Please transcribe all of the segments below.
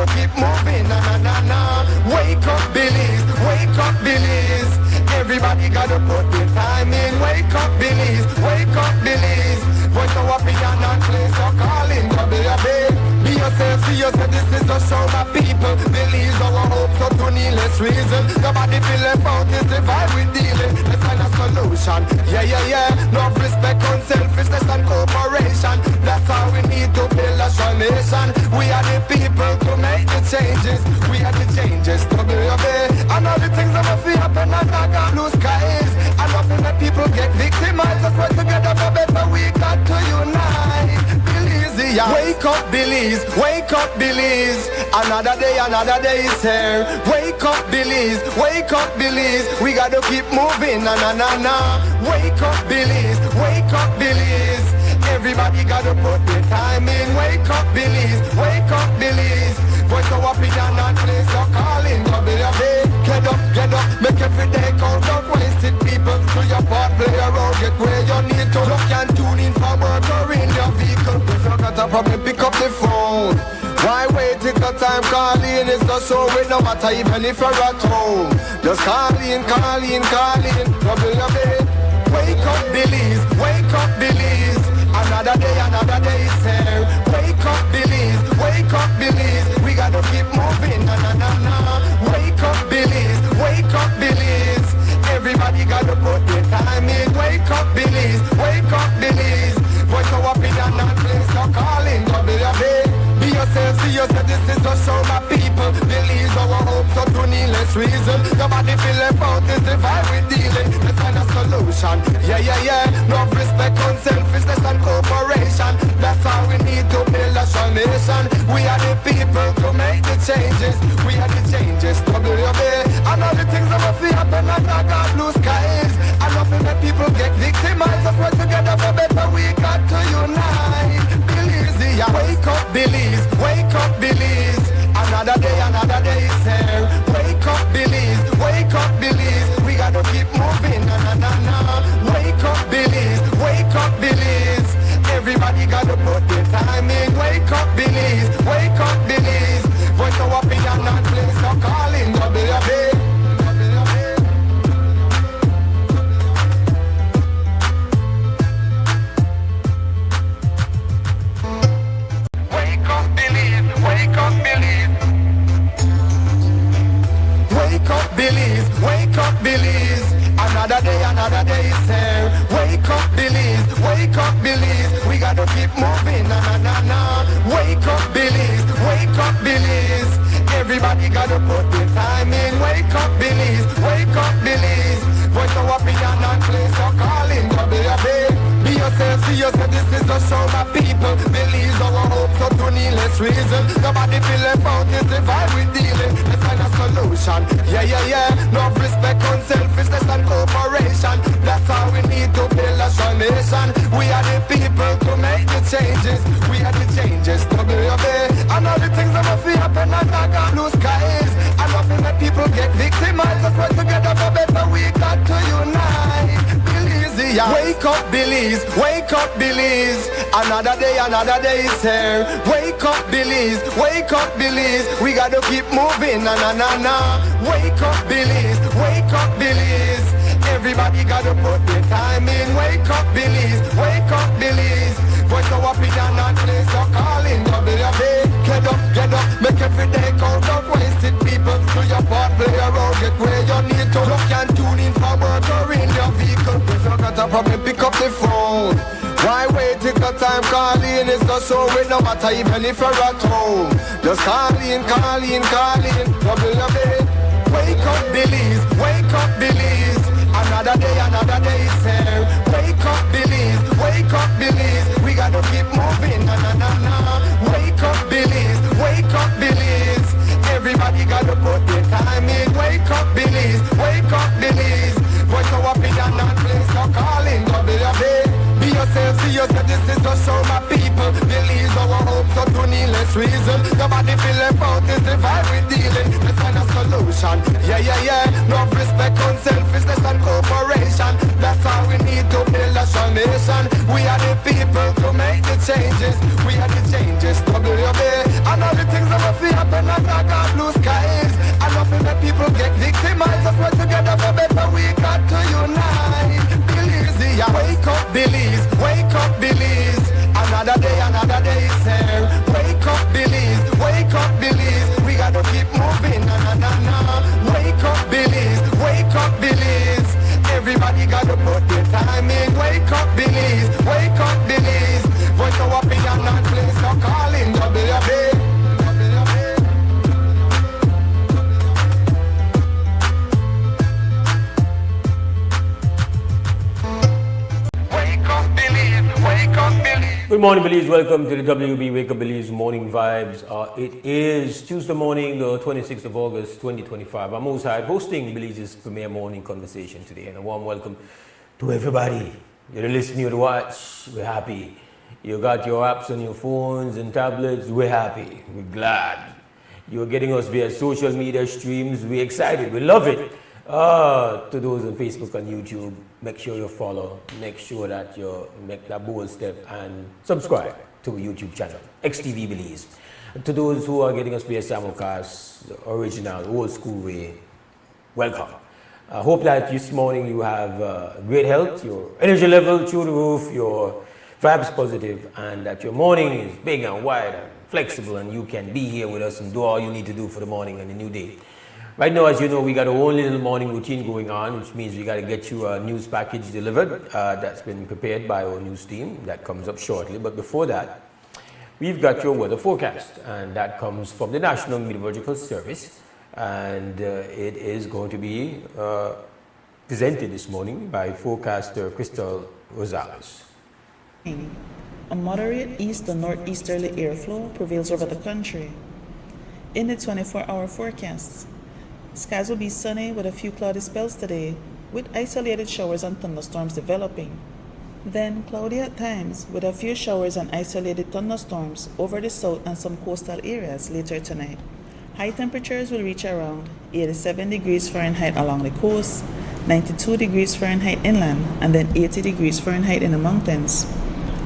gotta keep moving, na na na na. Wake up, Billies, wake up, Billies. Everybody gotta put their time in. Wake up, Billies, wake up, Billies. Voice so happy and not play, so calling, be yourself, see yourself, this is a show, my people. Billies our hope, so to needless reason. Nobody feel left out, is the vibe we dealing. Let's find a solution, yeah. No respect, unselfishness and cooperation. That's how we need to build a strong nation. We are the people to make the changes. We are the changes to build a and all the things that will feel happen and not got blue skies. And nothing that people get victimized. Let's work together for better, we got to unite. Billies, yeah. Wake up, Billies, wake up, Billies. Another day is here. Wake up, Billies, wake up, Billies. We gotta keep moving, na na na na. Wake up, Billies, wake up, Billies. Everybody gotta put their time in. Wake up, Billies, wake up, Billies. Voice so happy and not place, so calling, get up, make every day count, don't waste it, people. Do your part, play around, get where you need to. You can tune in for work or in your vehicle. If you got a problem, pick up the phone. Why wait till the time calling? It's the show with no matter even if you're at home. Just call in, trouble your bed. Wake up, Billies, wake up, Billies. Another day is here. Wake up, Billies, wake up, Billies. We gotta keep moving, na na na na. Wake up, Billies, wake up, Billies. Everybody gotta put their time in. Wake up, Billies, wake up, Billies. Voice so happy and not place, so calling, be yourself, see yourself, this is a show, my people. Billies our hope, so to needless reason. Nobody feel left out, this the vibe we dealing. Let's find a solution, yeah. No respect, unselfishness and cooperation. That's how we need to build a strong nation. We are the people to make the changes. We are the changes, WB. And all the things that will feel happen and not got blue skies. And nothing that people get victimized. Let's work together for better, we got to unite. Billies, yeah. Wake up, Billies, wake up, Billies. Another day is here. Wake up, Billies, wake up, Billies. We gotta keep moving, na na na na. Wake up, Billies, wake up, Billies. Everybody gotta put their time in. Wake up, Billies, wake up, Billies. Voice so happy and not place, so calling, WB. Wake up, Billies, wake up, Billies. Wake up, Billies, wake up, Billies. Another day is here. Wake up, Billies, wake up, Billies. We gotta keep moving, na na na na. Wake up, Billies, wake up, Billies. Everybody gotta put their time in. Wake up, Billies, wake up, Billies. Voice so happy and not play, so calling, be yourself, see yourself, this is a show, my people. Billies our hope, so to needless reason. Nobody feel left out, is the vibe we dealing. Let's find a solution, yeah. No respect, unselfishness and cooperation. That's how we need to build a strong nation. We are the people to make the changes. We are the changes, WB. And all the things that will feel happen and not got blue skies. And nothing that people get victimized. Let's work together for better, we got to unite. Billies, yeah. Wake up, Billies, wake up, Billies. Another day is here. Wake up, Billies, wake up, Billies. We gotta keep moving, na na na na. Wake up, Billies, wake up, Billies. Everybody gotta put their time in. Wake up, Billies, wake up, Billies. Voice so happy and not place, so calling, WB. Get up, make every day count, don't waste it, people. Do your part, play around, get where you need to. You can tune in for work or in your vehicle. If you got a problem, pick up the phone. Why wait till the time calling? It's the show with no matter even if you're at home. Just call in, trouble your bed. Wake up, Billies, wake up, Billies. Another day is here. Wake up, Billies, wake up, Billies. We gotta keep moving, na na na na. Wake up, Billies, wake up, Billies. Everybody gotta put their time in. Wake up, Billies, wake up, Billies. Voice so happy and not place, so calling, WB. Be yourself, see yourself, this is a show, my people. Billies our hope, so to needless reason. Nobody feel left out, is the vibe we dealing. Let's find a solution, yeah. No respect, unselfishness and cooperation. That's how we need to build a strong nation. We are the people to make the changes. We are the changes, WB. And all the things that will feel happen and morning, Belize. Welcome to the WB Wake Up Belize Morning Vibes. It is Tuesday morning, the 26th of August, 2025. I'm Mose, Hyde, hosting Belize's premier morning conversation today. And a warm welcome to everybody. You're listening, you're watch. We're happy. You got your apps on your phones and tablets. We're happy. We're glad. You're getting us via social media streams. We're excited. We love it. To those on Facebook and YouTube, make sure you follow, make sure that you make that bold step and subscribe to the YouTube channel, XTV Belize. To those who are getting us via simulcast, original, old school way, welcome. I hope that this morning you have great health, your energy level through the roof, your vibes positive, and that your morning is big and wide and flexible, and you can be here with us and do all you need to do for the morning and the new day. Right now, as you know, we got our own little morning routine going on, which means we got to get you a news package delivered that's been prepared by our news team. That comes up shortly. But before that, we've got your weather forecast, and that comes from the National Meteorological Service, and it is going to be presented this morning by forecaster Crystal Rosales. A moderate east to northeasterly airflow prevails over the country. In the 24-hour forecast, skies will be sunny with a few cloudy spells today, with isolated showers and thunderstorms developing. Then cloudy at times, with a few showers and isolated thunderstorms over the south and some coastal areas later tonight. High temperatures will reach around 87 degrees Fahrenheit along the coast, 92 degrees Fahrenheit inland, and then 80 degrees Fahrenheit in the mountains.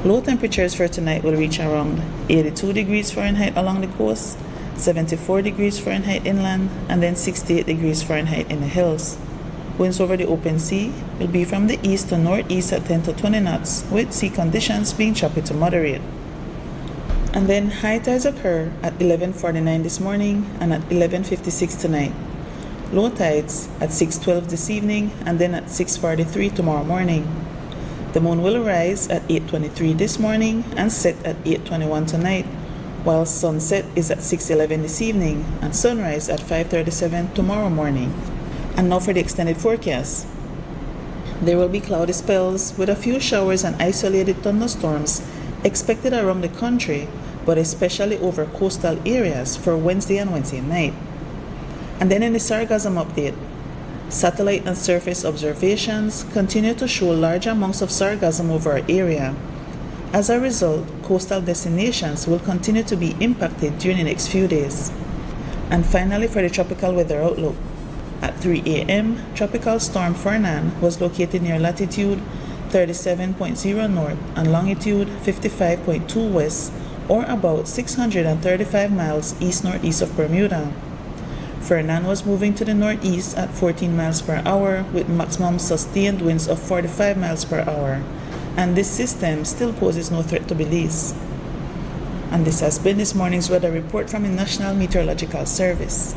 Low temperatures for tonight will reach around 82 degrees Fahrenheit along the coast, 74 degrees Fahrenheit inland, and then 68 degrees Fahrenheit in the hills. Winds over the open sea will be from the east to northeast at 10 to 20 knots, with sea conditions being choppy to moderate. And then high tides occur at 11:49 this morning and at 11:56 tonight. Low tides at 6:12 this evening and then at 6:43 tomorrow morning. The moon will rise at 8:23 this morning and set at 8:21 tonight, while sunset is at 6:11 this evening and sunrise at 5:37 tomorrow morning. And now for the extended forecast. There will be cloudy spells with a few showers and isolated thunderstorms expected around the country, but especially over coastal areas for Wednesday and Wednesday night. And then in the sargassum update, satellite and surface observations continue to show large amounts of sargassum over our area. As a result, coastal destinations will continue to be impacted during the next few days. And finally, for the tropical weather outlook. At 3 a.m., Tropical Storm Fernan was located near latitude 37.0 north and longitude 55.2 west, or about 635 miles east-northeast of Bermuda. Fernan was moving to the northeast at 14 miles per hour with maximum sustained winds of 45 miles per hour. And this system still poses no threat to Belize. And this has been this morning's weather report from the National Meteorological Service.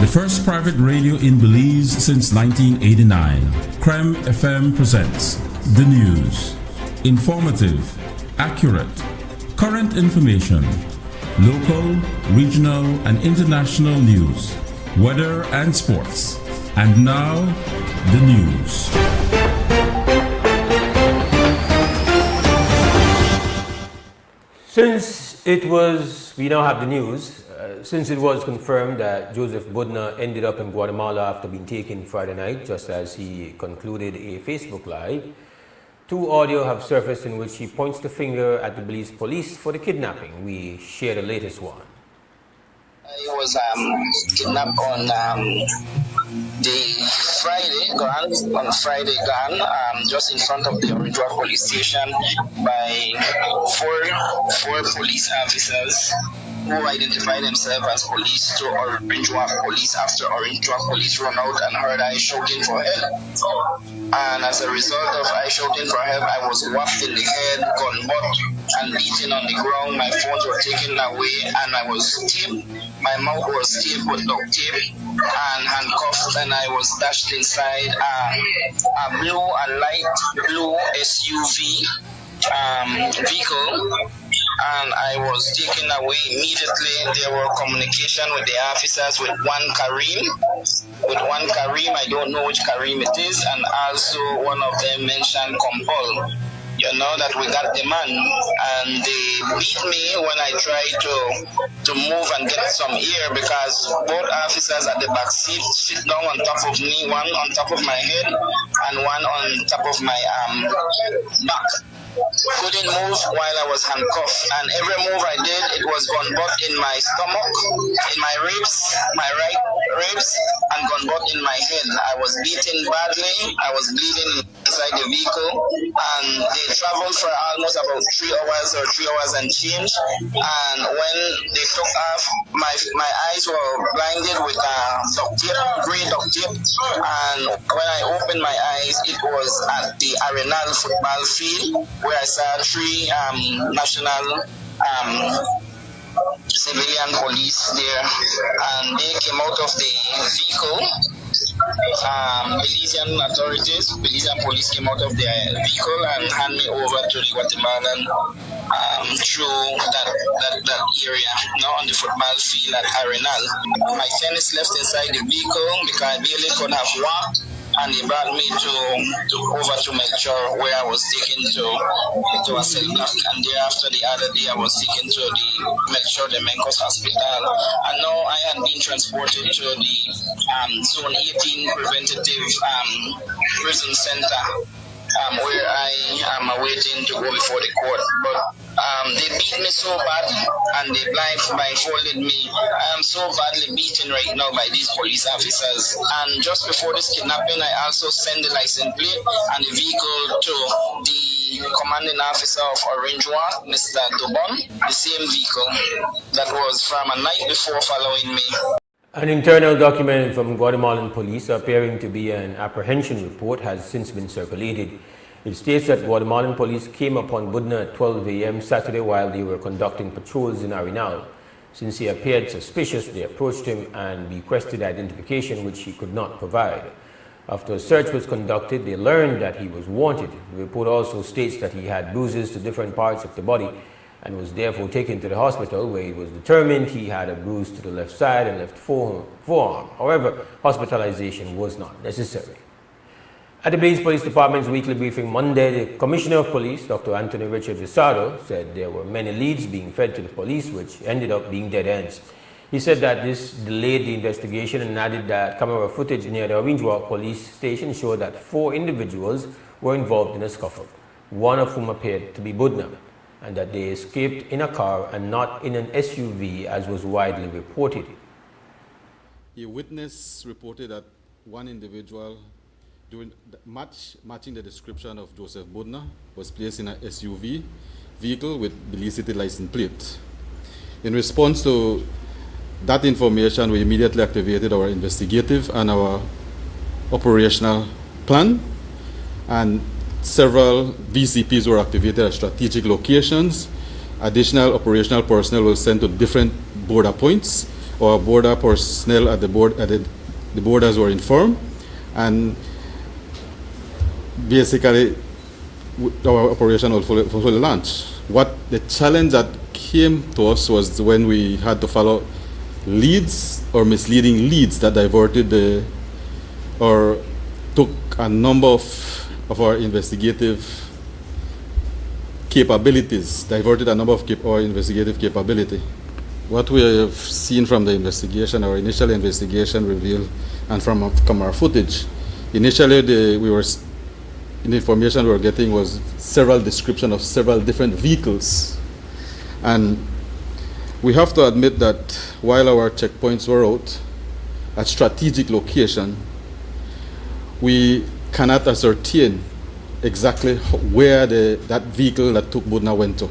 The first private radio in Belize since 1989, Creme FM presents the news. Informative, accurate, current information, local, regional, and international news, weather and sports. And now, the news. We now have the news. Since it was confirmed that Joseph Budner ended up in Guatemala after being taken Friday night, just as he concluded a Facebook Live, two audio have surfaced in which he points the finger at the Belize police for the kidnapping. We share the latest one. He was kidnapped on Friday gone, just in front of the Orange Walk police station by four police officers who identified themselves as police to Orange Walk police after Orange Walk police run out and heard I shouting for help. And as a result of I shouting for help, I was whacked in the head, gun butt, and beaten on the ground. My phones were taken away and I was taped. My mouth was taped with duct tape and handcuffed, and I was dashed inside a light blue SUV vehicle and I was taken away immediately. There were communication with the officers with one Kareem. I don't know which Kareem it is, and also one of them mentioned Kompol. That we got the man, and they beat me when I tried to move and get some air, because both officers at the back seat sit down on top of me, one on top of my head and one on top of my back. Couldn't move while I was handcuffed, and every move I did, it was gun butt in my stomach, in my ribs, my right ribs, and gun butt in my head. I was beaten badly. I was bleeding inside the vehicle, and they traveled for almost about 3 hours or 3 hours and change. And when they took off, my eyes were blinded with duct tape, grey duct tape, and when I opened my eyes, it was at the Arenal football field, where I saw 3 national civilian police there, and they came out of the vehicle. Belizean authorities, Belizean police came out of their vehicle and handed me over to the Guatemalan through that area, on the football field at Arenal. My tennis left inside the vehicle because I barely could have walked, and they brought me over to Melchor, where I was taken to a cell block, and thereafter the other day I was taken to the Melchor de Mencos Hospital, and now I had been transported to the Zone 18 Preventative Prison Center, where I am awaiting to go before the court. But they beat me so bad, and they blindfolded me. I am so badly beaten right now by these police officers. And just before this kidnapping, I also sent the license plate and the vehicle to the commanding officer of Orange Walk, Mr. Dubon, the same vehicle that was from a night before following me. An internal document from Guatemalan police appearing to be an apprehension report has since been circulated. It states that Guatemalan police came upon Budna at 12 a.m. Saturday while they were conducting patrols in Arenal. Since he appeared suspicious, they approached him and requested identification, which he could not provide. After a search was conducted, they learned that he was wanted. The report also states that he had bruises to different parts of the body and was therefore taken to the hospital, where it was determined he had a bruise to the left side and left forearm. However, hospitalization was not necessary. At the Belize Police Department's weekly briefing Monday, the Commissioner of Police, Dr. Anthony Richard Rosado, said there were many leads being fed to the police which ended up being dead ends. He said that this delayed the investigation and added that camera footage near the Orange Walk police station showed that 4 individuals were involved in a scuffle, one of whom appeared to be Budna, and that they escaped in a car and not in an SUV as was widely reported. A witness reported that one individual matching the description of Joseph Budna was placed in an SUV vehicle with Belize City license plate. In response to that information, we immediately activated our investigative and our operational plan, and several VCPs were activated at strategic locations. Additional operational personnel were sent to different border points. Our border personnel at the borders were informed, and basically our operation will fully launch. What the challenge that came to us was when we had to follow leads or misleading leads that diverted or took a number of our investigative capabilities, diverted a number of our investigative capability. What we have seen from the investigation, our initial investigation revealed, and from camera footage, initially the information we were getting was several description of several different vehicles. And we have to admit that while our checkpoints were out at strategic location, we cannot ascertain exactly where that vehicle that took Budna went to.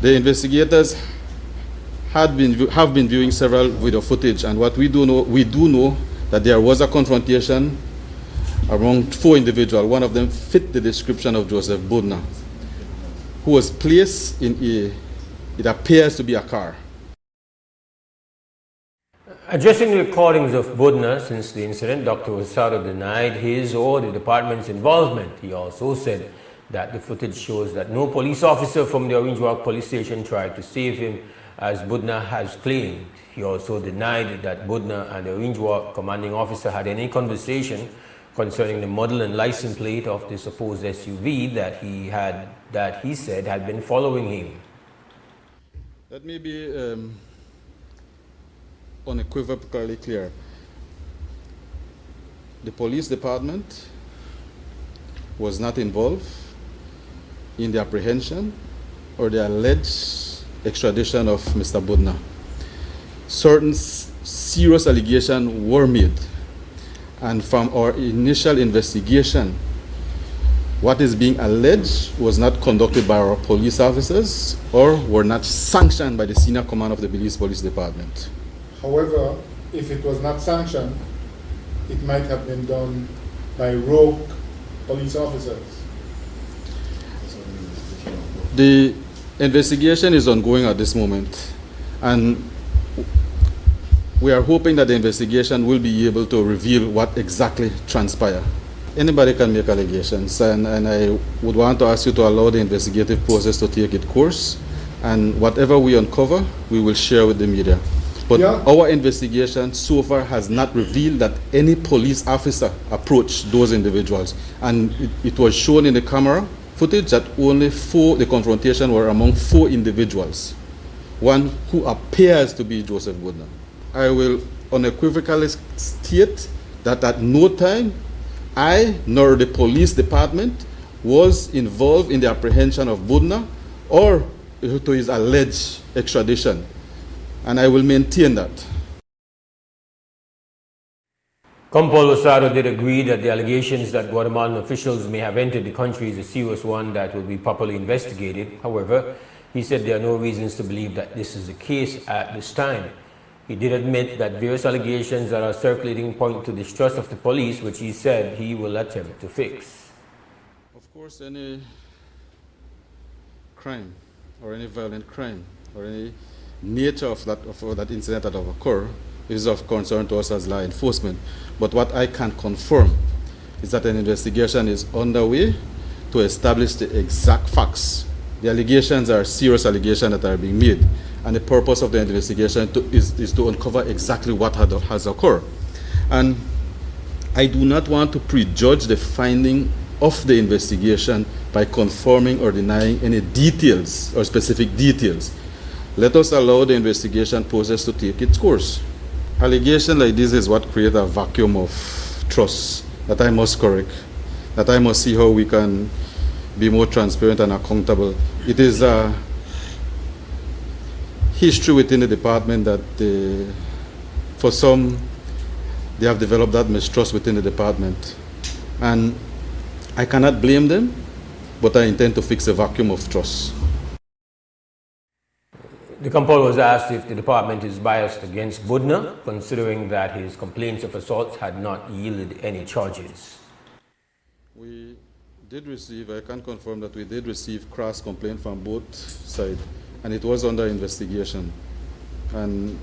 The investigators have been viewing several video footage, and what we do know that there was a confrontation among 4 individuals. One of them fit the description of Joseph Budna, who was placed in it appears to be a car. Addressing the recordings of Budna since the incident, Dr. Rosado denied his or the department's involvement. He also said that the footage shows that no police officer from the Orange Walk police station tried to save him, as Budna has claimed. He also denied that Budna and the Orange Walk commanding officer had any conversation concerning the model and license plate of the supposed SUV that he said had been following him. Let me be unequivocally clear. The police department was not involved in the apprehension or the alleged extradition of Mr. Budna. Certain serious allegations were made, and from our initial investigation, what is being alleged was not conducted by our police officers or were not sanctioned by the senior command of the Belize Police Department. However, if it was not sanctioned, it might have been done by rogue police officers. The investigation is ongoing at this moment, and we are hoping that the investigation will be able to reveal what exactly transpired. Anybody can make allegations, and I would want to ask you to allow the investigative process to take its course, and whatever we uncover, we will share with the media. But our investigation so far has not revealed that any police officer approached those individuals, and it was shown in the camera footage that only the confrontation were among 4 individuals, one who appears to be Joseph Budna. I will unequivocally state that at no time I nor the police department was involved in the apprehension of Budna or to his alleged extradition, and I will maintain that. Campbell Losado did agree that the allegations that Guatemalan officials may have entered the country is a serious one that will be properly investigated. However, he said there are no reasons to believe that this is the case at this time. He did admit that various allegations that are circulating point to distrust of the police, which he said he will attempt to fix. Of course, any crime or any violent crime or any nature of that incident that have occurred is of concern to us as law enforcement. But what I can confirm is that an investigation is underway to establish the exact facts. The allegations are serious allegations that are being made, and the purpose of the investigation is to uncover exactly what has occurred. And I do not want to prejudge the finding of the investigation by confirming or denying any details or specific details. Let us allow the investigation process to take its course. Allegation like this is what creates a vacuum of trust that I must correct, that I must see how we can be more transparent and accountable. It is a history within the department that for some, they have developed that mistrust within the department. And I cannot blame them, but I intend to fix a vacuum of trust. The comptroller was asked if the department is biased against Budna, considering that his complaints of assaults had not yielded any charges. We did receive, I can confirm that we did receive cross complaint from both sides, and it was under investigation. And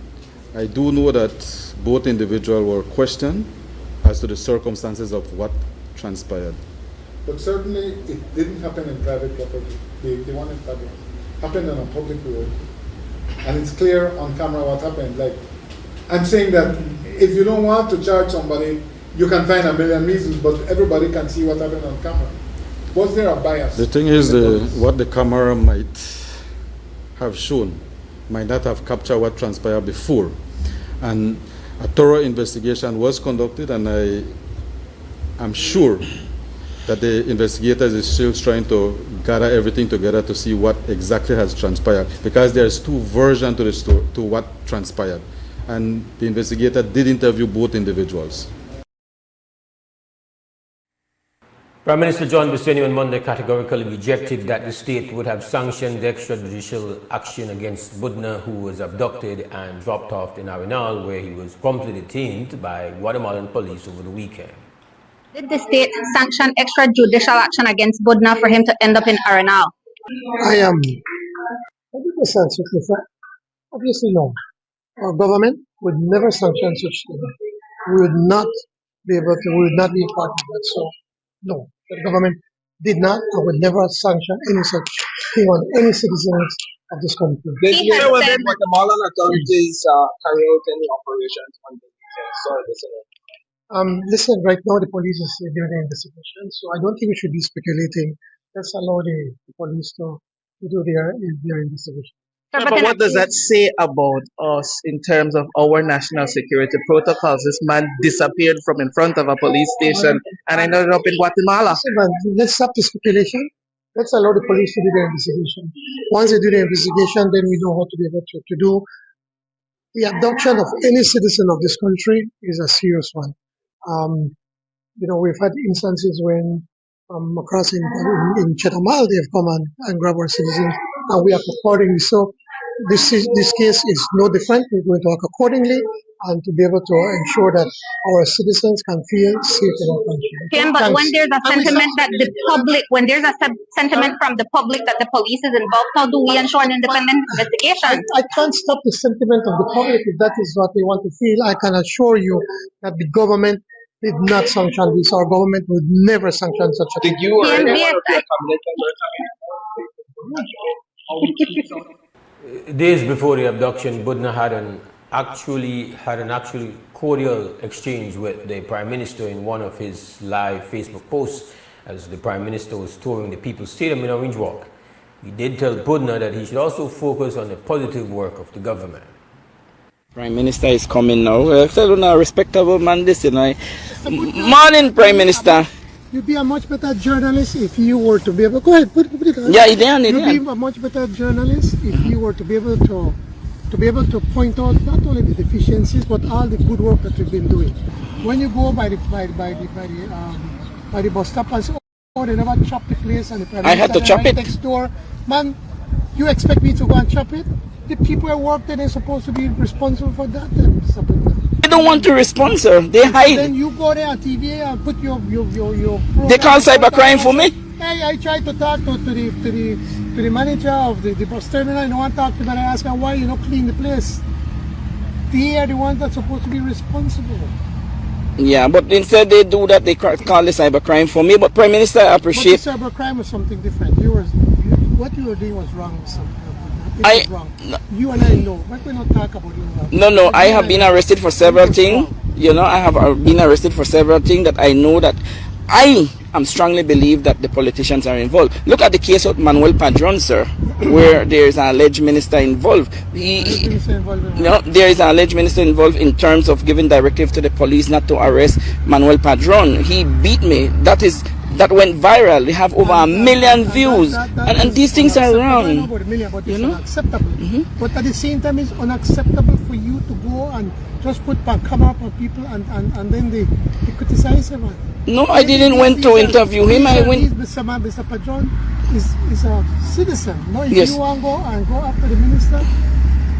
I do know that both individuals were questioned as to the circumstances of what transpired. But certainly it didn't happen in private property. The one in public happened on a public road. And it's clear on camera what happened. Like, I'm saying that if you don't want to charge somebody, you can find a million reasons, but everybody can see what happened on camera. Was there a bias? The thing is, what the camera might have shown might not have captured what transpired before. And a thorough investigation was conducted, and I'm sure that the investigators is still trying to gather everything together to see what exactly has transpired, because there's 2 versions to the story, to what transpired. And the investigator did interview both individuals. Prime Minister John Buseni on Monday categorically rejected that the state would have sanctioned the extrajudicial action against Budna, who was abducted and dropped off in Arenal, where he was promptly detained by Guatemalan police over the weekend. Did the state sanction extrajudicial action against Budna for him to end up in Arenal? I am 100% certain. Obviously, no. Our government would never sanction such thing. We would not be able to, we would not be a part of that. So, no. The government did not and would never sanction any such thing on any citizens of this country. Did you know whether Guatemalan authorities carry out any operations on the Listen, right now the police is doing the investigation, so I don't think we should be speculating. Let's allow the police to do their investigation. Sir, but what does that say about us in terms of our national security protocols? This man disappeared from in front of a police station and ended up in Guatemala. Listen, man, let's stop the speculation. Let's allow the police to do their investigation. Once they do the investigation, then we know how to be able to do. The abduction of any citizen of this country is a serious one. We've had instances when across in Chetumal they have come and grabbed our citizens, and we act accordingly. So this case is no different. We're going to act accordingly and to be able to ensure that our citizens can feel safe in our country. Kim, but when there's a sentiment that the public, when there's a sentiment from the public that the police is involved, how do we ensure an independent investigation? I can't stop the sentiment of the public if that is what they want to feel. I can assure you that the government did not sanction this. Our government would never sanction such a thing. Did you or anyone of your cabinet members Days before the abduction, Budna had an actually cordial exchange with the Prime Minister in one of his live Facebook posts as the Prime Minister was touring the People's Stadium in Orange Walk. He did tell Budna that he should also focus on the positive work of the government. Prime Minister is coming now. Tell you now, respectable man, this, Morning, Prime Minister. You'd be a much better journalist if you were to be able. Go ahead, put it on. Yeah, you'd be a much better journalist if you were to be able to point out not only the deficiencies but all the good work that we've been doing. When you go by the bus stop and say, oh, they never chop the place and the Prime I had to chop it next door, man. You expect me to go and chop it? The people who work there, they're supposed to be responsible for that. They don't want to respond, sir. They hide. Then you go there on TV and put your They call cybercrime for me. Hey, I tried to talk to the manager of the bus terminal. I don't want to talk to him, and I asked him why you not clean the place. They are the ones that's supposed to be responsible. Yeah, but instead they do that. They call the cybercrime for me. But Prime Minister, I appreciate. But the cybercrime was something different. What you were doing was wrong. Wrong. You and I know, but we're not talking about you. No, I have been arrested for several things. I have been arrested for several things that I know that I am strongly believe that the politicians are involved. Look at the case of Manuel Padron, sir, where there is an alleged minister involved. There is an alleged minister involved in terms of giving directive to the police not to arrest Manuel Padron. He beat me. That went viral. They have over 1 million views, and these things are wrong. It's unacceptable. But at the same time, it's unacceptable for you to go and just put camera up on people and then they criticize him. No, I didn't went to interview him. I went. Mr. Padron is a citizen. No, if Yes. you want to go after the minister,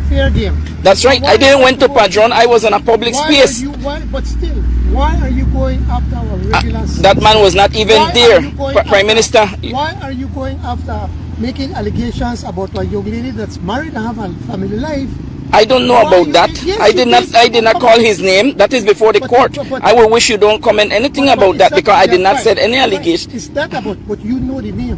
fair game. That's right. I didn't went to Padron. I was in a public space. But still, why are you going after our regular citizens? That man was not even there, Prime Minister. Why are you going after making allegations about a young lady that's married and have a family life? I don't know about that. Yes, I did not call his name. That is before the court. I will wish you don't comment anything about that because I did not said any allegation. Is that about what you know the name?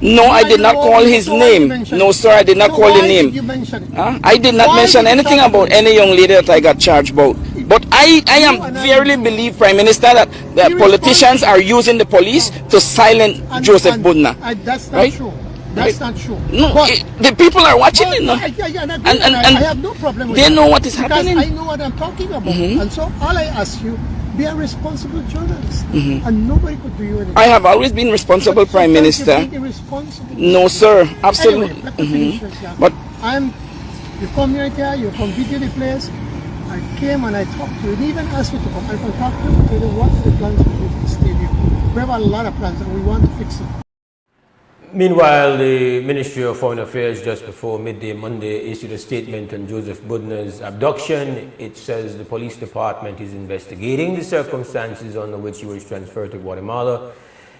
No, I did not call his name. No, sir, I did not call the name. You mention it? I did not mention anything about any young lady that I got charged about. But I am verily believe, Prime Minister, that the politicians are using the police to silence Joseph Budna. That's not right? true. That's not true. No, the people are watching it now. I have no problem with they that. know what is happening. Because I know what I'm talking about. And so all I ask you, be a responsible journalist. And nobody could do you anything. I have always been responsible, Prime Minister. No, sir. Absolutely. Anyway, But you come right here, you come video the place. I came and I talked to you. They even asked me to come. I can talk to you. Tell you what the plans we do for the stadium. We have a lot of plans and we want to fix it. Meanwhile, the Ministry of Foreign Affairs just before midday Monday issued a statement on Joseph Budna's abduction. It says the police department is investigating the circumstances under which he was transferred to Guatemala.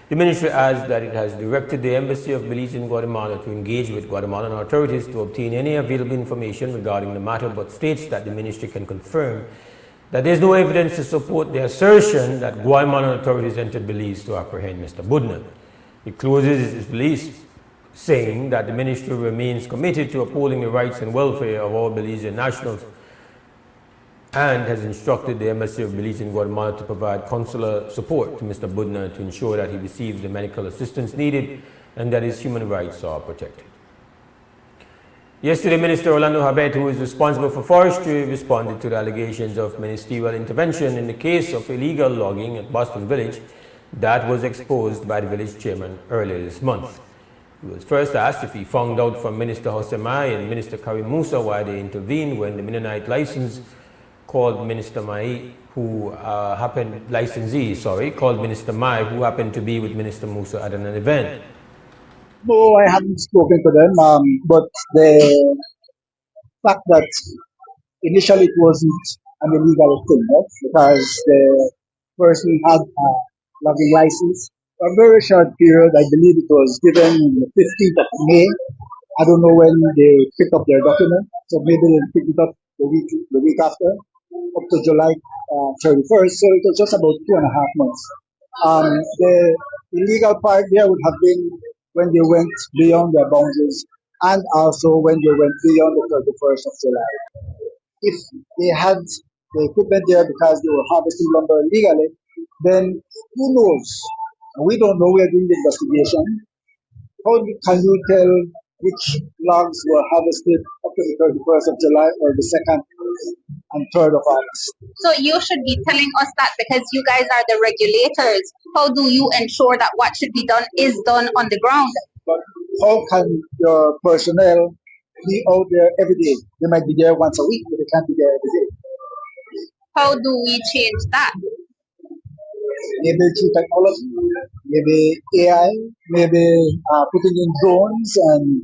The ministry adds that it has directed the Embassy of Belize in Guatemala to engage with Guatemalan authorities to obtain any available information regarding the matter, but states that the ministry can confirm that there is no evidence to support the assertion that Guatemalan authorities entered Belize to apprehend Mr. Budna. It closes its release saying that the ministry remains committed to upholding the rights and welfare of all Belizean nationals and has instructed the Embassy of Belize in Guatemala to provide consular support to Mr. Budner to ensure that he receives the medical assistance needed and that his human rights are protected. Yesterday, Minister Orlando Hyde, who is responsible for forestry, responded to the allegations of ministerial intervention in the case of illegal logging at Boston Village that was exposed by the village chairman earlier this month. He was first asked if he found out from Minister Jose Mai and Minister Karim Musa why they intervened when the Mennonite licensee called Minister Mai, who called Minister Mai, who happened to be with Minister Musa at an event. No, I haven't spoken to them, but the fact that initially it wasn't an illegal thing, right? Because the person had a logging license for a very short period. I believe it was given the 15th of May. I don't know when they picked up their document, so maybe they picked it up the week after, up to July 31st. So it was just about 2.5 months. The illegal part there would have been when they went beyond their boundaries and also when they went beyond the 31st of July. If they had the equipment there because they were harvesting lumber illegally, then who knows? We don't know. We are doing the investigation. How can you tell which logs were harvested up to the 31st of July or the 2nd and 3rd of August? So you should be telling us that because you guys are the regulators. How do you ensure that what should be done is done on the ground? But how can your personnel be out there every day? They might be there once a week, but they can't be there every day. How do we change that? Maybe through technology, maybe AI, maybe putting in drones and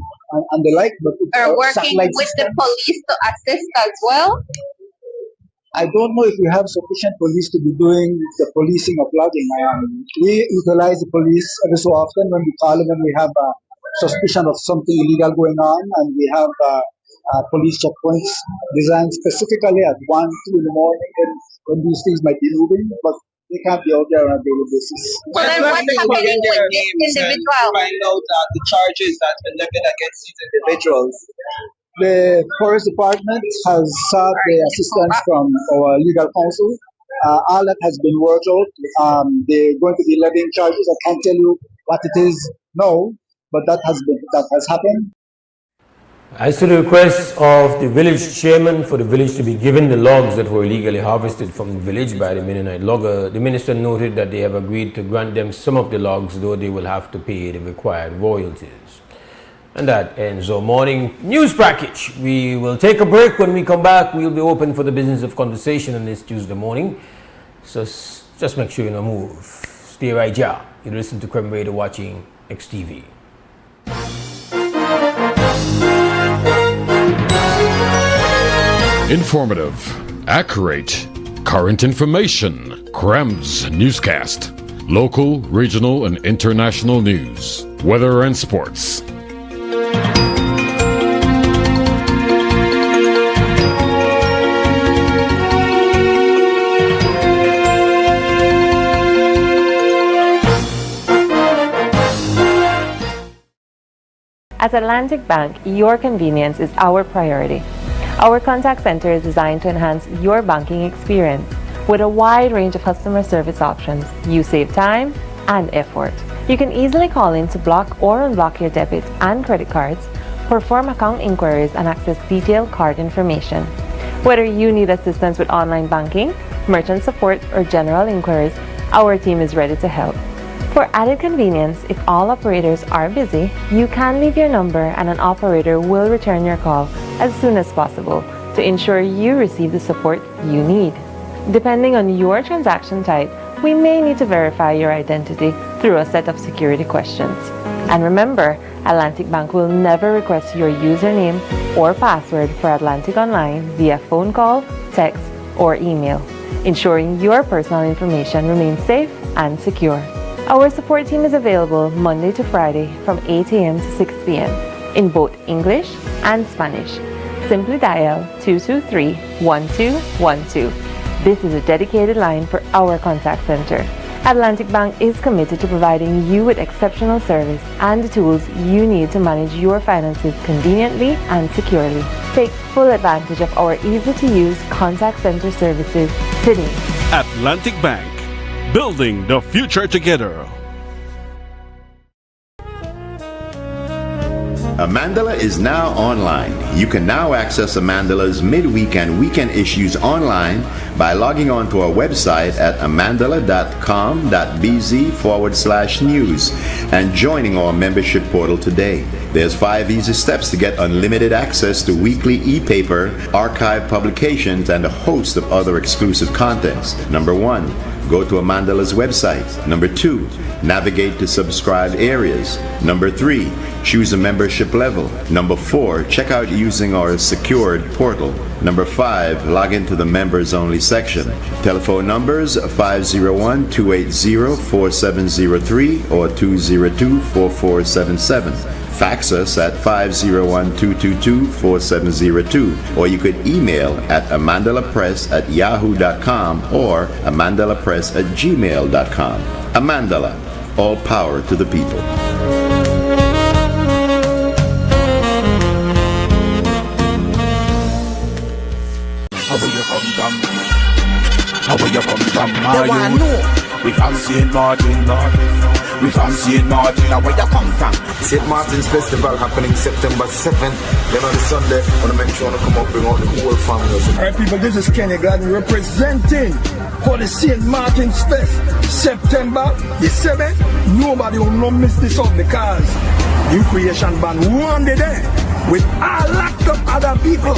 the like. But or working with the police to assist as well? I don't know if we have sufficient police to be doing the policing of logging. We utilize the police every so often when we call them when we have a suspicion of something illegal going on, and we have police checkpoints designed specifically at 1, 2 in the morning when these things might be moving, but they can't be out there on a daily basis. So then what's happening with this individual? Find out the charges that been levied against these individuals. The Forest Department has sought the assistance from our legal counsel. All that has been worked out. They're going to be levying charges. I can't tell you what it is now, but that has happened. As to the request of the village chairman for the village to be given the logs that were illegally harvested from the village by the Mennonite logger, the minister noted that they have agreed to grant them some of the logs, though they will have to pay the required royalties. And that ends our morning news package. We will take a break. When we come back, we'll be open for the business of conversation on this Tuesday morning. So just make sure you don't move. Stay right here. You listen to Creme Radio watching XTV. Informative, accurate, current information. Crem's newscast. Local, regional, and international news. Weather and sports. At Atlantic Bank, your convenience is our priority. Our contact center is designed to enhance your banking experience. With a wide range of customer service options, you save time and effort. You can easily call in to block or unblock your debit and credit cards, perform account inquiries, and access detailed card information. Whether you need assistance with online banking, merchant support, or general inquiries, our team is ready to help. For added convenience, if all operators are busy, you can leave your number and an operator will return your call as soon as possible to ensure you receive the support you need. Depending on your transaction type, we may need to verify your identity through a set of security questions. And remember, Atlantic Bank will never request your username or password for Atlantic Online via phone call, text, or email, ensuring your personal information remains safe and secure. Our support team is available Monday to Friday from 8 a.m. to 6 p.m. in both English and Spanish. Simply dial 223-1212. This is a dedicated line for our contact center. Atlantic Bank is committed to providing you with exceptional service and the tools you need to manage your finances conveniently and securely. Take full advantage of our easy-to-use contact center services today. Atlantic Bank, building the future together. Amandala is now online. You can now access Amandala's midweek and weekend issues online by logging on to our website at amandala.com.bz/news and joining our membership portal today. There's 5 easy steps to get unlimited access to weekly e-paper, archive publications, and a host of other exclusive contents. Number 1, go to Amandala's website. Number 2, navigate to subscribed areas. Number 3, choose a membership level. Number 4, check out using our secured portal. Number 5, log into the members only section. Telephone numbers 501-280-4703 or 202-4477. Fax us at 501-222-4702, or you could email at amandalapress@yahoo.com or amandalapress@gmail.com. Amandala, all power to the people. How will you come from? How will you come from? We from St. Martin. We from St. Martin. Now where you come from? St. Martin's Festival happening September 7th. Then on the Sunday, I want to make sure to come up bring out the whole family. Alright people, this is Kenny Gladden representing for the St. Martin's Fest, September the 7th. Nobody will not miss this out because New Creation Band one day there with a lot of other people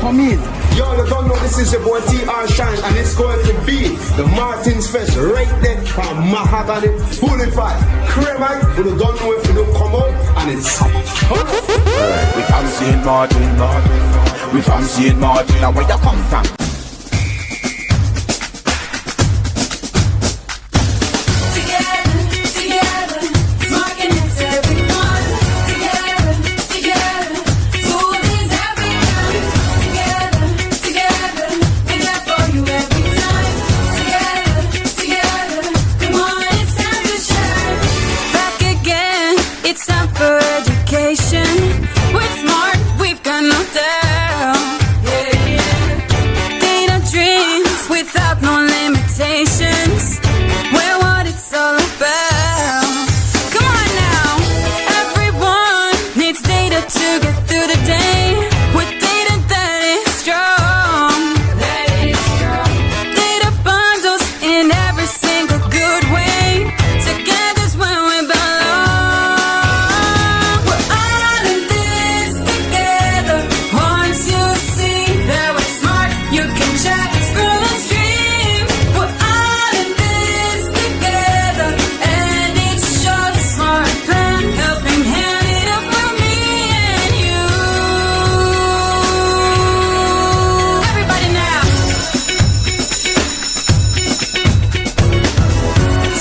come in. Yo, you don't know this is your boy TR Shine and it's going to be the Martin's Fest right there from Mahogany Boulevard. Cremite, but you don't know if you don't come out and it's Alright, we from St. Martin. We from St. Martin. Now where you come from? We're smart, we've got no doubt. Data dreams without no limitations. We're what it's all about. Come on now, everyone needs data to get through the day. With data that is strong. Data bundles in every single good way. Together's when we belong.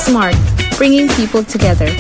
Smart, bringing people together.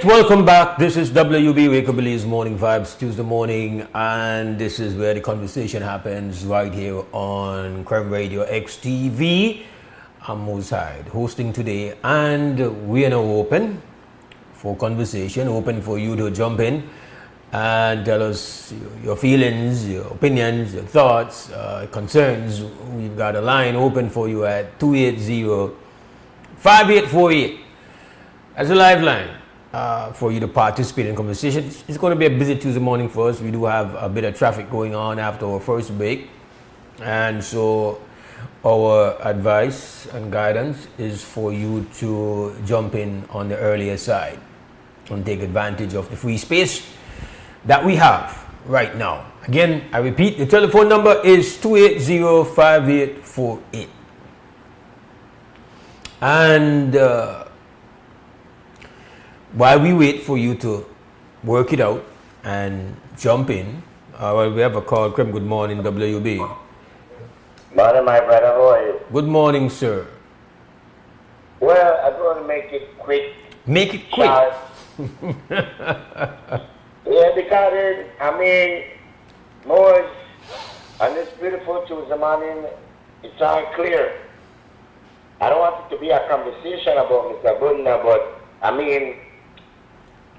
welcome back. This is WUB Wake Up Belize Morning Vibes Tuesday morning, and this is where the conversation happens right here on Crime Radio XTV. I'm Mose Hyde hosting today, and we are now open for conversation, open for you to jump in and tell us your feelings, your opinions, your thoughts, concerns. We've got a line open for you at 280-5848 as a live line for you to participate in conversation. It's going to be a busy Tuesday morning for us. We do have a bit of traffic going on after our first break, and so our advice and guidance is for you to jump in on the earlier side and take advantage of the free space that we have right now. Again, I repeat, the telephone number is 280-5848. And while we wait for you to work it out and jump in, well, we have a call. Krem, good morning, WB. Morning, my brother. How are you? Good morning, sir. Well, I'm going to make it quick. Make it quick. Yeah, because Mose, on this beautiful Tuesday morning, it's all clear. I don't want it to be a conversation about Mr. Budna, but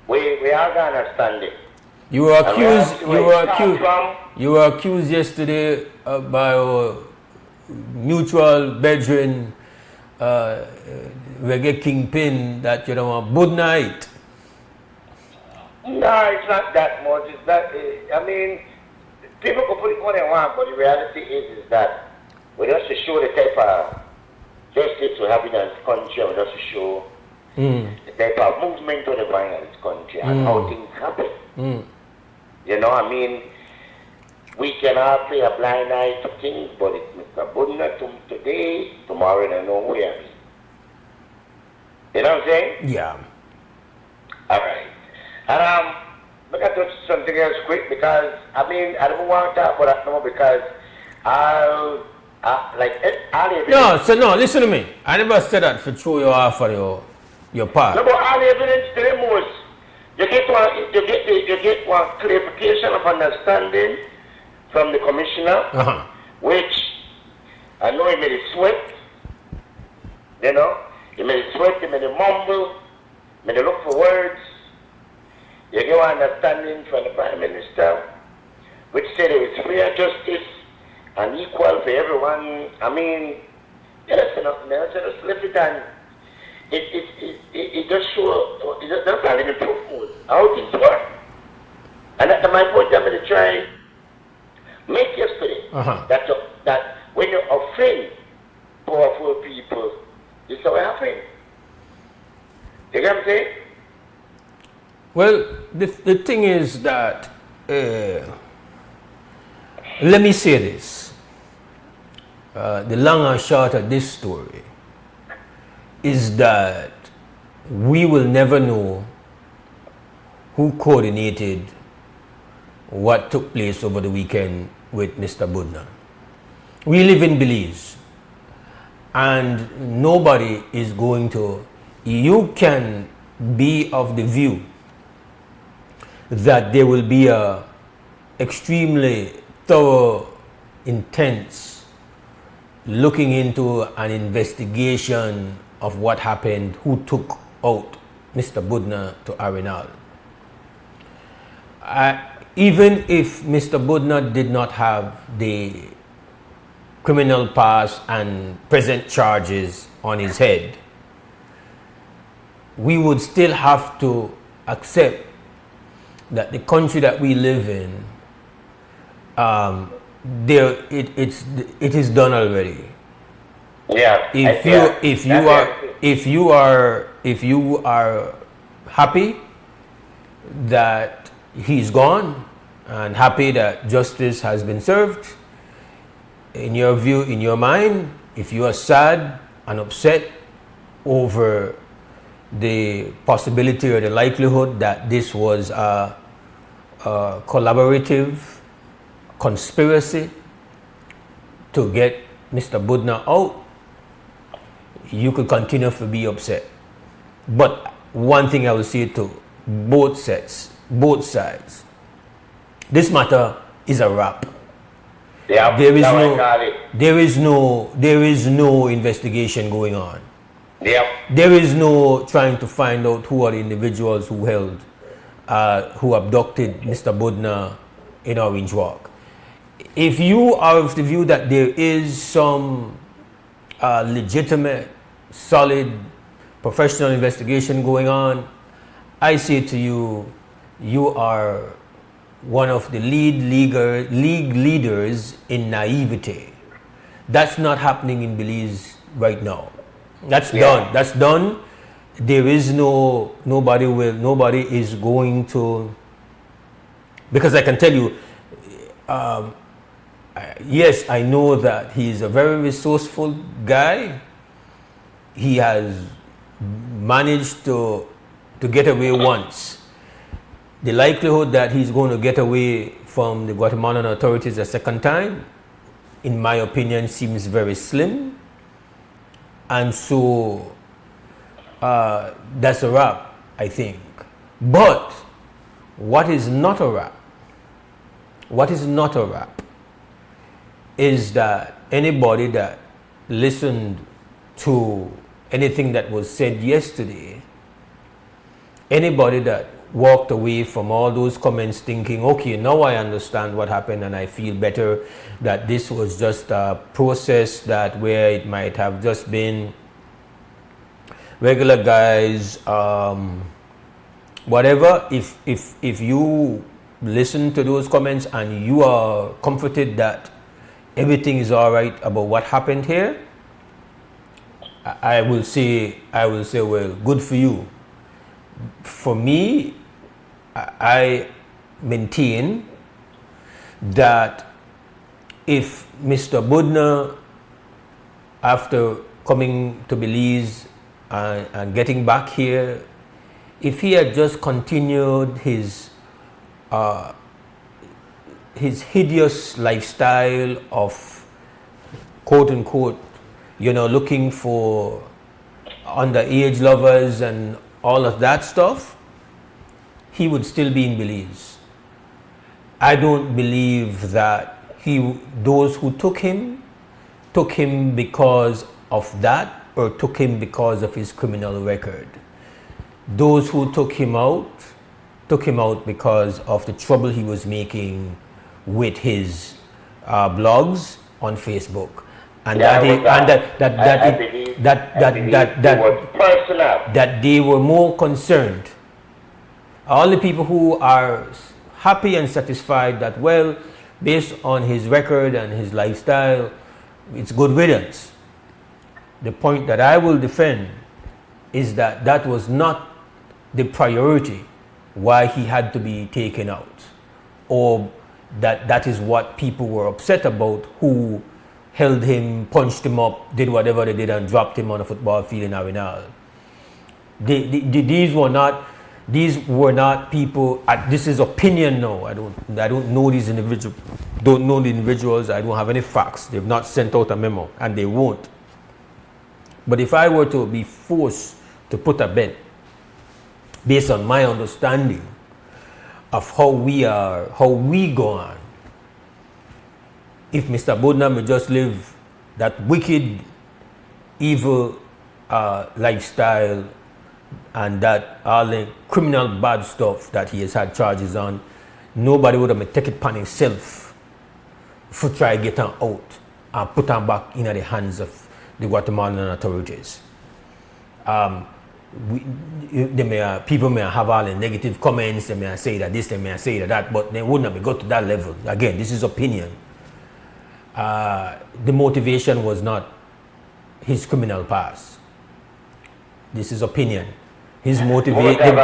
we are going to understand it. You were accused yesterday by our mutual brethren, Reggae Kingpin, that you know, Budnite. No, it's not that much. It's that, people can put it what they want, but the reality is that we just to show the type of justice we have in this country, we just to show the type of movement we have in this country and how things happen. You know, we cannot play a blind eye to things, but it's Mr. Budna today, tomorrow, I don't know where. You know what I'm saying? Yeah. All right. And I'm going to touch something else quick because, I don't want to talk about that no because No, listen to me. I never said that for throw you off of your part. No, but all the evidence to the most, you get one clarification of understanding from the commissioner, which I know he made it sweat, you know, he made it sweat, he made it mumble, made it look for words. You get one understanding from the Prime Minister, which said it was fair justice and equal for everyone. Just left it and it just shows, it doesn't have any proof how things work. And that's my point I'm going to try make yesterday. That when you offend powerful people, this is how it happens. You get what I'm saying? Well, the thing is that, let me say this, the long and short of this story is that we will never know who coordinated what took place over the weekend with Mr. Budna. We live in Belize, and nobody is going to, you can be of the view that there will be a extremely thorough, intense looking into an investigation of what happened, who took out Mr. Budna to Arenal. Even if Mr. Budna did not have the criminal past and present charges on his head, we would still have to accept that the country that we live in, it is done already. Yeah. If you are happy that he's gone and happy that justice has been served, in your view, in your mind, if you are sad and upset over the possibility or the likelihood that this was a collaborative conspiracy to get Mr. Budna out, you could continue to be upset. But one thing I will say to both sides. This matter is a wrap. Yeah, there is no investigation going on. Yep. There is no trying to find out who are the individuals who who abducted Mr. Budna in Orange Walk. If you are of the view that there is some legitimate, solid, professional investigation going on, I say to you, you are one of the league leaders in naivety. That's not happening in Belize right now. That's done. That's done. There is nobody is going to, because I can tell you, yes, I know that he is a very resourceful guy. He has managed to get away once. The likelihood that he's going to get away from the Guatemalan authorities a second time, in my opinion, seems very slim. And so that's a wrap, I think. But what is not a wrap? What is not a wrap is that anybody that listened to anything that was said yesterday, anybody that walked away from all those comments thinking, okay, now I understand what happened and I feel better, that this was just a process that where it might have just been regular guys, whatever. If you listen to those comments and you are comforted that everything is all right about what happened here, I will say, well, good for you. For me, I maintain that if Mr. Budna, after coming to Belize and getting back here, if he had just continued his hideous lifestyle of quote unquote, looking for underage lovers and all of that stuff, he would still be in Belize. I don't believe that those who took him because of that or took him because of his criminal record. Those who took him out because of the trouble he was making with his blogs on Facebook. And that they were more concerned. All the people who are happy and satisfied that, well, based on his record and his lifestyle, it's good riddance. The point that I will defend is that that was not the priority why he had to be taken out, or that is what people were upset about, who held him, punched him up, did whatever they did and dropped him on a football field in Arenal. These were not people. This is opinion now. I don't know these individuals. Don't know the individuals. I don't have any facts. They've not sent out a memo, and they won't. But if I were to be forced to put a bet, based on my understanding of how we go on, if Mr. Budna may just live that wicked, evil lifestyle and that all the criminal bad stuff that he has had charges on, nobody would have taken it upon himself to try to get him out and put him back in the hands of the Guatemalan authorities. People may have all the negative comments, they may say that this, they may say that, but they wouldn't have got to that level. Again, this is opinion. The motivation was not his criminal past. This is opinion. His motivation.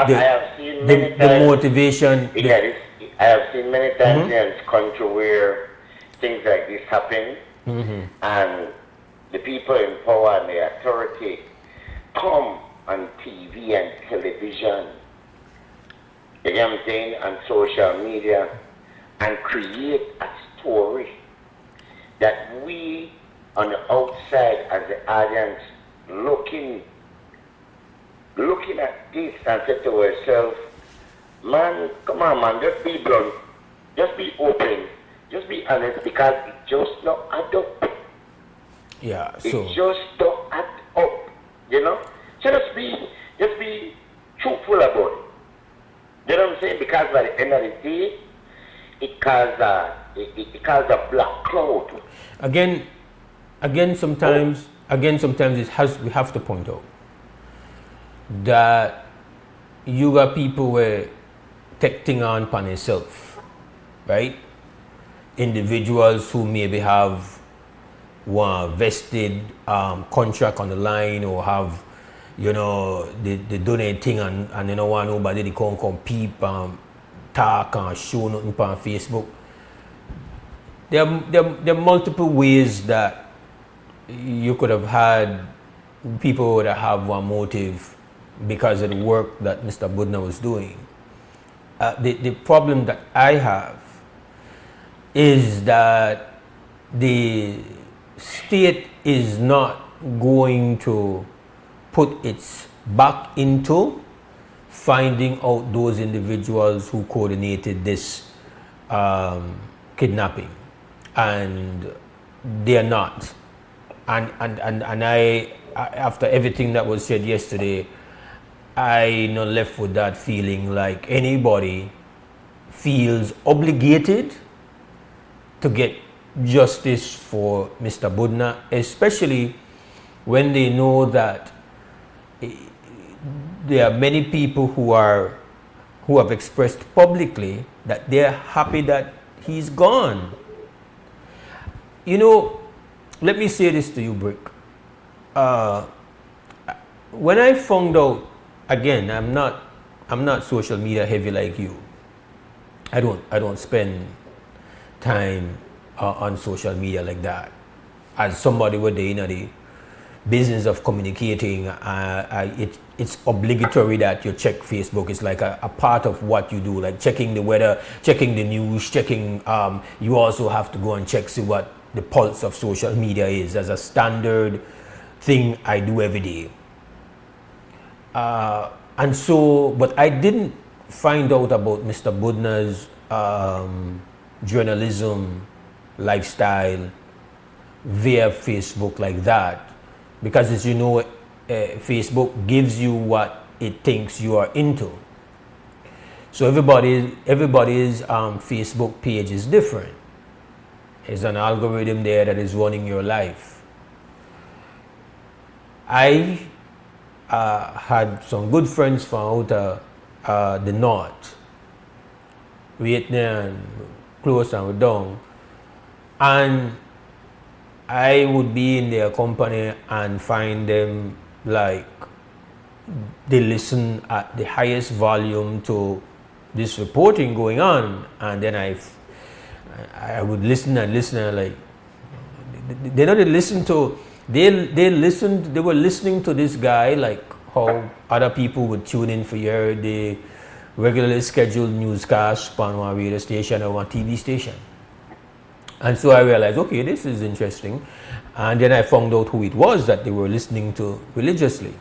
The motivation. I have seen many times in this country where things like this happen, and the people in power and the authority come on TV and television, you get what I'm saying, on social media, and create a story that we on the outside as the audience looking at this and say to ourselves, Man, come on, man, just be blunt. Just be open. Just be honest, because it just not add up. Yeah, so It just don't add up. You know? So just be truthful about it. You know what I'm saying? Because by the end of the day, it caused a black cloud. Again, sometimes we have to point out that you got people where take thing on upon themselves, right? Individuals who maybe have one vested contract on the line, or have, they donate thing and they don't want nobody to come peep, talk and show nothing on Facebook. There are multiple ways that you could have had people that have one motive because of the work that Mr. Budna was doing. The problem that I have is that the state is not going to put its back into finding out those individuals who coordinated this kidnapping, and they are not. And I, after everything that was said yesterday, I left with that feeling like anybody feels obligated to get justice for Mr. Budna, especially when they know that there are many people who have expressed publicly that they're happy that he's gone. Let me say this to you, Brick. When I found out, again, I'm not social media heavy like you. I don't spend time on social media like that. As somebody with the business of communicating, it's obligatory that you check Facebook. It's like a part of what you do, like checking the weather, checking the news, checking. You also have to go and see what the pulse of social media is, as a standard thing I do every day. And so, but I didn't find out about Mr. Budna's journalism lifestyle via Facebook like that, because as you know, Facebook gives you what it thinks you are into. So everybody's Facebook page is different. There's an algorithm there that is running your life. I had some good friends from out the north, Vietnam, close and down, and I would be in their company and find them like they listen at the highest volume to this reporting going on, and then I would listen and like they were listening to this guy like how other people would tune in for hear the regularly scheduled newscast on one radio station or one TV station. And so I realized, okay, this is interesting. And then I found out who it was that they were listening to religiously.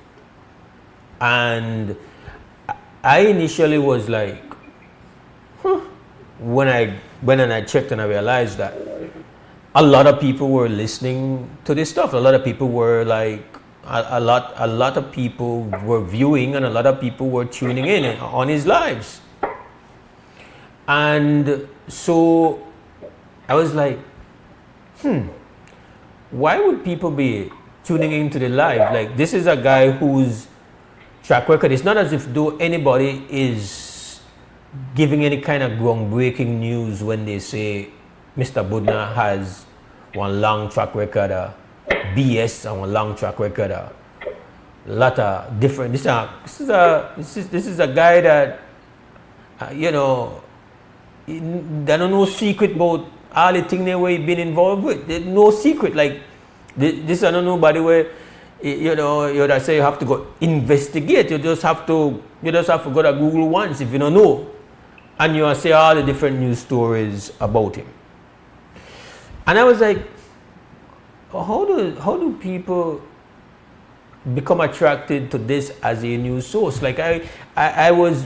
And I initially was like, when I went and I checked and I realized that a lot of people were listening to this stuff. A lot of people were like, a lot of people were viewing, and a lot of people were tuning in on his lives. And so I was like, why would people be tuning into the live? Like, this is a guy whose track record, it's not as if though anybody is giving any kind of groundbreaking news when they say Mr. Budna has one long track record of BS and one long track record of a lot of different. This is a guy that there are no secret about all the things they were being involved with. There's no secret. Like this, I don't know. By the way, you say you have to go investigate. You just have to go to Google once if you don't know, and you say all the different news stories about him. And I was like, how do people become attracted to this as a news source. Like I was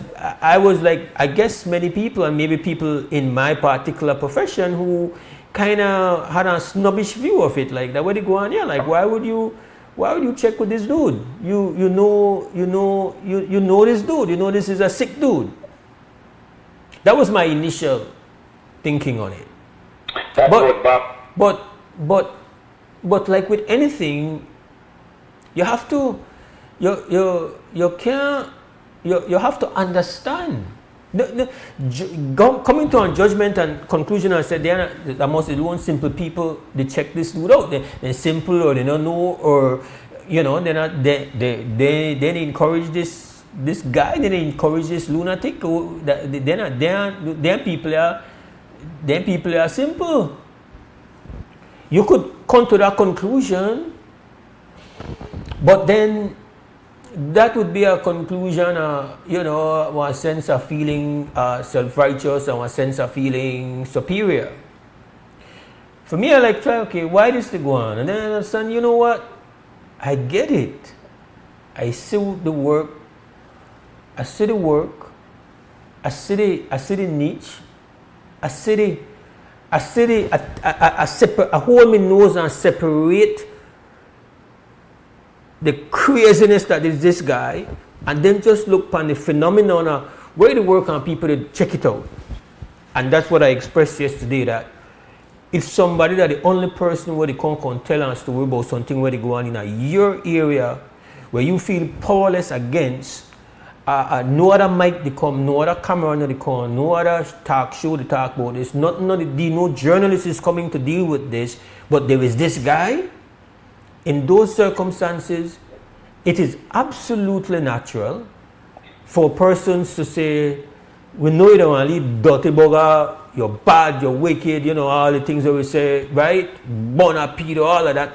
like, I guess many people, and maybe people in my particular profession, who kind of had a snobbish view of it, like that. Where they go on here, like why would you check with this dude? You know this dude. You know this is a sick dude. That was my initial thinking on it. That's good, Bob. But like with anything, you have to you have to understand. Coming to a judgment and conclusion, I said there must be one simple people. They check this dude out. They're simple, or they don't know, or you know, they encourage this guy. They encourage this lunatic. Their people are simple. You could come to that conclusion, but then that would be a conclusion, you know, a sense of feeling self-righteous and a sense of feeling superior. For me, I like try, okay, why this to go on? And then I understand, you know what? I get it. I see the work. I see the work. I see the niche. I hold my nose and separate the craziness that is this guy, and then just look upon the phenomenon of where the work on people to check it out. And that's what I expressed yesterday, that if somebody that the only person where they can tell a story about something where they go on in your area where you feel powerless against, no other mic they come, no other camera they come, no other talk show they talk about this, no journalist is coming to deal with this, but there is this guy. In those circumstances, it is absolutely natural for persons to say, we know you don't want to leave dirty bugger, you're bad, you're wicked, you know, all the things that we say, right? Bon appetit, all of that.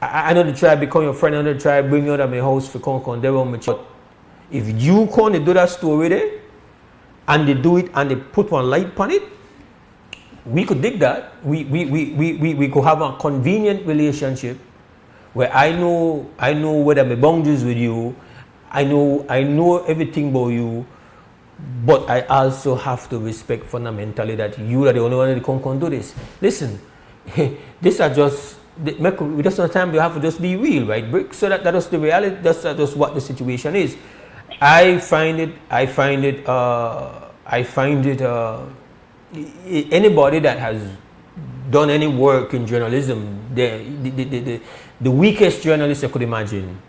I know they try to become your friend, I know they try to bring you out of my house for come there on my chat. If you come and do that story there, and they do it and they put one light on it, we could dig that. We could have a convenient relationship where I know whether my boundaries with you, I know everything about you, but I also have to respect fundamentally that you are the only one that can do this. Listen, these are just some time you have to just be real, right, Brick? So that is the reality. That's just what the situation is. I find it. Anybody that has done any work in journalism, the weakest journalist I could imagine.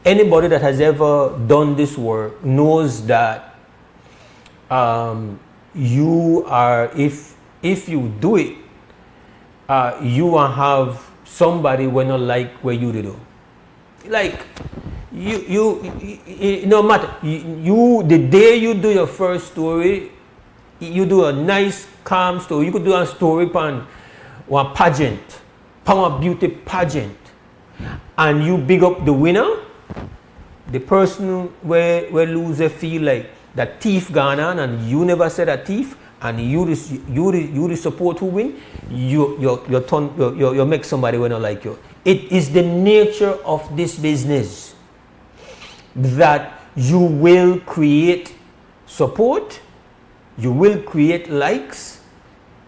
Anybody that has ever done this work knows that you are, if you do it, you will have somebody when not like where you do. Like you no matter you the day you do your first story, you do a nice calm story. You could do a story on one pageant, on a beauty pageant, and you big up the winner. The person where loser feel like that thief gone on, and you never said a thief, and you the support who win. You make somebody when not like you. It is the nature of this business that you will create support, you will create likes,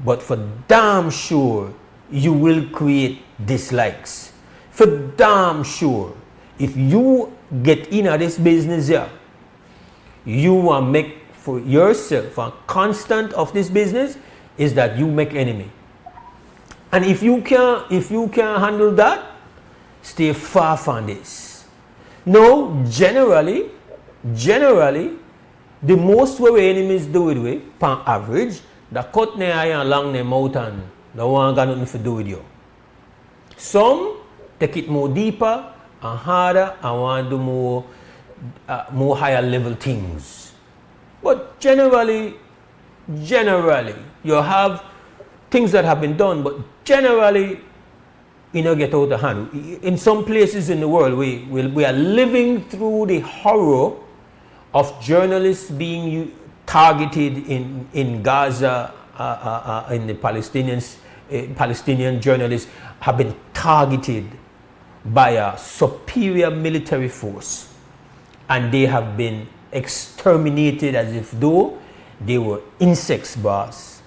but for damn sure you will create dislikes. For damn sure, if you get in this business here, you will make for yourself a constant of this business is that you make enemy. And if you can handle that, stay far from this. No, generally, the most where enemies do it with, on average, the cut their eye and long their mouth and no one got nothing to do with you. Some take it more deeper and harder and want to do more higher level things. But generally, you have things that have been done, but generally, get out of hand. In some places in the world, we are living through the horror of journalists being targeted in Gaza, in the Palestinian journalists have been targeted by a superior military force, and they have been exterminated as if though they were insects, boss.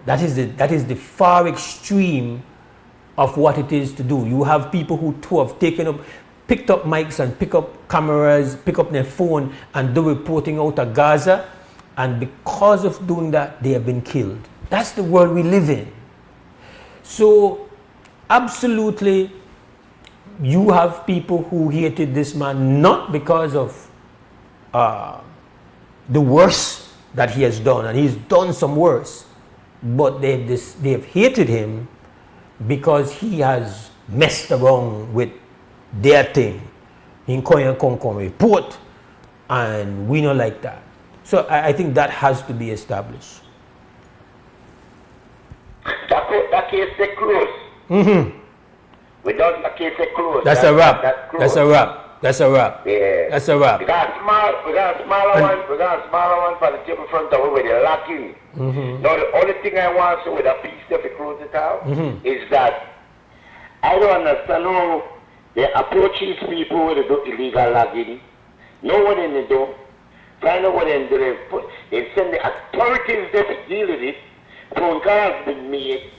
That is the far extreme of what it is to do. You have people who have picked up mics and pick up cameras, pick up their phone and do reporting out of Gaza, and because of doing that, they have been killed. That's the world we live in. So, absolutely, you have people who hated this man not because of the worst that he has done, and he's done some worse, but they have hated him because he has messed around with their thing in Koyan report, and we not like that. So I think that has to be established. That case is closed. Mm-hmm. Without the case is closed. That's a wrap. That's a wrap. That's a wrap. Yeah. That's a wrap. We got a smaller one for the table front of where they lock in. Mm-hmm. Now the only thing I want to with a piece if we close it out is that I don't understand how they approach these people when they do illegal logging. Know what they do. Find out what they do. They send the authorities there to deal with it. Phone calls been made.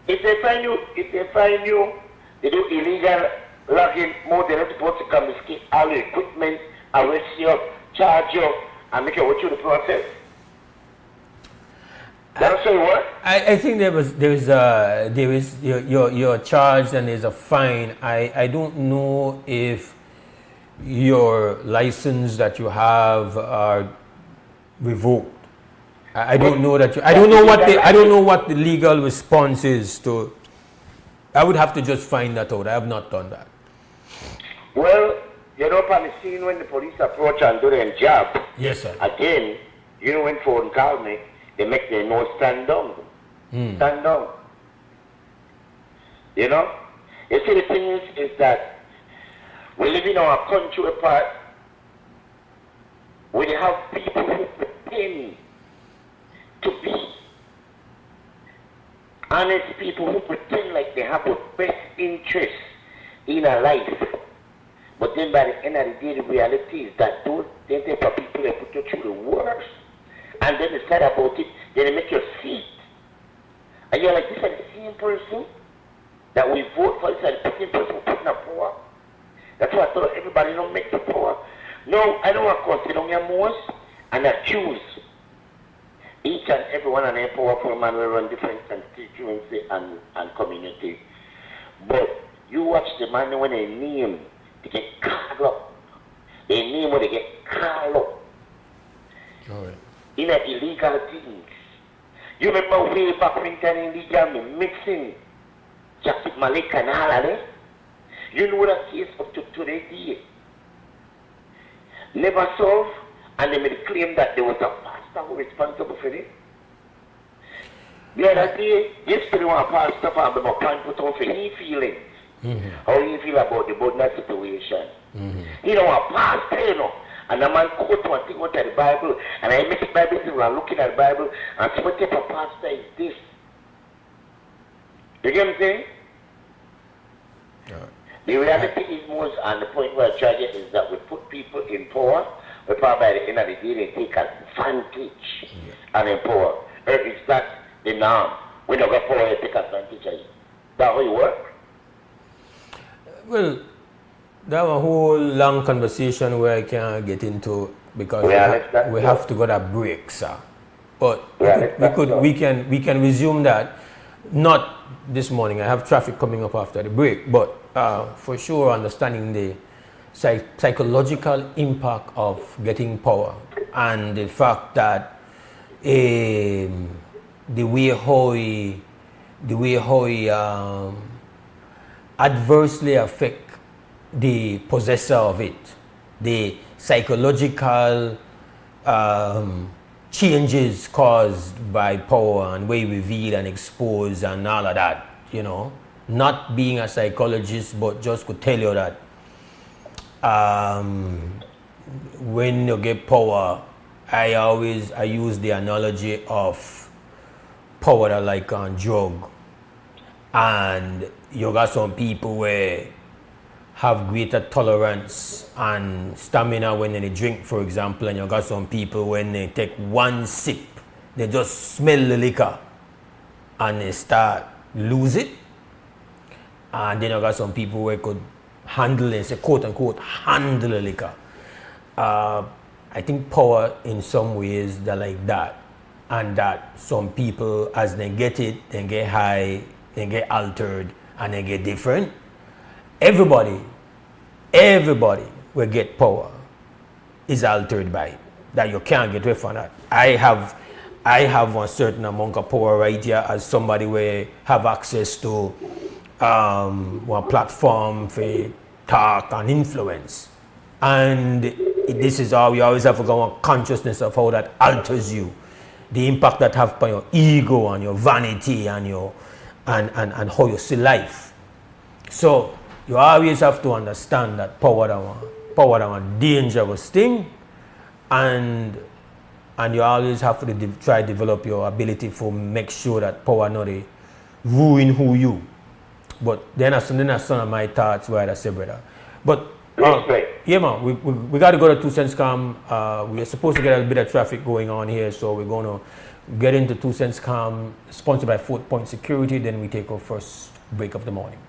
If they find you, they do illegal logging more than supposed to confiscate all your equipment, arrest you, charge you, and make you go through the process. That's what? I think there is you're charged and there's a fine. I don't know if your license that you have are revoked. I don't know that I don't know what the legal response is to. I would have to just find that out. I have not done that. Well, you know, upon the scene when the police approach and do their job. Yes, sir. Again, you know when phone call me, they make their nose stand down. Stand down. You know? You see, the thing is that we live in our country apart where they have people who pretend to be honest people who pretend like they have the best interest in a life. But then by the end of the day, the reality is that those type of people, they put you through the worst. And then they say about it, then they make you see it. And you're like, this is the same person that we vote for, this is the same person who put in power. That's why I thought everybody don't make the power. No, I don't want to consider your Mose and accuse each and every one of them powerful man will run different constituency and community. But you watch the man when they name, they get called up. They name when they get called up. All right. In a illegal things. You remember way back when illegal me mixing Jacket Malik and all of them? You know that case up to today. Never solved, and they made a claim that there was a pastor who was responsible for it. The other day, yesterday one pastor found him a pan put on for his feeling. How he feel about the Bodna situation. He don't want pastor, you know. And the man quote one thing out of the Bible, and I make the Bible thing when I'm looking at the Bible, and see what type of pastor is this. You get what I'm saying? The reality is most, and the point where I try to get is that we put people in power, but by the end of the day, they take advantage and in power. It's not the norm. We don't get power, they take advantage of it. That's how it works. Well, that was a whole long conversation where I can't get into because we have to go to break, sir. But we can resume that. Not this morning. I have traffic coming up after the break, but for sure understanding the psychological impact of getting power and the fact that the way how he adversely affect the possessor of it, the psychological changes caused by power and way revealed and exposed and all of that, you know. Not being a psychologist, but just could tell you that when you get power, I use the analogy of power like a drug, and you got some people where have greater tolerance and stamina when they drink, for example, and you got some people when they take one sip, they just smell the liquor and they start lose it. And then you got some people who could handle it, say quote unquote, handle the liquor. I think power in some ways they're like that. And that some people, as they get it, they get high, they get altered, and they get different. Everybody will get power is altered by it. That you can't get away from that. I have a certain amount of power right here as somebody where have access to one platform for talk and influence. And this is how we always have to go on consciousness of how that alters you. The impact that have on your ego and your vanity and your and how you see life. So you always have to understand that power is a dangerous thing, and you always have to try to develop your ability to make sure that power not ruin who you. But then that's some of my thoughts where I say, brother. But yeah, man, we got to go to 2 Cents Calm. We are supposed to get a bit of traffic going on here, so we're going to get into 2 Cents Calm, sponsored by 4th Point Security. Then we take our first break of the morning.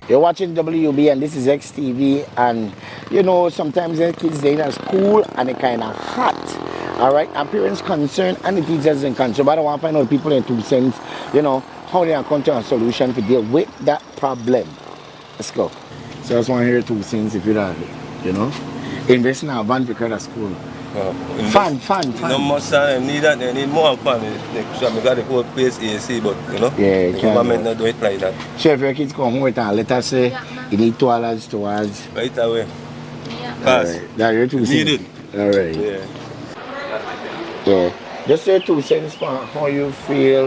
You're watching WUB and this is XTV, and you know sometimes the kids they in school and they kind of hot, all right, and parents concerned and the teachers in concern, but I want to find out people in 2 cents, you know, how they are come to a solution to deal with that problem. Let's go. So I just want to hear 2 cents if you're you know, invest in a van for kind of school. Fun. No more sun, need that, they need more fun. So I got the whole place AC, but you know, yeah, the government not do it like that. So if your kids come home with a letter say, you need towards. Right away. Pass. Right. Now you're 2 cents. Need it. All right. Yeah. Just say 2 cents for how you feel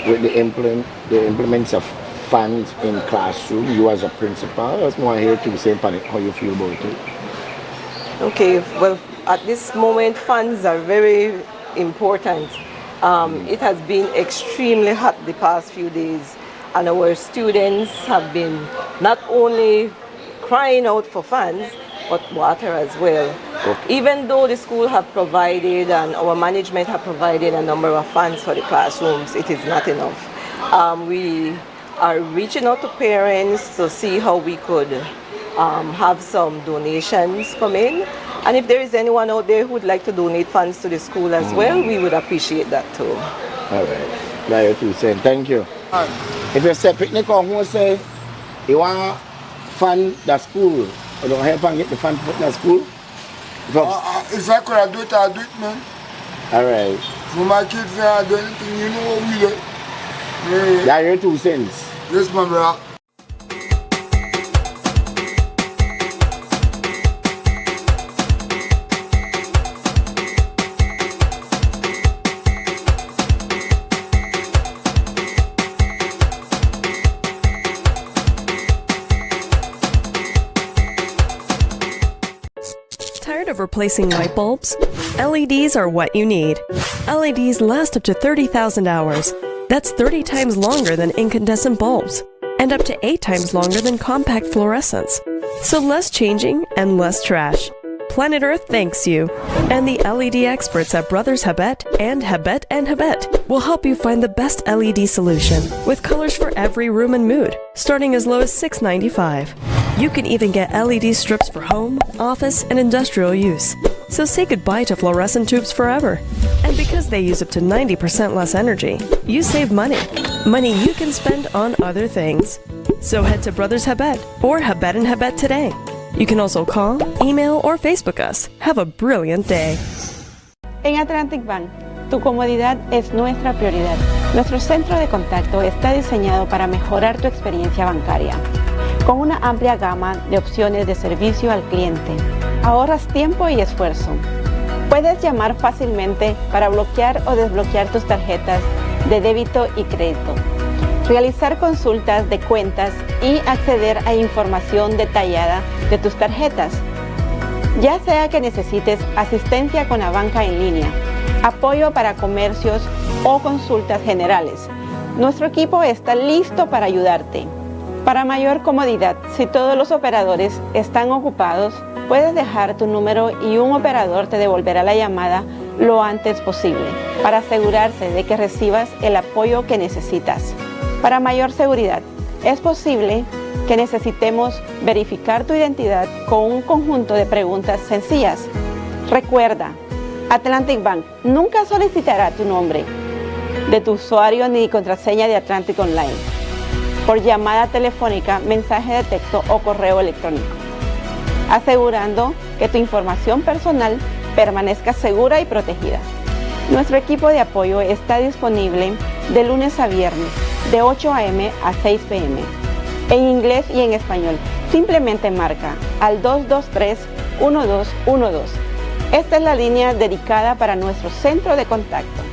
with the implements of funds in classroom. You as a principal, I just want to hear 2 cents on it, how you feel about it. Okay, well, at this moment, funds are very important. It has been extremely hot the past few days, and our students have been not only crying out for funds, but water as well. Okay. Even though the school have provided and our management have provided a number of funds for the classrooms, it is not enough. We are reaching out to parents to see how we could have some donations come in, and if there is anyone out there who would like to donate funds to the school as well, we would appreciate that too. All right, now you're 2 cents. Thank you. If you say picnic or who say you want fund the school, or don't help and get the fund put in the school? If I could do it, I'll do it, man. All right. For my kids, I do anything, you know what we do. Now you're 2 cents. Yes, my brother. Tired of replacing light bulbs? LEDs are what you need. LEDs last up to 30,000 hours. That's 30 times longer than incandescent bulbs, and up to 8 times longer than compact fluorescents. So less changing and less trash. Planet Earth thanks you. And the LED experts at Brothers Habet and Habet will help you find the best LED solution with colors for every room and mood, starting as low as $6.95. You can even get LED strips for home, office, and industrial use. So say goodbye to fluorescent tubes forever. And because they use up to 90% less energy, you save money. Money you can spend on other things. So head to Brothers Habet or Habet today. You can also call, email, or Facebook us. Have a brilliant day. En Atlantic Bank, tu comodidad es nuestra prioridad. Nuestro centro de contacto está diseñado para mejorar tu experiencia bancaria. Con una amplia gama de opciones de servicio al cliente, ahorras tiempo y esfuerzo. Puedes llamar fácilmente para bloquear o desbloquear tus tarjetas de débito y crédito, realizar consultas de cuentas y acceder a información detallada de tus tarjetas. Ya sea que necesites asistencia con la banca en línea, apoyo para comercios o consultas generales, nuestro equipo está listo para ayudarte. Para mayor comodidad, si todos los operadores están ocupados, puedes dejar tu número y un operador te devolverá la llamada lo antes posible para asegurarse de que recibas el apoyo que necesitas. Para mayor seguridad, es posible que necesitemos verificar tu identidad con un conjunto de preguntas sencillas. Recuerda, Atlantic Bank nunca solicitará tu nombre de tu usuario ni contraseña de Atlantic Online por llamada telefónica, mensaje de texto o correo electrónico, asegurando que tu información personal permanezca segura y protegida. Nuestro equipo de apoyo está disponible de lunes a viernes, de 8 a.m. a 6 p.m. en inglés y en español. Simplemente marca al 223-1212. Esta es la línea dedicada para nuestro centro de contacto.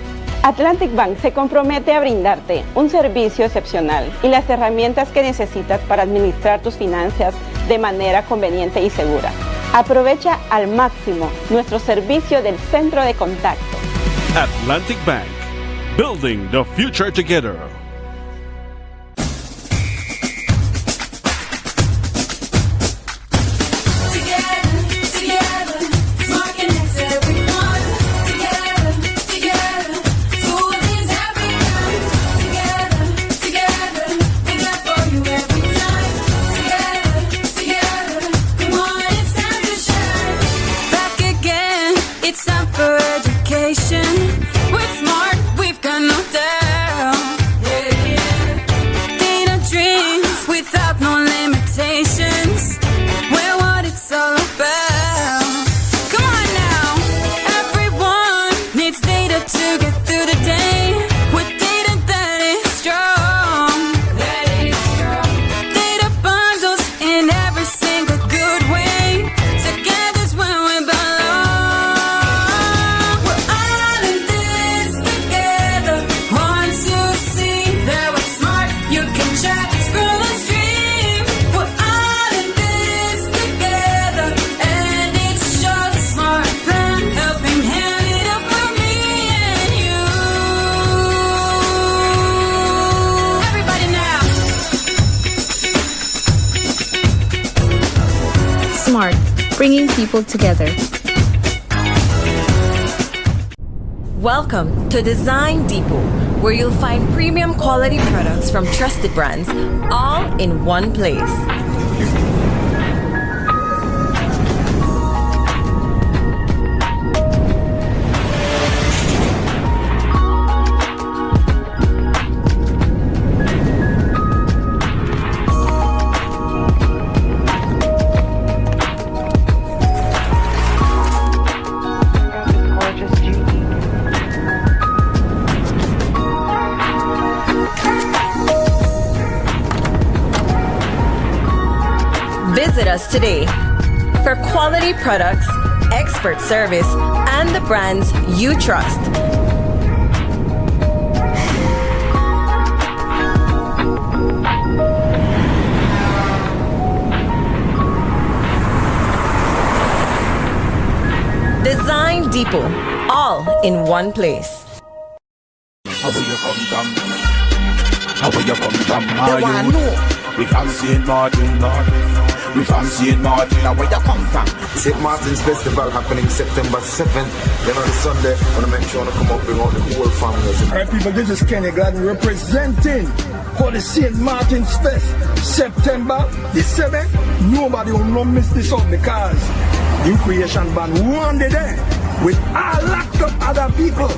Atlantic Bank se compromete a brindarte un servicio excepcional y las herramientas que necesitas para administrar tus finanzas de manera conveniente y segura. Aprovecha al máximo nuestro servicio del centro de contacto. Atlantic Bank, building the future together. We're smart, we've got no doubt. Data dreams without no limitations. We're what it's all about. Come on now, everyone needs data to get through the day. With data that is strong. Data bundles in every single good way. Together's when we belong. Smart, bringing people together. Welcome to Design Depot, where you'll find premium quality products from trusted brands, all in one place. Visit us today for quality products, expert service, and the brands you trust. Design Depot, all in one place. How will you come from? How will you come from? We from St. Martin, we from St. Martin. Now where you come from? St. Martin's Festival happening September 7th. Then on the Sunday, I want to make sure I come up bring out the whole family. Alright people, this is Kenny Gladden representing for the St. Martin's Fest, September the 7th. Nobody will not miss this out because New Creation Band one day there with a lot of other people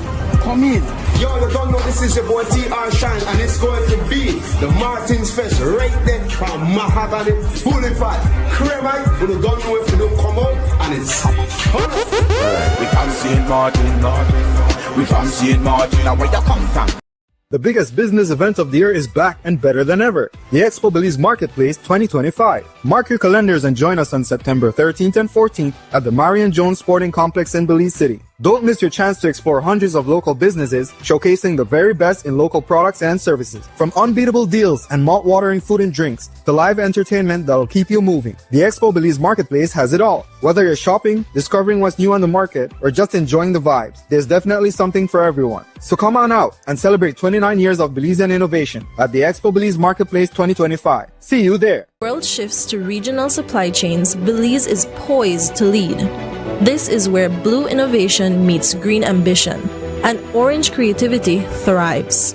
come in. Yo, you don't know this is your boy TR Shine and it's going to be the Martin's Fest right there from Mahogany Boulevard. Cremite, but you don't know if you don't come out and it's We from St. Martin, we from St. Martin. Now where you come from? The biggest business event of the year is back and better than ever. The Expo Belize Marketplace 2025. Mark your calendars and join us on September 13th and 14th at the Marion Jones Sporting Complex in Belize City. Don't miss your chance to explore hundreds of local businesses showcasing the very best in local products and services. From unbeatable deals and mouth-watering food and drinks to live entertainment that'll keep you moving, the Expo Belize Marketplace has it all. Whether you're shopping, discovering what's new on the market, or just enjoying the vibes, there's definitely something for everyone. So come on out and celebrate 29 years of Belizean innovation at the Expo Belize Marketplace 2025. See you there. World shifts to regional supply chains, Belize is poised to lead. This is where blue innovation meets green ambition, and orange creativity thrives.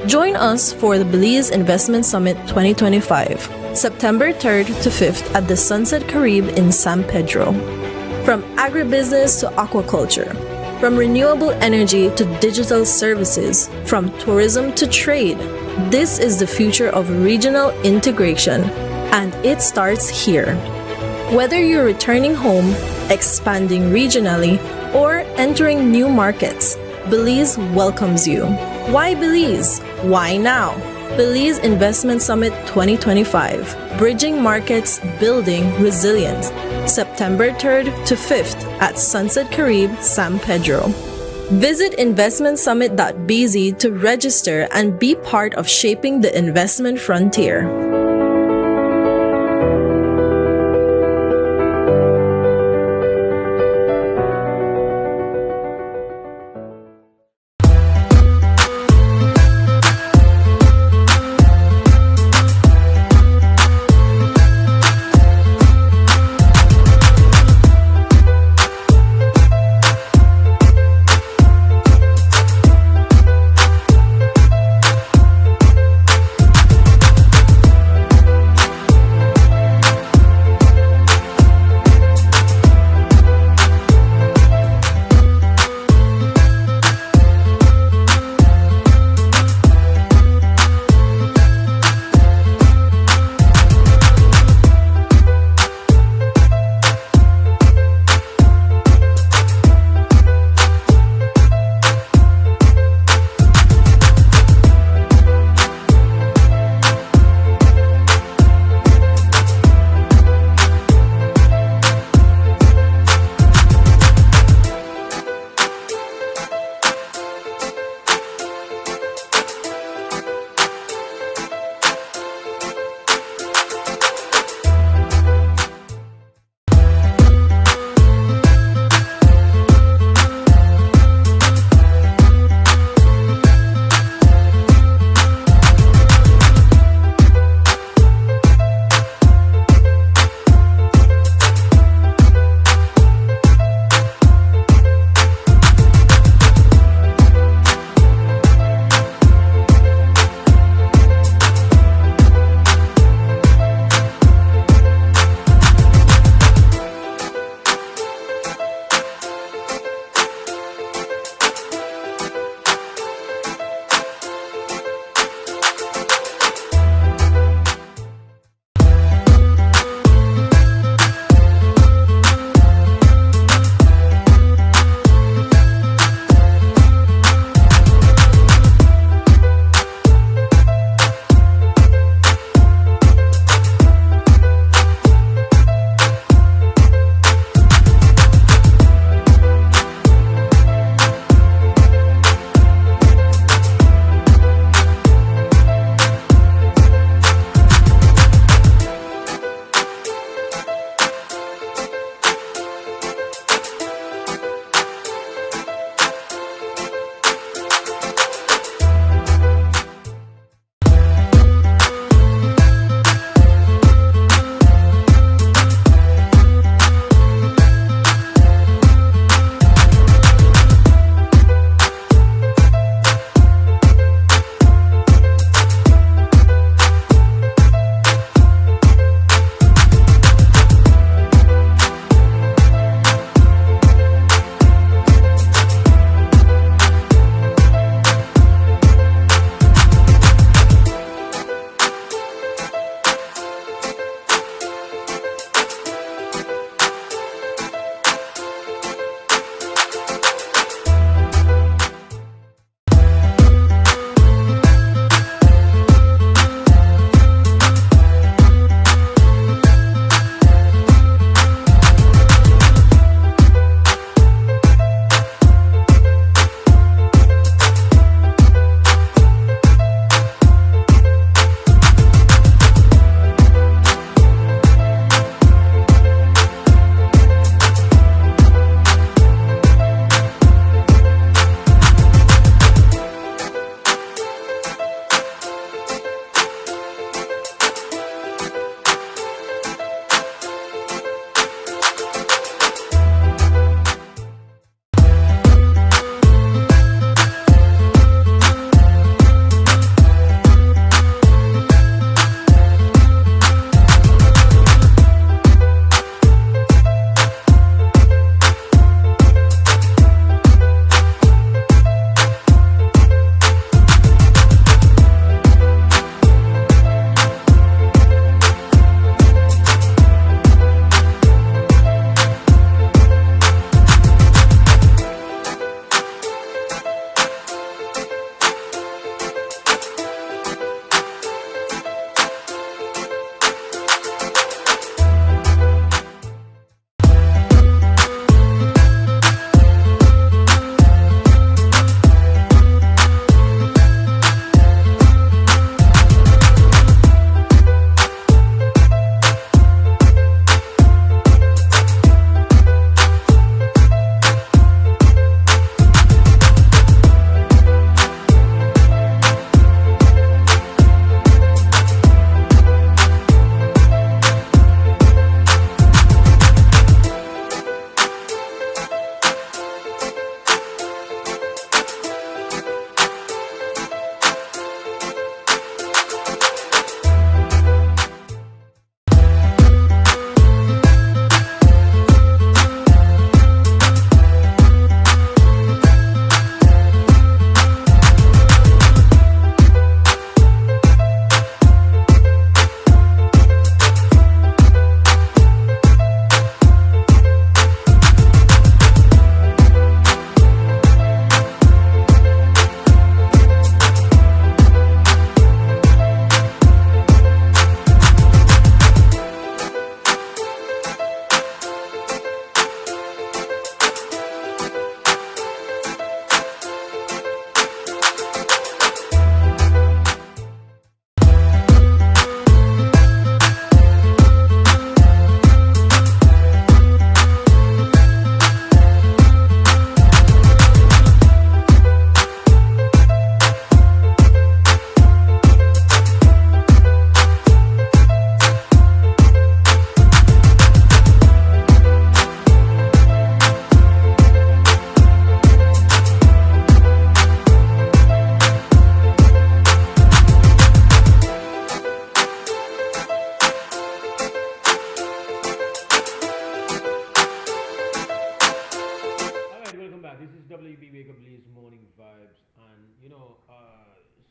Join us for the Belize Investment Summit 2025, September 3rd to 5th at the Sunset Carib in San Pedro. From agribusiness to aquaculture, from renewable energy to digital services, from tourism to trade, this is the future of regional integration, and it starts here. Whether you're returning home, expanding regionally, or entering new markets, Belize welcomes you. Why Belize? Why now? Belize Investment Summit 2025, Bridging Markets, Building Resilience, September 3rd to 5th at Sunset Carib, San Pedro. Visit investmentsummit.bz to register and be part of shaping the investment frontier.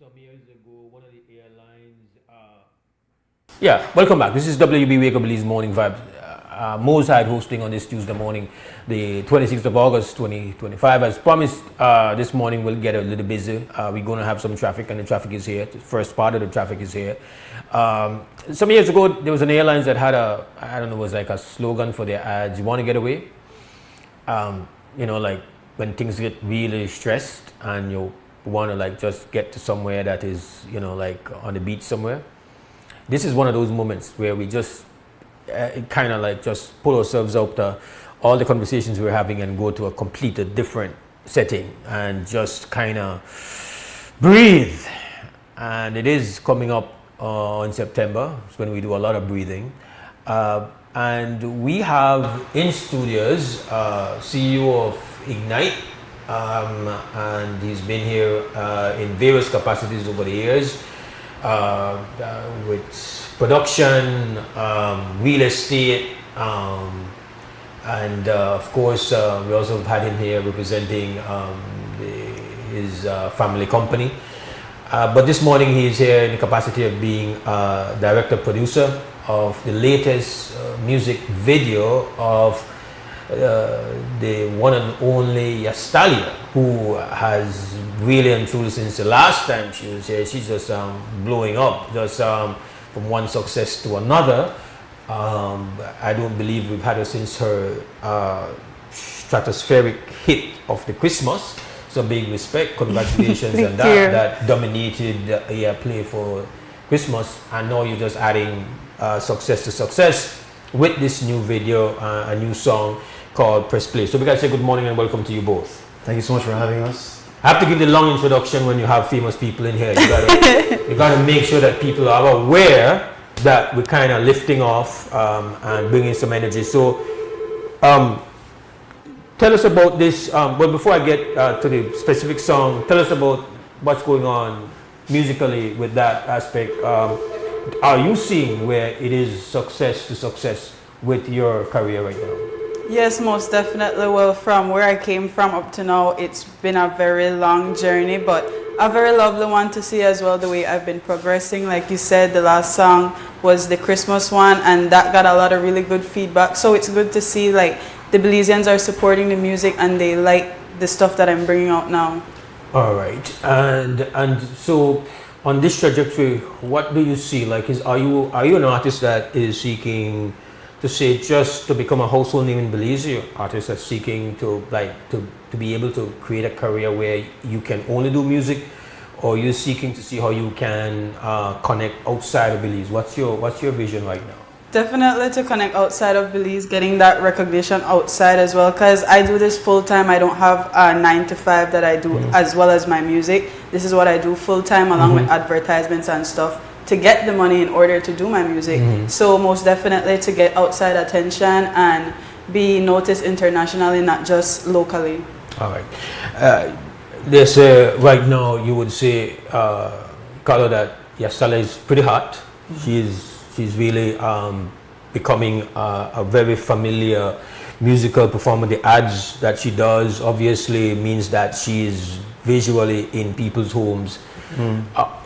some years ago, one of the airlines. Welcome back. This is WB Wake Up Belize Morning Vibes. Mose Hyde hosting on this Tuesday morning, the 26th of August 2025. As promised, this morning we'll get a little busy. We're going to have some traffic, and the traffic is here. The first part of the traffic is here. Some years ago, there was an airlines that had it was like a slogan for their ads. You want to get away? Like when things get really stressed and you want to like just get to somewhere that is, like on the beach somewhere. This is one of those moments where we just kind of like just pull ourselves out to all the conversations we're having and go to a completely different setting and just kind of breathe. And it is coming up in September. It's when we do a lot of breathing. And we have in studios CEO of Ignite, and he's been here in various capacities over the years with production, real estate, and of course we also have had him here representing his family company. But this morning he is here in the capacity of being director producer of the latest music video of the one and only Yastalia, who has really and truly since the last time she was here, she's just blowing up, just from one success to another. I don't believe we've had her since her stratospheric hit of the Christmas. So big respect, congratulations on that. That dominated play for Christmas, and now you're just adding success to success with this new video, a new song called Press Play. So we gotta say good morning and welcome to you both. Thank you so much for having us. I have to give the long introduction when you have famous people in here. You gotta make sure that people are aware that we're kind of lifting off and bringing some energy. So tell us about this, but before I get to the specific song, tell us about what's going on musically with that aspect. Are you seeing where it is success to success with your career right now? Yes, most definitely. Well, from where I came from up to now, it's been a very long journey, but a very lovely one to see as well, the way I've been progressing. Like you said, the last song was the Christmas one, and that got a lot of really good feedback. So it's good to see like the Belizeans are supporting the music and they like the stuff that I'm bringing out now. All right, and so on this trajectory, what do you see? Like, are you an artist that is seeking to say just to become a household name in Belize? You're an artist that's seeking to be able to create a career where you can only do music, or you're seeking to see how you can connect outside of Belize? What's your vision right now? Definitely to connect outside of Belize, getting that recognition outside as well, because I do this full time. I don't have a 9 to 5 that I do as well as my music. This is what I do full time along with advertisements and stuff to get the money in order to do my music. So most definitely to get outside attention and be noticed internationally, not just locally. All right. There's right now you would say, Carlo, that Yastalia is pretty hot. She's really becoming a very familiar musical performer. The ads that she does obviously means that she is visually in people's homes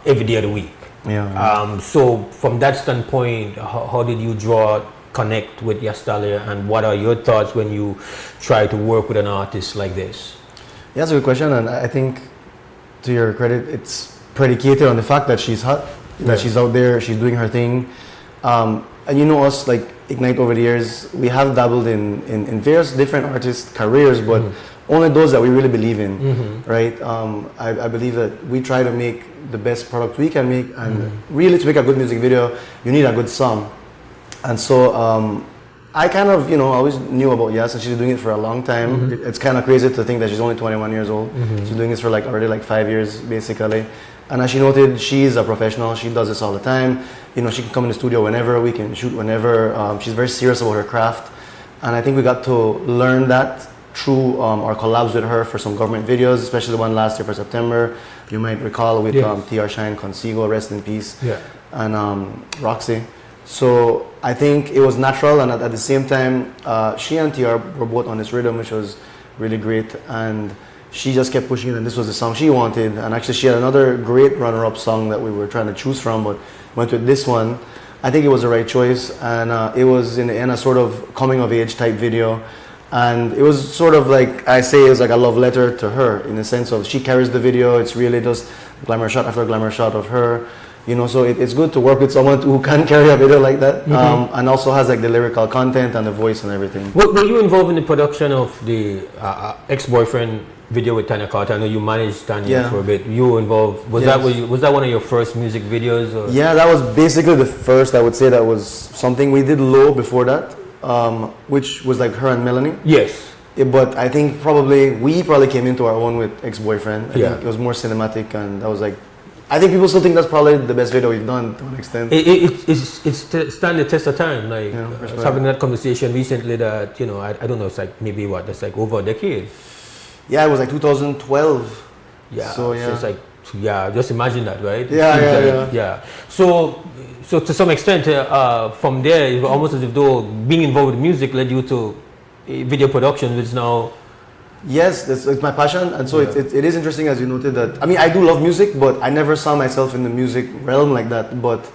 every day of the week. Yeah. So from that standpoint, how did you connect with Yastalia, and what are your thoughts when you try to work with an artist like this? Yeah, that's a good question, and I think to your credit, it's predicated on the fact that she's hot, that she's out there, she's doing her thing. And you know us, like Ignite over the years, we have dabbled in various different artist careers, but only those that we really believe in, right? I believe that we try to make the best product we can make, and really to make a good music video, you need a good song. And so I kind of, always knew about Yas, and she's doing it for a long time. It's kind of crazy to think that she's only 21 years old. She's doing this for already 5 years, basically. And as she noted, she's a professional. She does this all the time. She can come in the studio whenever, we can shoot whenever. She's very serious about her craft. And I think we got to learn that through our collabs with her for some government videos, especially the one last year for September. You might recall with TR Shine, Consigo, rest in peace, and Roxy. So I think it was natural, and at the same time, she and TR were both on this rhythm, which was really great. And she just kept pushing it, and this was the song she wanted. And actually, she had another great runner-up song that we were trying to choose from, but went with this one. I think it was the right choice, and it was in the end a sort of coming-of-age type video. And it was sort of like, I say, it was like a love letter to her, in the sense of she carries the video. It's really just glamour shot after glamour shot of her, you know. So it's good to work with someone who can carry a video like that, and also has like the lyrical content and the voice and everything. Were you involved in the production of the ex-boyfriend video with Tanya Carter? I know you managed Tanya for a bit. You were involved. Was that one of your first music videos? Or? Yeah, that was basically the first. I would say that was something we did low before that. Which was like her and Melanie. Yes. But I think we probably came into our own with Ex-Boyfriend. I think it was more cinematic, and that was like, I think people still think that's probably the best video we've done to an extent. It's stand the test of time. Like I was having that conversation recently that, you know, I don't know, it's like maybe that's like over a decade. Yeah, it was like 2012. Yeah. So it's like, just imagine that, right? Yeah. So to some extent, from there, it was almost as if though being involved with music led you to video production, which now... Yes, it's my passion, and so it is interesting, as you noted, that, I mean, I do love music, but I never saw myself in the music realm like that. But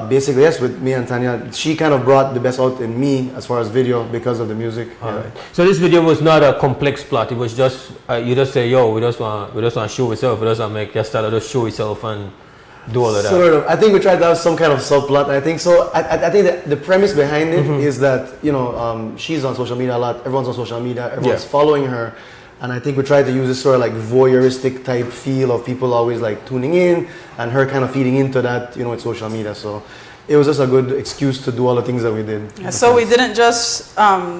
basically, yes, with me and Tanya, she kind of brought the best out in me as far as video because of the music. Right. So this video was not a complex plot. It was just you just say, yo, we just want to show itself. We just want to make just start to show itself and do all of that. Sort of. I think we tried to have some kind of subplot. I think so. I think that the premise behind it is that, you know, she's on social media a lot. Everyone's on social media. Everyone's following her. And I think we tried to use this sort of like voyeuristic type feel of people always like tuning in, and her kind of feeding into that, you know, with social media. So it was just a good excuse to do all the things that we did. Yeah, so we didn't just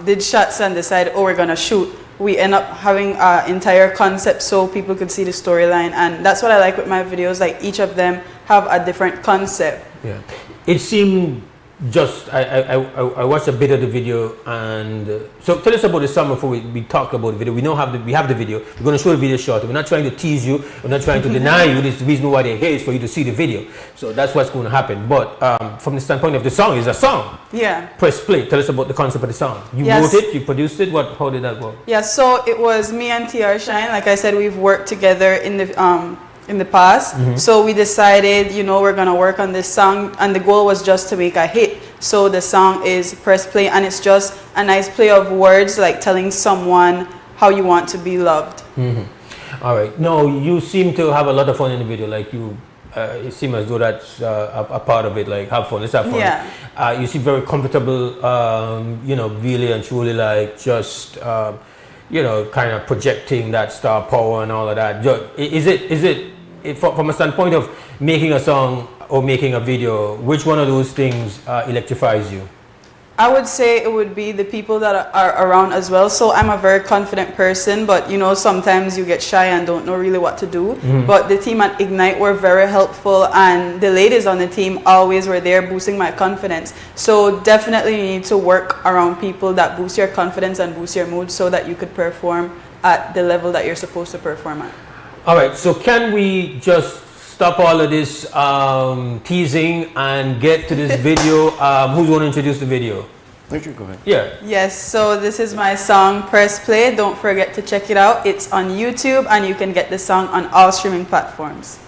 did shots and decide, oh, we're gonna shoot. We end up having an entire concept so people could see the storyline, and that's what I like with my videos. Like each of them have a different concept. Yeah, it seemed just I watched a bit of the video, and so tell us about the song before we talk about the video. We have the video. We're going to show the video short. We're not trying to tease you. We're not trying to deny you. This is the reason why they're here is for you to see the video. So that's what's going to happen. But from the standpoint of the song, it's a song. Yeah. Press play. Tell us about the concept of the song. You wrote it. You produced it. How did that go? Yeah. So it was me and TR Shine. Like I said, we've worked together in the past. So we decided, you know, we're gonna work on this song, and the goal was just to make a hit. So the song is Press Play, and it's just a nice play of words, like telling someone how you want to be loved. All right. No, you seem to have a lot of fun in the video. Like you, it seems as though that's a part of it. Like have fun. Let's have fun. Yeah. You seem very comfortable. You know, really and truly, like just. You know, kind of projecting that star power and all of that. Is it from a standpoint of making a song or making a video, which one of those things electrifies you? I would say it would be the people that are around as well. So I'm a very confident person, but you know, sometimes you get shy and don't know really what to do. But the team at Ignite were very helpful, and the ladies on the team always were there boosting my confidence. So definitely you need to work around people that boost your confidence and boost your mood so that you could perform at the level that you're supposed to perform at. All right, so can we just stop all of this teasing and get to this video? Who's going to introduce the video? Go ahead. Yeah. Yes, so this is my song, Press Play. Don't forget to check it out. It's on YouTube, and you can get the song on all streaming platforms.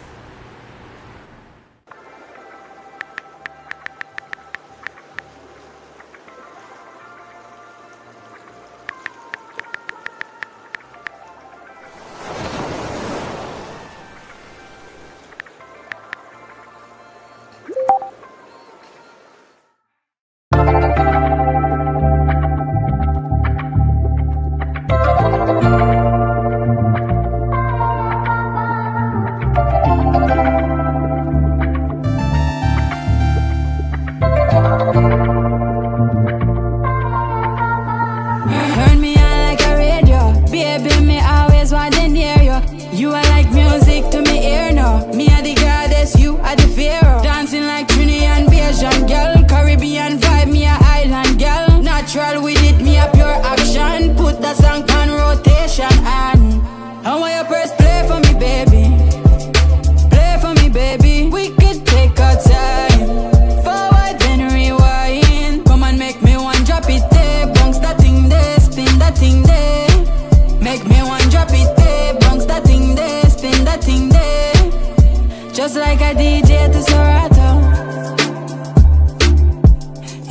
like a DJ to Serato.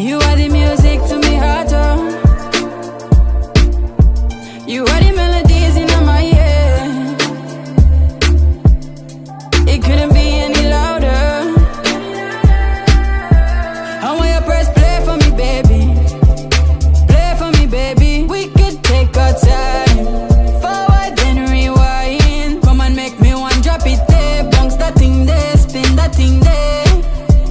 You are the music to me heart, oh. You are the melodies in my head. It couldn't be any louder. I want you press play for me, baby. Play for me, baby. We could take our time. Forward then rewind. Come and make me one drop it there. Bounce that thing there, spin that thing there.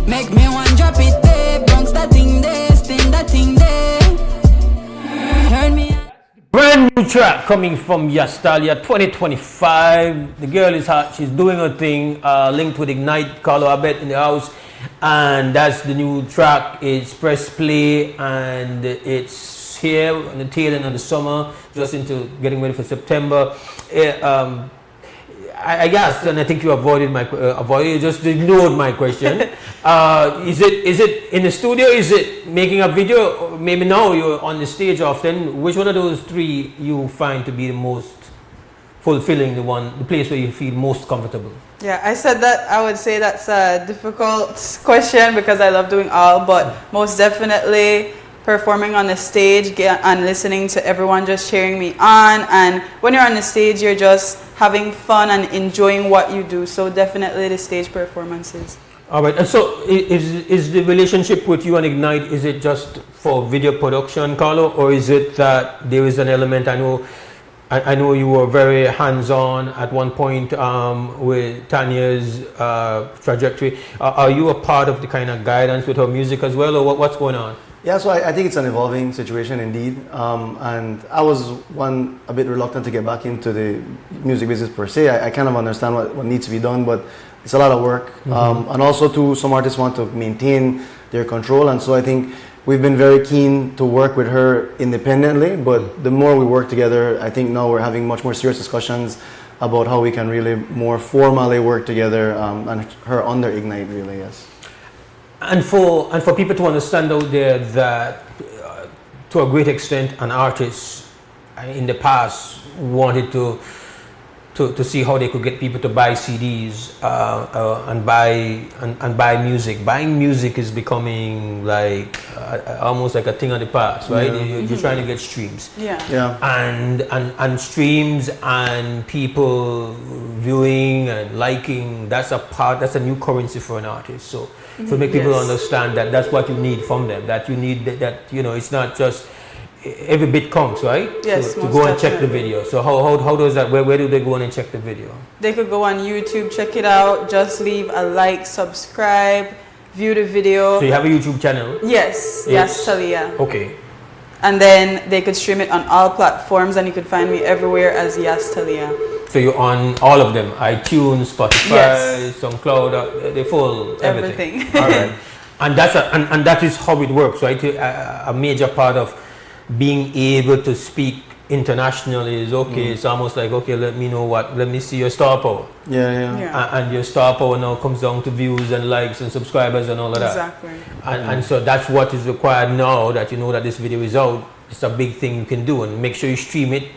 Make me one drop it there. Bounce that thing there, spin that thing there. Turn me. Brand new track coming from Yastalia 2025. The girl is hot. She's doing her thing. Linked with Ignite. Carlo Abet in the house. And that's the new track. It's press play and it's here on the tail end of the summer, just into getting ready for September. I guess, and I think you avoided you just ignored my question. Is it in the studio? Is it making a video? Maybe now you're on the stage often. Which one of those three you find to be the most fulfilling, the place where you feel most comfortable? Yeah, I said that. I would say that's a difficult question because I love doing all, but most definitely performing on the stage and listening to everyone just cheering me on. And when you're on the stage, you're just having fun and enjoying what you do. So definitely the stage performances. All right. And so is the relationship with you and Ignite, is it just for video production, Carlo, or is it that there is an element? I know you were very hands-on at one point with Tanya's trajectory. Are you a part of the kind of guidance with her music as well, or what's going on? Yeah, so I think it's an evolving situation indeed. And I was a bit reluctant to get back into the music business per se. I kind of understand what needs to be done, but it's a lot of work. And also too, some artists want to maintain their control. And so I think we've been very keen to work with her independently, but the more we work together, I think now we're having much more serious discussions about how we can really more formally work together and her under Ignite really, yes. And for people to understand out there that to a great extent an artist in the past wanted to see how they could get people to buy CDs and buy music. Buying music is becoming like almost like a thing of the past, right? Yeah. You're trying to get streams. Yeah. And streams and people viewing and liking, that's a new currency for an artist. So to make people understand that that's what you need from them, that you need that it's not just every bit counts, right? Yes, to go and check the video. So how does that, where do they go and check the video? They could go on YouTube, check it out, just leave a like, subscribe, view the video. So you have a YouTube channel? Yes, Yastalia. Okay. And then they could stream it on all platforms, and you could find me everywhere as Yastalia. So you're on all of them, iTunes, Spotify, SoundCloud, they full everything. All right. And that is how it works, right? A major part of being able to speak internationally is okay. It's almost like, okay, let me see your star power. Yeah. And your star power now comes down to views and likes and subscribers and all of that. Exactly. And so that's what is required now that you know that this video is out. It's a big thing you can do, and make sure you stream it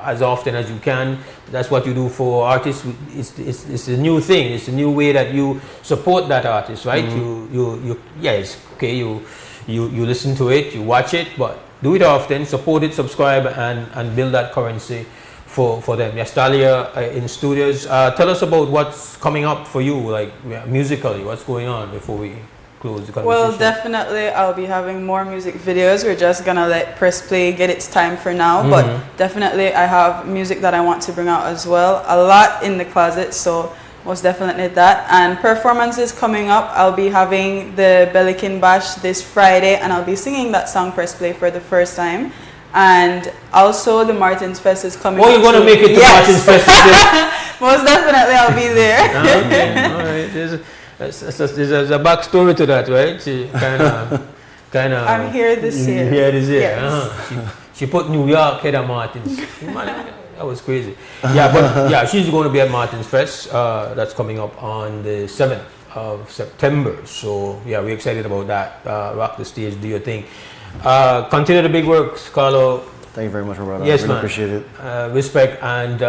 as often as you can. That's what you do for artists. It's a new thing. It's a new way that you support that artist, right? It's okay. You listen to it, you watch it, but do it often, support it, subscribe, and build that currency for them. Yastalia in studios. Tell us about what's coming up for you, like musically. What's going on before we close the conversation? Well, definitely I'll be having more music videos. We're just gonna let press play get its time for now, but definitely I have music that I want to bring out as well. A lot in the closet, so most definitely that. And performances coming up, I'll be having the Belikin Bash this Friday, and I'll be singing that song Press Play for the first time. And also the Martins Fest is coming up. Oh, you're going to make it to Martins Fest today? Most definitely I'll be there. Okay, all right. There's a backstory to that, right? She kind of. I'm here this year. Here this year. Yes. She put New York head of Martins. That was crazy. Yeah, but yeah, she's going to be at Martins Fest. That's coming up on the 7th of September. So yeah, we're excited about that. Rock the stage, do your thing. Continue the big works, Carlo. Thank you very much, Roberto. Yes, I really appreciate it. Respect, and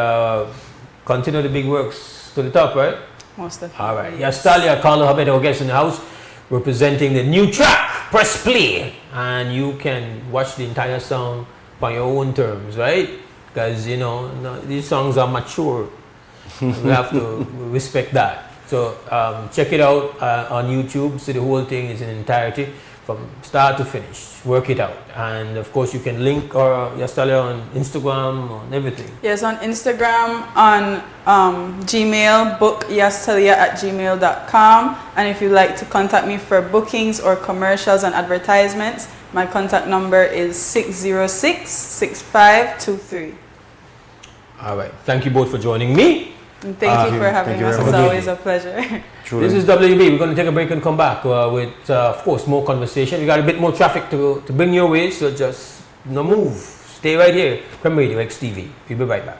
continue the big works to the top, right? Most definitely. All right. Yastalia Carlo Habed, our guest in the house, representing the new track, Press Play. And you can watch the entire song on your own terms, right? Because, you know, these songs are mature. We have to respect that. So check it out on YouTube. So the whole thing is in entirety from start to finish. Work it out. And of course you can link Yastalia on Instagram, on everything. Yes, on Instagram, on Gmail, bookyastalia@gmail.com. And if you'd like to contact me for bookings or commercials and advertisements, my contact number is 606-6523. All right. Thank you both for joining me. And thank you for having us. It's always a pleasure. This is WB. We're going to take a break and come back with, of course, more conversation. We got a bit more traffic to bring your way, so just move. Stay right here. Prem Radio XTV. We'll be right back.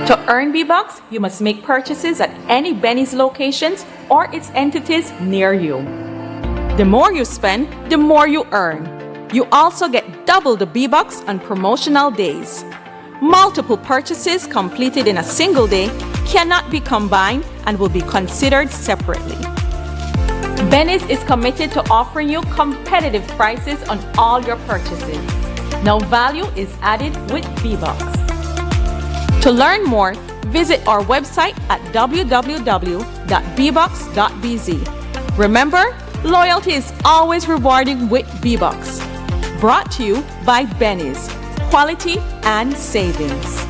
To earn V-Bucks, you must make purchases at any Benny's locations or its entities near you. The more you spend, the more you earn. You also get double the V-Bucks on promotional days. Multiple purchases completed in a single day cannot be combined and will be considered separately. Benny's is committed to offering you competitive prices on all your purchases. Now value is added with V-Bucks. To learn more, visit our website at www.vbucks.bz. Remember, loyalty is always rewarding with V-Bucks. Brought to you by Benny's. Quality and savings.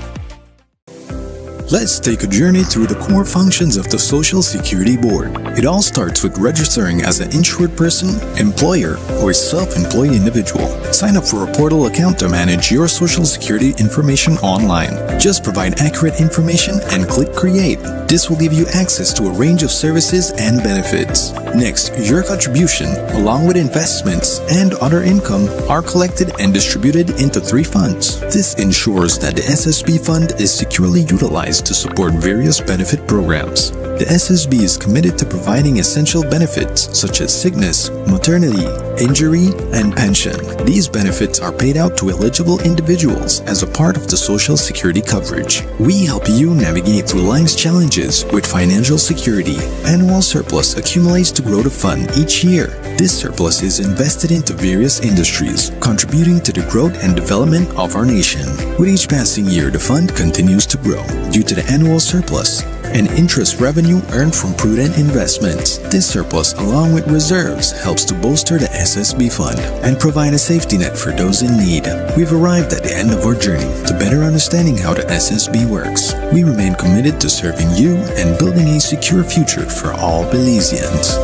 Let's take a journey through the core functions of the Social Security Board. It all starts with registering as an insured person, employer, or self-employed individual. Sign up for a portal account to manage your Social Security information online. Just provide accurate information and click Create. This will give you access to a range of services and benefits. Next, your contribution, along with investments and other income, are collected and distributed into 3 funds. This ensures that the SSB fund is securely utilized to support various benefit programs. The SSB is committed to providing essential benefits such as sickness, maternity, injury, and pension. These benefits are paid out to eligible individuals as a part of the Social Security coverage. We help you navigate through life's challenges with financial security. Annual surplus accumulates to grow the fund each year. This surplus is invested into various industries, contributing to the growth and development of our nation. With each passing year, the fund continues to grow due to the annual surplus and interest revenue earned from prudent investments. This surplus, along with reserves, helps to bolster the SSB fund and provide a safety net for those in need. We've arrived at the end of our journey to better understanding how the SSB works. We remain committed to serving you and building a secure future for all Belizeans.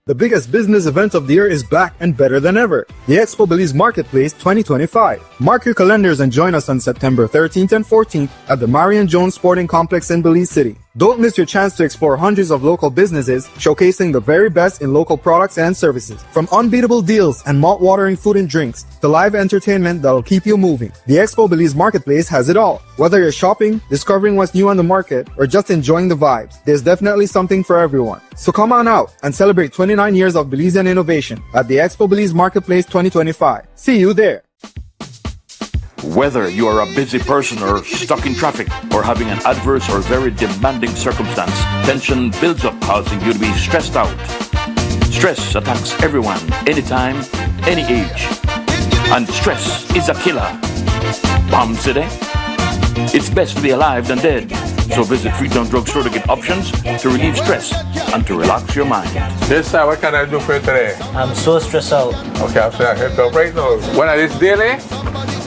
The biggest business event of the year is back and better than ever. The Expo Belize Marketplace 2025. Mark your calendars and join us on September 13th and 14th at the Marion Jones Sporting Complex in Belize City. Don't miss your chance to explore hundreds of local businesses showcasing the very best in local products and services. From unbeatable deals and mouth-watering food and drinks to live entertainment that'll keep you moving. The Expo Belize Marketplace has it all. Whether you're shopping, discovering what's new on the market, or just enjoying the vibes, there's definitely something for everyone. So come on out and celebrate 29 years of Belizean innovation at the Expo Belize Marketplace 2025. See you there. Whether you are a busy person or stuck in traffic or having an adverse or very demanding circumstance, tension builds up, causing you to be stressed out. Stress attacks everyone, anytime, any age. And stress is a killer. Palm City? It's best to be alive than dead. So visit Freetown Drugstore to get options to relieve stress and to relax your mind. Yes, sir. What can I do for you today? I'm so stressed out. Okay, I'm saying I help you right now. When I this daily,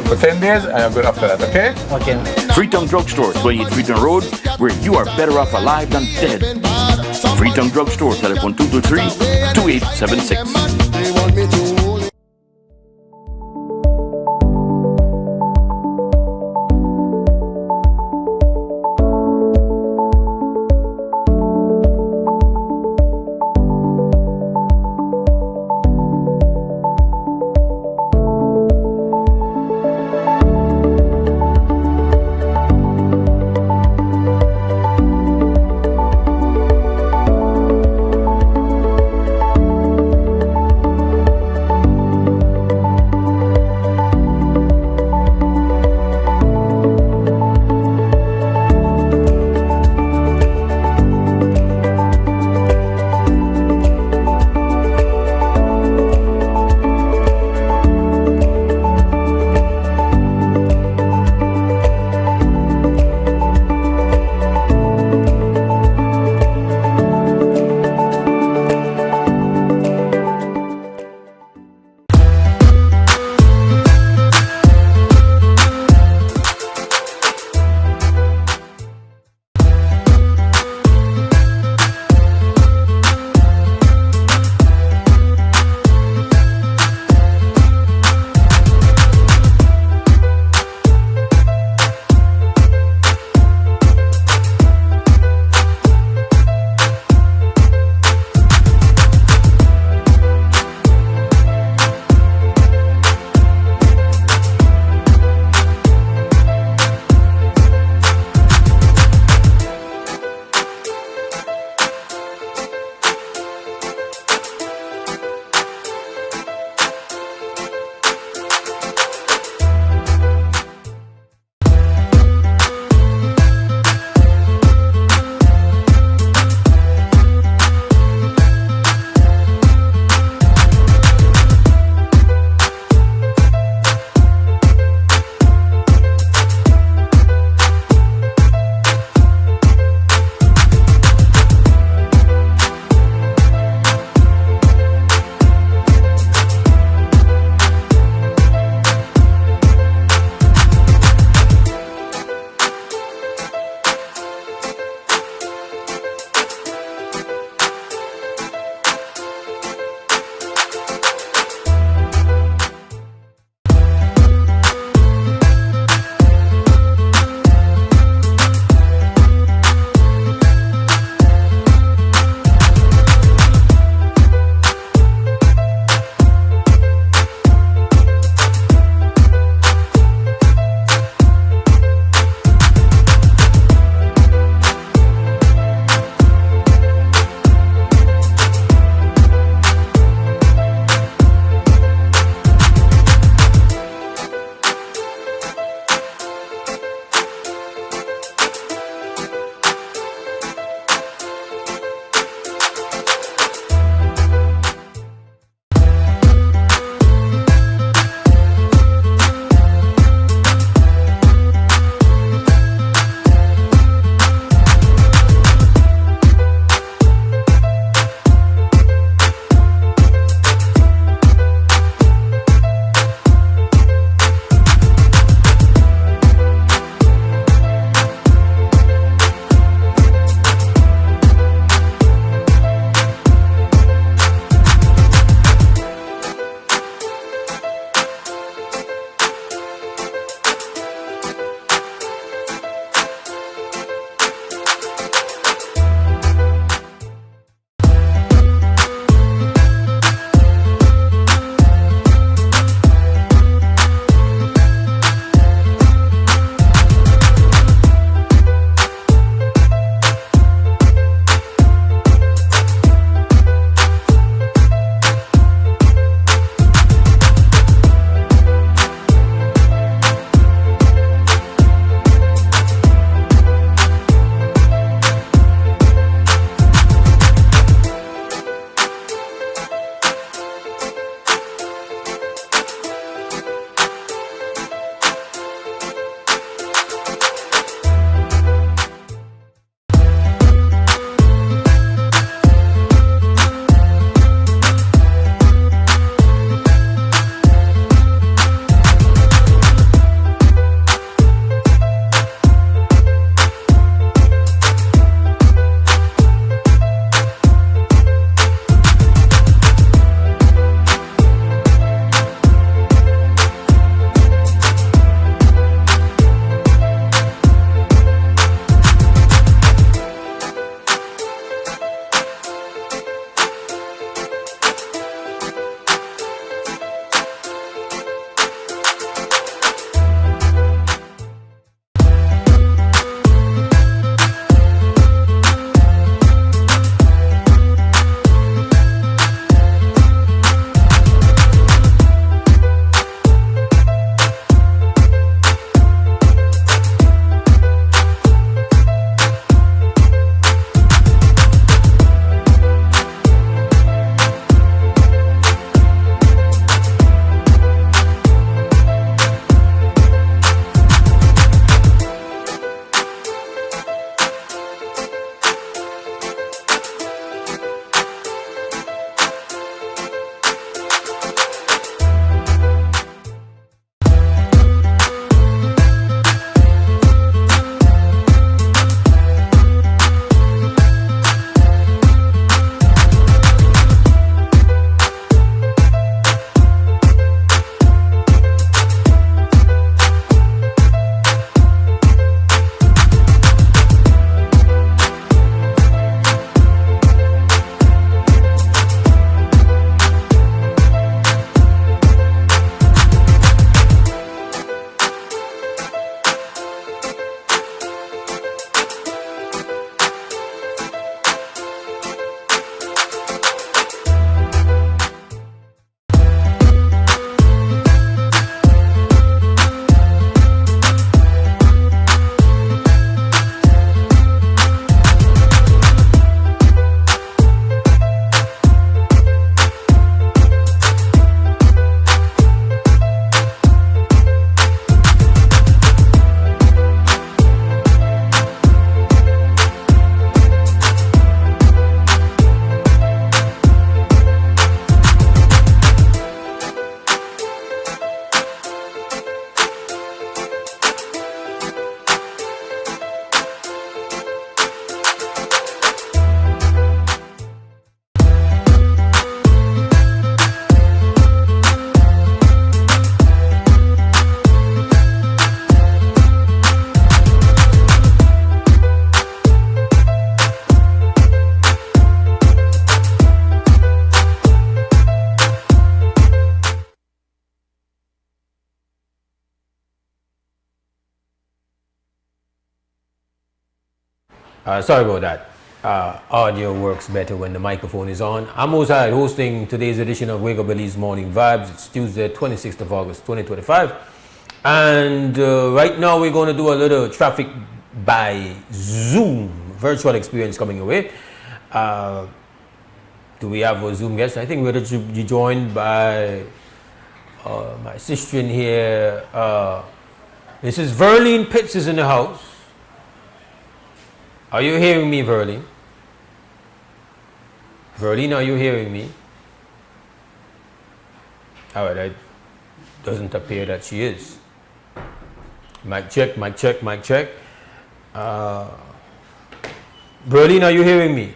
for 10 days, I am good after that, okay? Okay. Freetown Drugstore, 28 Freetown Road, where you are better off alive than dead. Freetown Drugstore, telephone 223-2876. Sorry about that. Audio works better when the microphone is on. I'm Mose Hyde, hosting today's edition of Wake Up Belize Morning Vibes. It's Tuesday, 26th of August, 2025. And right now we're going to do a little traffic by Zoom, virtual experience coming away. Do we have a Zoom guest? I think we're going to be joined by my sister in here. Mrs. Verlene Pitts is in the house. Are you hearing me, Verlene? Verlene, are you hearing me? All right, it doesn't appear that she is. Mic check, mic check, mic check. Verlene, are you hearing me?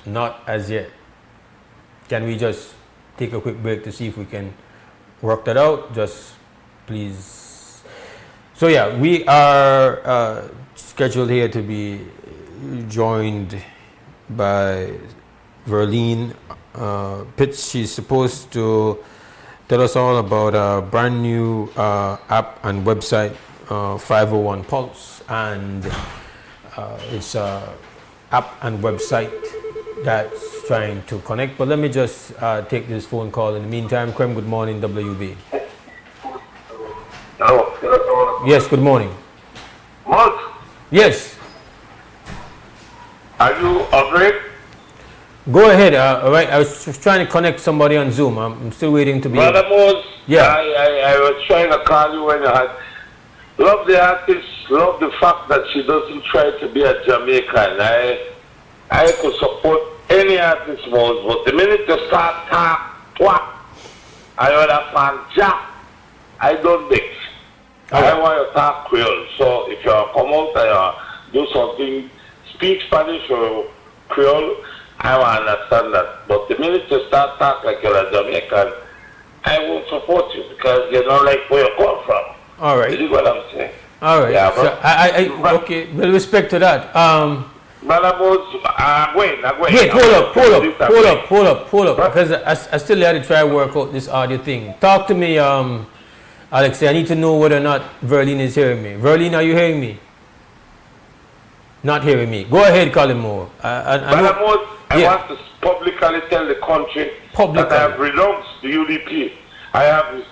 Not as yet. Can we just take a quick break to see if we can work that out? Just please. So yeah, we are scheduled here to be joined by Verlene Pitts. She's supposed to tell us all about a brand new app and website, 501 Pulse, and it's an app and website that's trying to connect. But let me just take this phone call in the meantime. Krem, good morning, WB. Hello. Yes, good morning. Mose? Yes. Are you upgrade? Go ahead. All right. I was just trying to connect somebody on Zoom. I'm still waiting to be. Brother Mose, yeah. I was trying to call you when you had. Love the artist, love the fact that she doesn't try to be a Jamaican. I could support any artist, Mose, but the minute you start talk, I understand Jack. I don't mix. I want to talk Creole. So if you come out and do something, speak Spanish or Creole, I will understand that. But the minute you start talking like you're a Jamaican, I won't support you because you don't like where you come from. All right. You see what I'm saying? All right. Yeah, so okay. With respect to that, Brother Mose, wait, hold up, because I still had to try to work out this audio thing. Talk to me, Alex. I need to know whether or not Verlene is hearing me. Verlene, are you hearing me? Not hearing me. Go ahead, Colin Moore. Brother Mose, I want to publicly tell the country that I have renounced the UDP. I have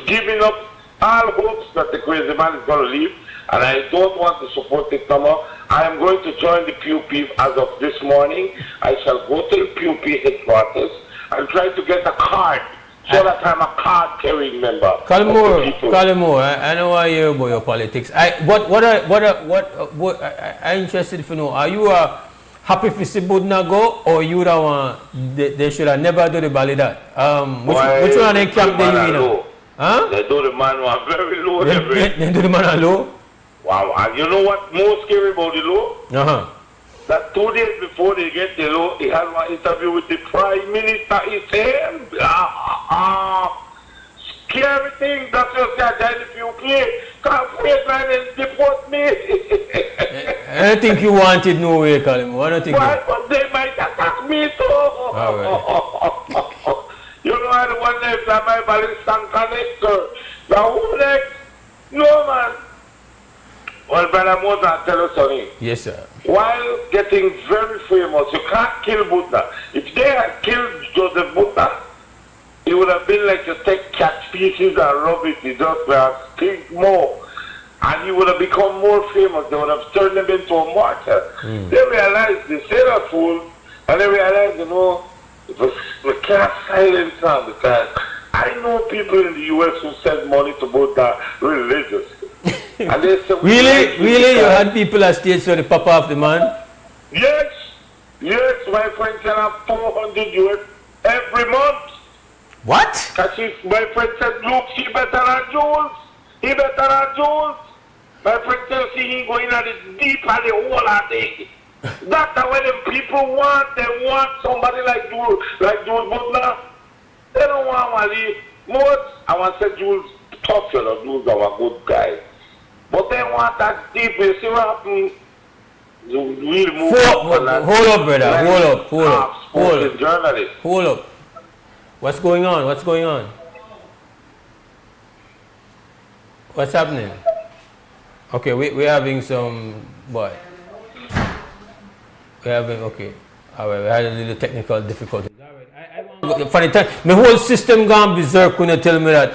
given up all hopes that the crazy man is going to leave, and I don't want to support it no more. I am going to join the PUP as of this morning. I shall go to the PUP headquarters and try to get a card so that I'm a card-carrying member. Colin Moore, I know I hear about your politics. I'm interested to know, are you happy for Sibudna go, or you don't want, they should have never do the ballidat? Which one they camp they you know? Huh? They do the man one very low. They do the man on low? Wow, and you know what most scary about the law? That 2 days before they get the law, he had one interview with the Prime Minister. He said, scary thing, that's just that if you play, can't wait man and deport me. I don't think you wanted no way, Colin. I don't think but they might attack me too. All right. You know, I don't want to have my balance and connector. Now who next? No man. Well, Brother Mose, I'll tell you something. Yes, sir. While getting very famous, you can't kill Buddha. If they had killed Joseph Buddha, it would have been like to take cat species and rub it. It just would have stink more. And he would have become more famous. They would have turned him into a martyr. They realized they said a fool, and they realized, you know, we can't silence him because I know people in the US who send money to Buddha religious. And they say, really? You had people at stage so they pop off the man? Yes, my friend can have 400 US every month. What? Because my friend said, look, he better than Jules. He better than Jules. My friend said, see, he going at it deep at the whole of thing. That's what them people want. They want somebody like Jules Butler. They don't want Wally. Most, I want to say Jules tough, you know, Jules are a good guy. But they want that deep. You see what happened? Hold up, brother. Hold up. What's going on? What's happening? Okay, we're having some, what? We're having, okay. All right, we had a little technical difficulty. All right, funny time, my whole system gone berserk when you tell me that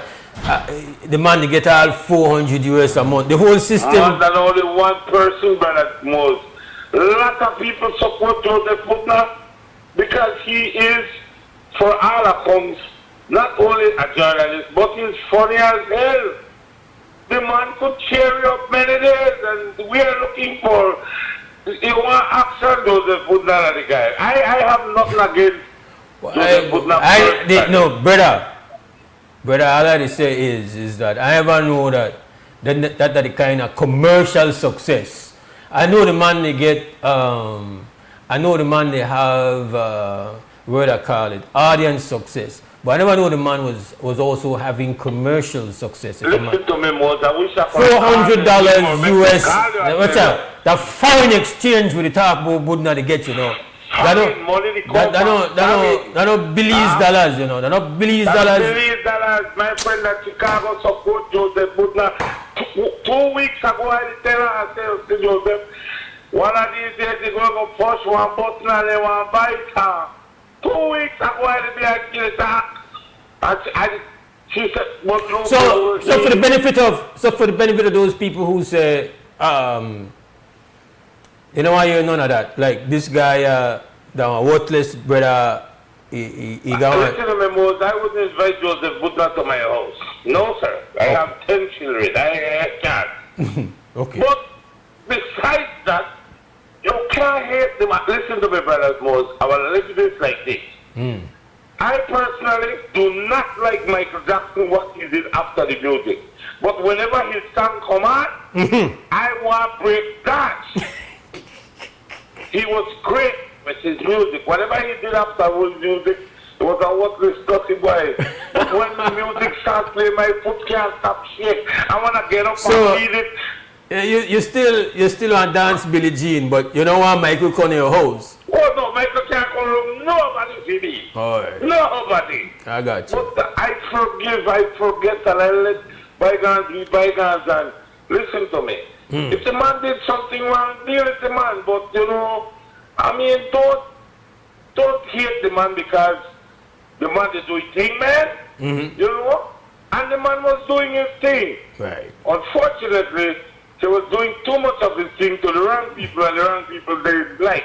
the man they get all 400 US a month. The whole system. Not only one person, brother Mose. A lot of people support Joseph Butler because he is, for all accounts, not only a journalist, but he's funny as hell. The man could cheer you up many days, and we are looking for. You want action, Joseph Butler, the guy. I have nothing against Joseph Butler. No, brother, all I say is that I never know that the kind of commercial success. I know the man they get. I know the man they have. What I call it, audience success. But I never know the man was also having commercial success. Listen to me, Mose. I wish I could $400 US. What's that? The foreign exchange with the talk about would not get, you know. That don't Belize dollars, you know. That don't Belize dollars. Belize dollars. My friend at Chicago support Joseph Butler. 2 weeks ago, I tell her, I said, Joseph, one of these days they're going to push one button and they want to buy it. 2 weeks ago, I did the she said, well, no, so for the benefit of those people who say, you know why you're none of that. Like this guy, the worthless brother, he got. Listen to me, Mose. I wouldn't invite Joseph Butler to my house. No, sir. I have 10 children. I can't. Okay. But besides that, you can't hate them. Listen to me, brothers, Mose. I will leave this like this. I personally do not like Michael Jackson, what he did after the music. But whenever his song come out, I want break dance. He was great with his music. Whatever he did after his music, it was a worthless dirty boy. But when the music starts playing, my foot can't stop shake. I want to get up and read it. You still on dance Billie Jean, but you don't want Michael come to your house. Oh no, Michael can't come nobody to me. Alright. Nobody. I got you. But I forgive, I forget, and I let bygones be bygones. And listen to me. If the man did something wrong, deal with the man. But you know, I mean, don't hate the man because the man is doing thing, man. You know, and the man was doing his thing. Right. Unfortunately, he was doing too much of his thing to the wrong people, and the wrong people they like.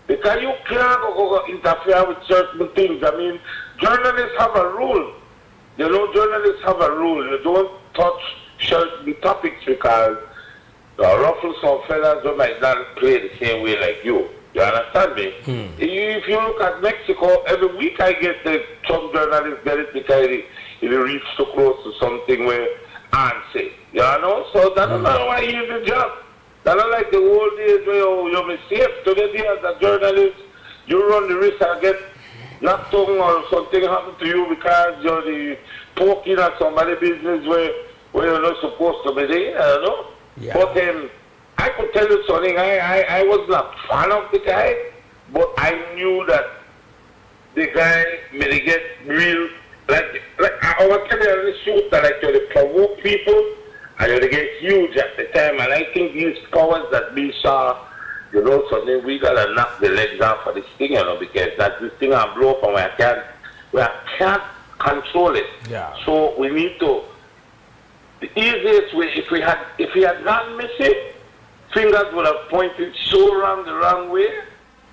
Because you can't go interfere with certain things. I mean, journalists have a rule. You know, journalists have a rule. You don't touch certain topics because ruffle some feathers who might not play the same way like you. You understand me? If you look at Mexico, every week I get some journalists get it because it reaches too close to something where I say. You know? So that's not why he's the job. That's not like the old days where you're safe. Today as a journalist, you run the risk of get knocked on or something happen to you because you're the poking at somebody's business where you're not supposed to be there. I don't know. Yeah. But I could tell you something. I was not fan of the guy, but I knew that the guy may get real. Like I was telling you on the shoot that I tell you provoke people. And they get huge at the time, and I think these powers that we saw, you know, so then we gotta knock the legs off of this thing, you know, because that this thing I blow up and I can't control it. Yeah. So we need to. The easiest way, if he had gone missing, fingers would have pointed so the wrong way,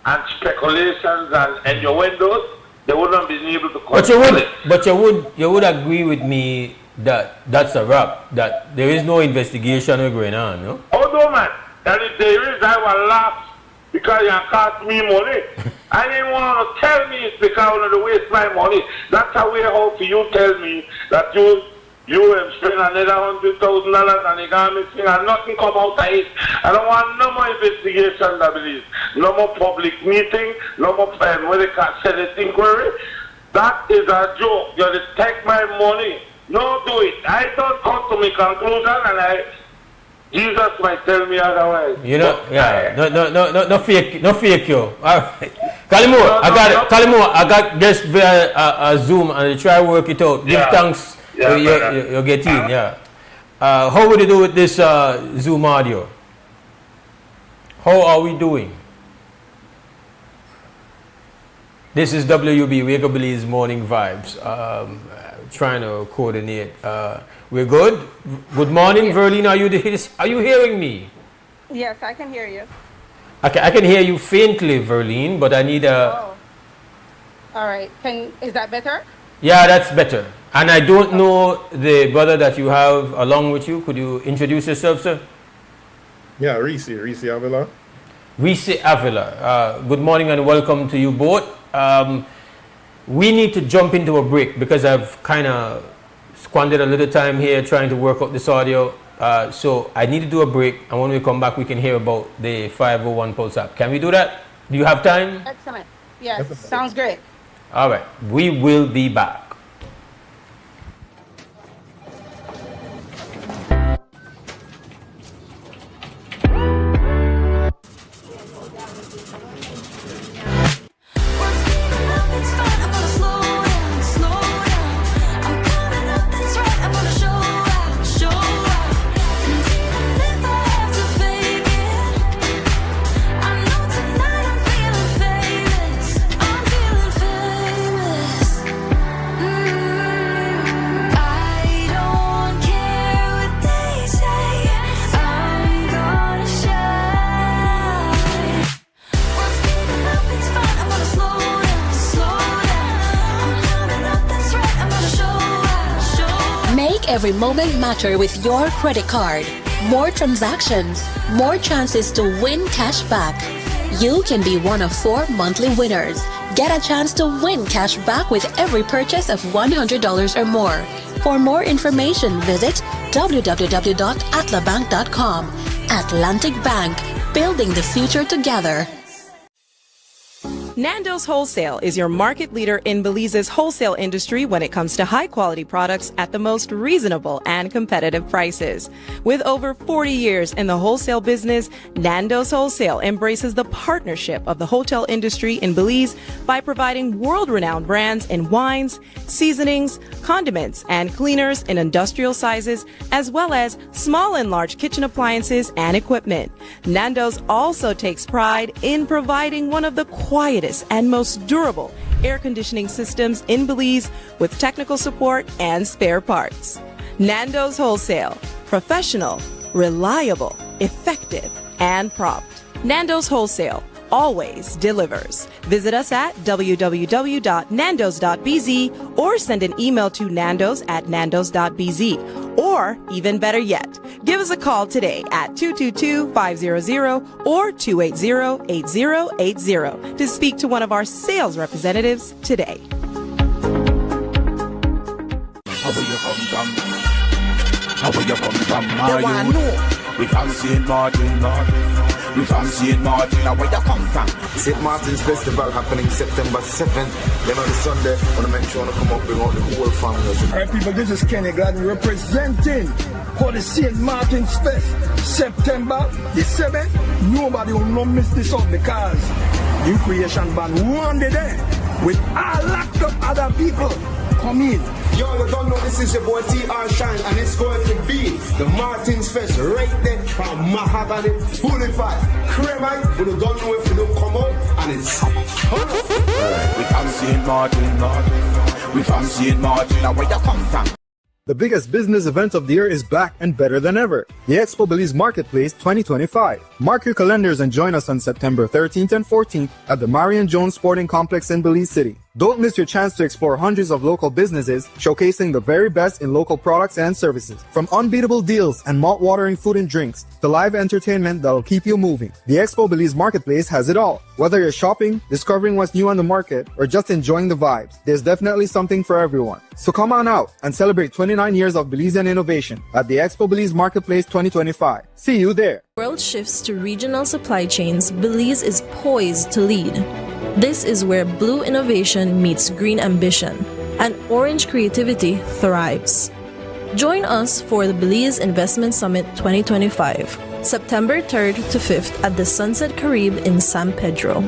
and speculations and innuendos, they wouldn't have been able to control it. But you would agree with me that that's a wrap, that there is no investigation going on, no? Oh no, man. And if there is, I will laugh because you cost me money. I didn't want to tell me it's because I wanted to waste my money. That's a way how you tell me that you have spent another $100,000 and you got missing and nothing come out of it. I don't want no more investigation, I believe. No more public meeting, no more what they call Senate inquiry. That is a joke. You just take my money. No, do it. I don't come to my conclusion, and Jesus might tell me otherwise. You know, yeah. No fake you. All right. Kalimo, I got guests via Zoom, and they try to work it out. Give thanks. You get in, yeah. How would you do with this Zoom audio? How are we doing? This is WUB WUB Morning Vibes. Trying to coordinate. We're good. Good morning, Verlene. Are you hearing me? Yes, I can hear you. I can hear you faintly, Verlene, but I need a. Oh. All right. Is that better? Yeah, that's better. And I don't know the brother that you have along with you. Could you introduce yourself, sir? Yeah, Reese Avila. Reese Avila. Good morning and welcome to you both. We need to jump into a break because I've kind of squandered a little time here trying to work out this audio. So I need to do a break, and when we come back, we can hear about the 501 Pulse app. Can we do that? Do you have time? Excellent. Yes, sounds great. All right, we will be back. Every moment matter with your credit card. More transactions, more chances to win cash back. You can be one of 4 monthly winners. Get a chance to win cash back with every purchase of $100 or more. For more information, visit www.atlabank.com. Atlantic Bank, building the future together. Nando's Wholesale is your market leader in Belize's wholesale industry when it comes to high-quality products at the most reasonable and competitive prices. With over 40 years in the wholesale business, Nando's Wholesale embraces the partnership of the hotel industry in Belize by providing world-renowned brands in wines, seasonings, condiments, and cleaners in industrial sizes, as well as small and large kitchen appliances and equipment. Nando's also takes pride in providing one of the quietest and most durable air conditioning systems in Belize with technical support and spare parts. Nando's Wholesale. Professional, reliable, effective, and prompt. Nando's Wholesale always delivers. Visit us at www.nandos.bz or send an email to nandos@nandos.bz. Or, even better yet, give us a call today at 222-500 or 280-8080 to speak to one of our sales representatives today. How will you come from? How will you come from? My youth? We fancy it, Martin. We fancy it, Martin. Now where you come from? St. Martin's Festival happening September 7th. Then on the Sunday, I want to make sure I come up bring out the whole family. Alright people, this is Kenny Gladden representing for the St. Martin's Fest, September the 7th. Nobody will not miss this out because New Creation Band one day there with a lot of other people come in. Yo, you don't know this is your boy TR Shine and it's going to be the Martin's Fest right there from Mahogany Boulevard. Cremite, we don't know if you don't come out and it's We fancy it, Martin. We fancy it, Martin. Now where you come from? The biggest business event of the year is back and better than ever. The Expo Belize Marketplace 2025. Mark your calendars and join us on September 13th and 14th at the Marion Jones Sporting Complex in Belize City. Don't miss your chance to explore hundreds of local businesses showcasing the very best in local products and services. From unbeatable deals and mouth-watering food and drinks to live entertainment that'll keep you moving. The Expo Belize Marketplace has it all. Whether you're shopping, discovering what's new on the market, or just enjoying the vibes, there's definitely something for everyone. So come on out and celebrate 29 years of Belizean innovation at the Expo Belize Marketplace 2025. See you there. World shifts to regional supply chains, Belize is poised to lead. This is where blue innovation meets green ambition, and orange creativity thrives. Join us for the Belize Investment Summit 2025, September 3rd to 5th at the Sunset Carib in San Pedro.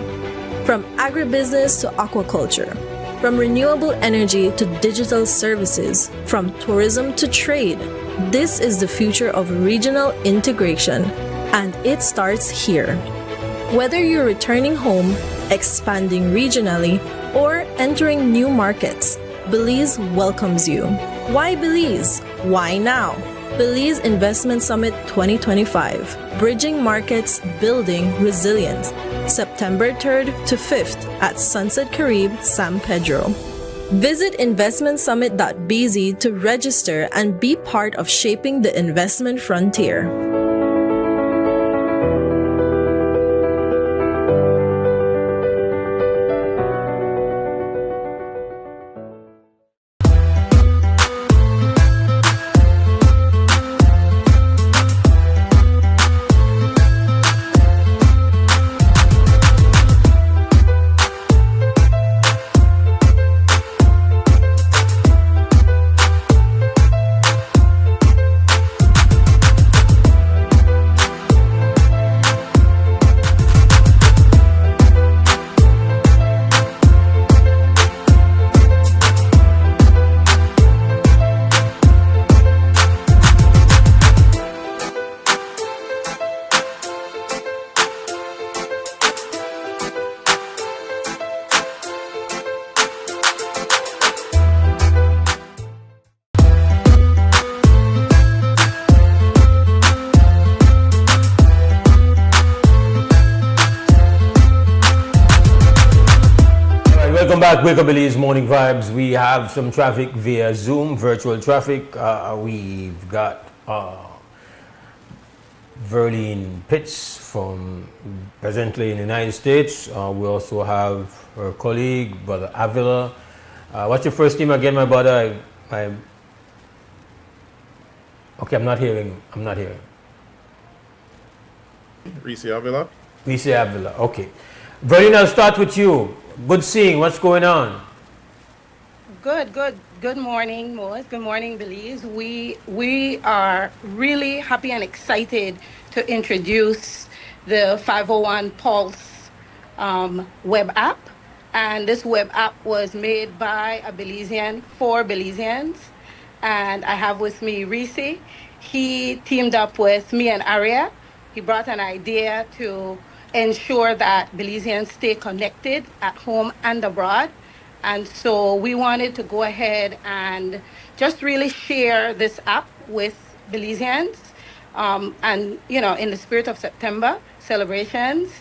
From agribusiness to aquaculture, from renewable energy to digital services, from tourism to trade, This is the future of regional integration, and it starts here. Whether you're returning home, expanding regionally, or entering new markets, Belize welcomes you. Why Belize? Why now? Belize Investment Summit 2025, Bridging Markets, Building Resilience, September 3rd to 5th at Sunset Caribe, San Pedro. Visit investmentsummit.bz to register and be part of shaping the investment frontier. Wake Up Belize Morning Vibes. We have some traffic via Zoom, virtual traffic. We've got Verlene Pitts from presently in the United States. We also have her colleague, Brother Avila. What's your first name again, my brother? Okay, I'm not hearing. Reese Avila. Reese Avila, okay. Verlene, I'll start with you. Good seeing. What's going on? Good. Good morning, Mose. Good morning, Belize. We are really happy and excited to introduce the 501 Pulse web app. And this web app was made by a Belizean for Belizeans. And I have with me Reese. He teamed up with me and Aria. He brought an idea to ensure that Belizeans stay connected at home and abroad. And so we wanted to go ahead and just really share this app with Belizeans. And, in the spirit of September celebrations,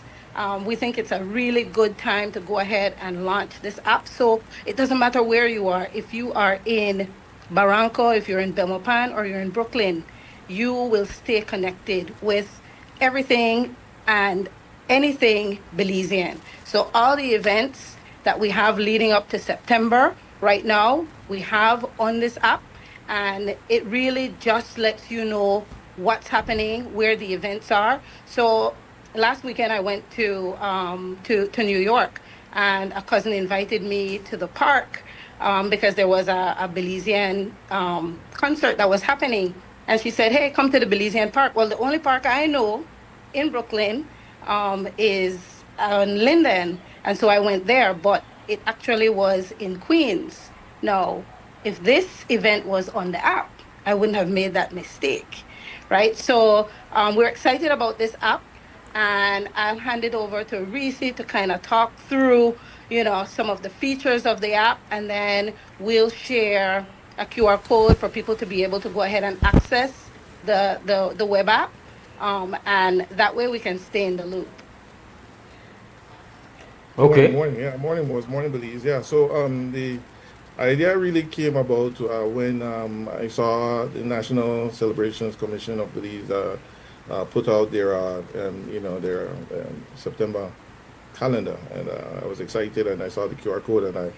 we think it's a really good time to go ahead and launch this app. So it doesn't matter where you are. If you are in Barranco, if you're in Belmopan, or you're in Brooklyn, you will stay connected with everything and anything Belizean. So all the events that we have leading up to September right now, we have on this app, and it really just lets you know what's happening, where the events are. So last weekend I went to New York, and a cousin invited me to the park because there was a Belizean concert that was happening. And she said, hey, come to the Belizean park. Well, the only park I know in Brooklyn is on Linden, and so I went there, but it actually was in Queens. Now, if this event was on the app, I wouldn't have made that mistake, right? So we're excited about this app, and I'll hand it over to Reese to kind of talk through, some of the features of the app, and then we'll share a QR code for people to be able to go ahead and access the web app. And that way we can stay in the loop. Okay. Morning, Belize. Yeah. So the idea really came about when I saw the National Celebrations Commission of Belize put out their September calendar, and I was excited, and I saw the QR code, and I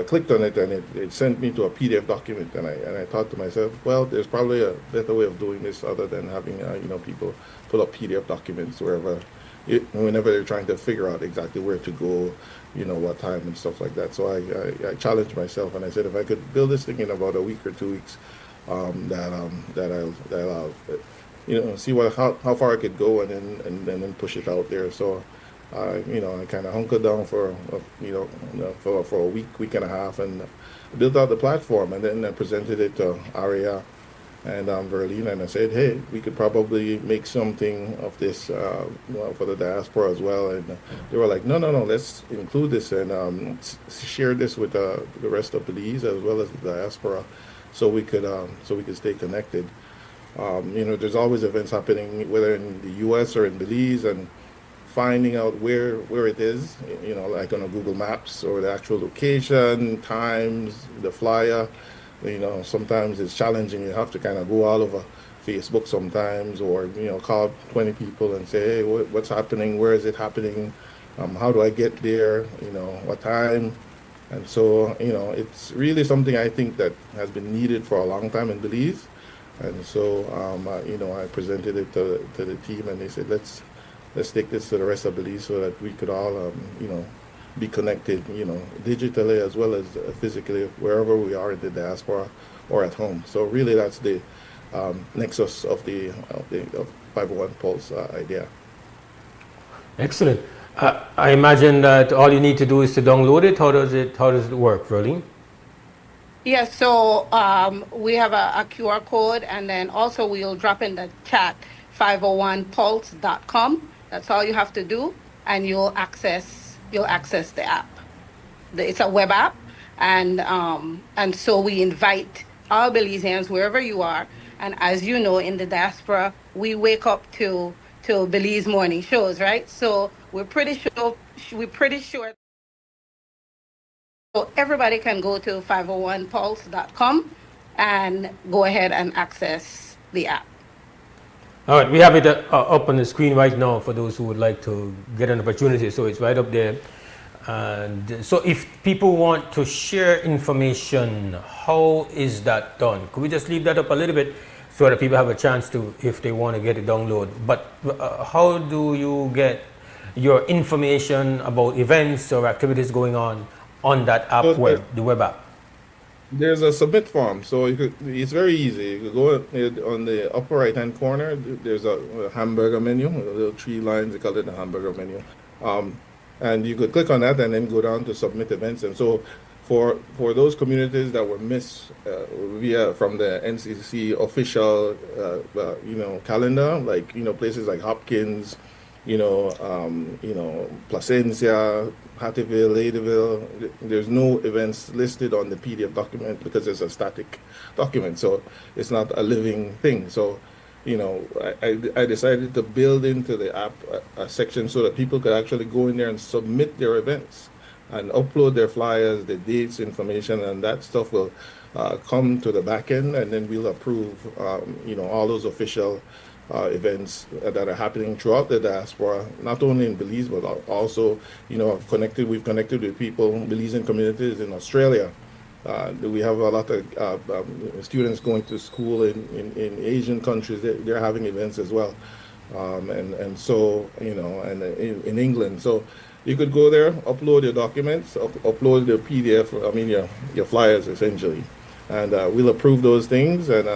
clicked on it, and it sent me to a PDF document, and I thought to myself, well, there's probably a better way of doing this other than having people pull up PDF documents whenever they're trying to figure out exactly where to go, what time and stuff like that. So I challenged myself, and I said if I could build this thing in about a week or 2 weeks, that I'll see how far I could go, and then push it out there. So I kind of hunkered down for a week and a half, and built out the platform, and then I presented it to Aria, and Verlene, and I said, hey, we could probably make something of this for the diaspora as well. And they were like, no, let's include this and share this with the rest of Belize as well as the diaspora, so we could stay connected. There's always events happening, whether in the U.S. or in Belize, and finding out where it is, like on a Google Maps, or the actual location, times, the flyer. Sometimes it's challenging. You have to kind of go all over Facebook sometimes, or call 20 people and say, hey, what's happening? Where is it happening? How do I get there? What time? And so it's really something I think that has been needed for a long time in Belize. And so I presented it to the team, and they said, let's take this to the rest of Belize so that we could all be connected, digitally as well as physically, wherever we are in the diaspora or at home. So really, that's the nexus of the 501 Pulse idea. Excellent. I imagine that all you need to do is to download it. How does it work, Verlene? Yes, so we have a QR code, and then also we'll drop in the chat 501pulse.com. That's all you have to do, and you'll access the app. It's a web app, and so we invite all Belizeans wherever you are. And as you know, in the diaspora, we wake up to Belize morning shows, right? So we're pretty sure. So everybody can go to 501pulse.com and go ahead and access the app. All right, we have it up on the screen right now for those who would like to get an opportunity. So it's right up there. And so if people want to share information, how is that done? Could we just leave that up a little bit so that people have a chance to, if they want to get it download? But how do you get your information about events or activities going on that app, the web app? There's a submit form, so it's very easy. You could go on the upper right-hand corner. There's a hamburger menu, a little 3 lines. They call it the hamburger menu, and you could click on that and then go down to submit events. And so, for those communities that were missed from the NCC official, calendar, like places like Hopkins, Placencia, Hattieville, Ladyville, there's no events listed on the PDF document because it's a static document, so it's not a living thing. So, I decided to build into the app a section so that people could actually go in there and submit their events and upload their flyers, the dates, information, and that stuff will come to the back end, and then we'll approve, all those official events that are happening throughout the diaspora, not only in Belize, but also, we've connected with people, Belizean communities in Australia. We have a lot of students going to school in Asian countries. They're having events as well, and so and in England. So you could go there, upload your documents, upload the PDF. Your flyers essentially. And we'll approve those things, and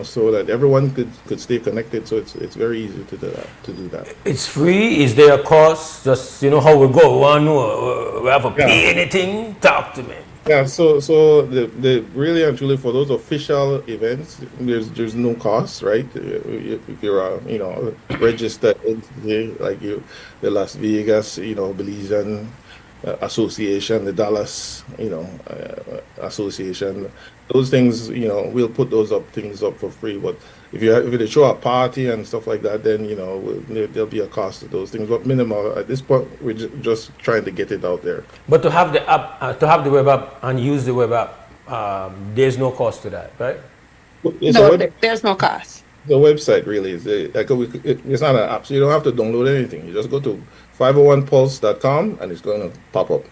so that everyone could stay connected. So it's very easy to do that. It's free. Is there a cost? Just how we go. We have to pay anything? Talk to me. Yeah. So the really and truly for those official events, there's no cost, right? If you're a registered entity like the Las Vegas Belizean Association, the Dallas Association. Those things, we'll put those things up for free. But if they show a party and stuff like that, then there'll be a cost to those things. But minimal at this point. We're just trying to get it out there. But to have the app, to have the web app and use the web app, there's no cost to that, right? There's no cost. The website really is it's not an app, so you don't have to download anything. You just go to 501pulse.com and it's going to pop up.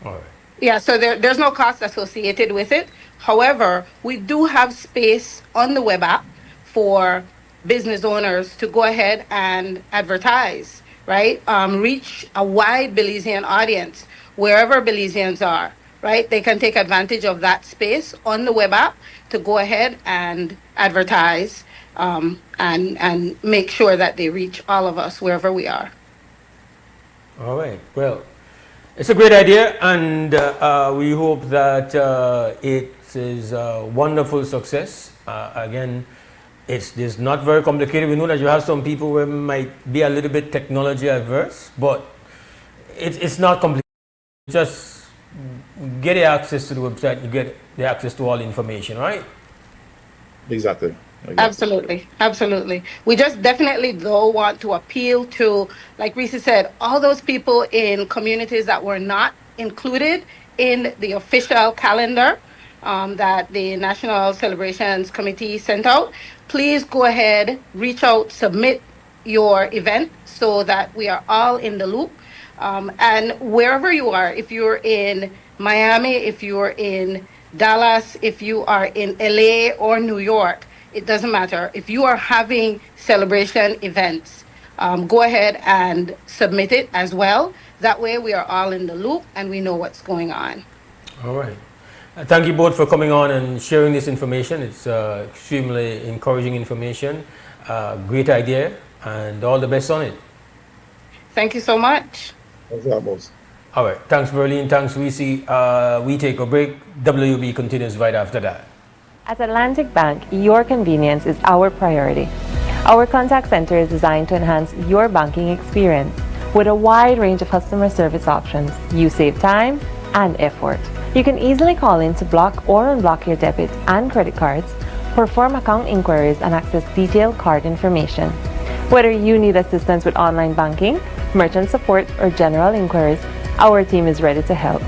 All right. Yeah, so there's no cost associated with it. However, we do have space on the web app for business owners to go ahead and advertise, right? Reach a wide Belizean audience wherever Belizeans are, right? They can take advantage of that space on the web app to go ahead and advertise and make sure that they reach all of us wherever we are. All right. Well, it's a great idea, and we hope that it is a wonderful success. Again, it's not very complicated. We know that you have some people who might be a little bit technology averse, but it's not complicated. Just get the access to the website, you get the access to all the information, right? Exactly. Absolutely. We just definitely, though, want to appeal to, like Reese said, all those people in communities that were not included in the official calendar that the National Celebrations Committee sent out. Please go ahead, reach out, submit your event so that we are all in the loop. And wherever you are, if you're in Miami, if you're in Dallas, if you are in LA or New York, it doesn't matter. If you are having celebration events, go ahead and submit it as well. That way we are all in the loop and we know what's going on. All right. Thank you both for coming on and sharing this information. It's extremely encouraging information. Great idea, and all the best on it. Thank you so much. Thanks a lot, Mose. All right. Thanks, Verlene. Thanks, Reese. We take a break. WUB continues right after that. At Atlantic Bank, your convenience is our priority. Our contact center is designed to enhance your banking experience. With a wide range of customer service options, you save time and effort. You can easily call in to block or unblock your debit and credit cards, perform account inquiries, and access detailed card information. Whether you need assistance with online banking, merchant support, or general inquiries, our team is ready to help.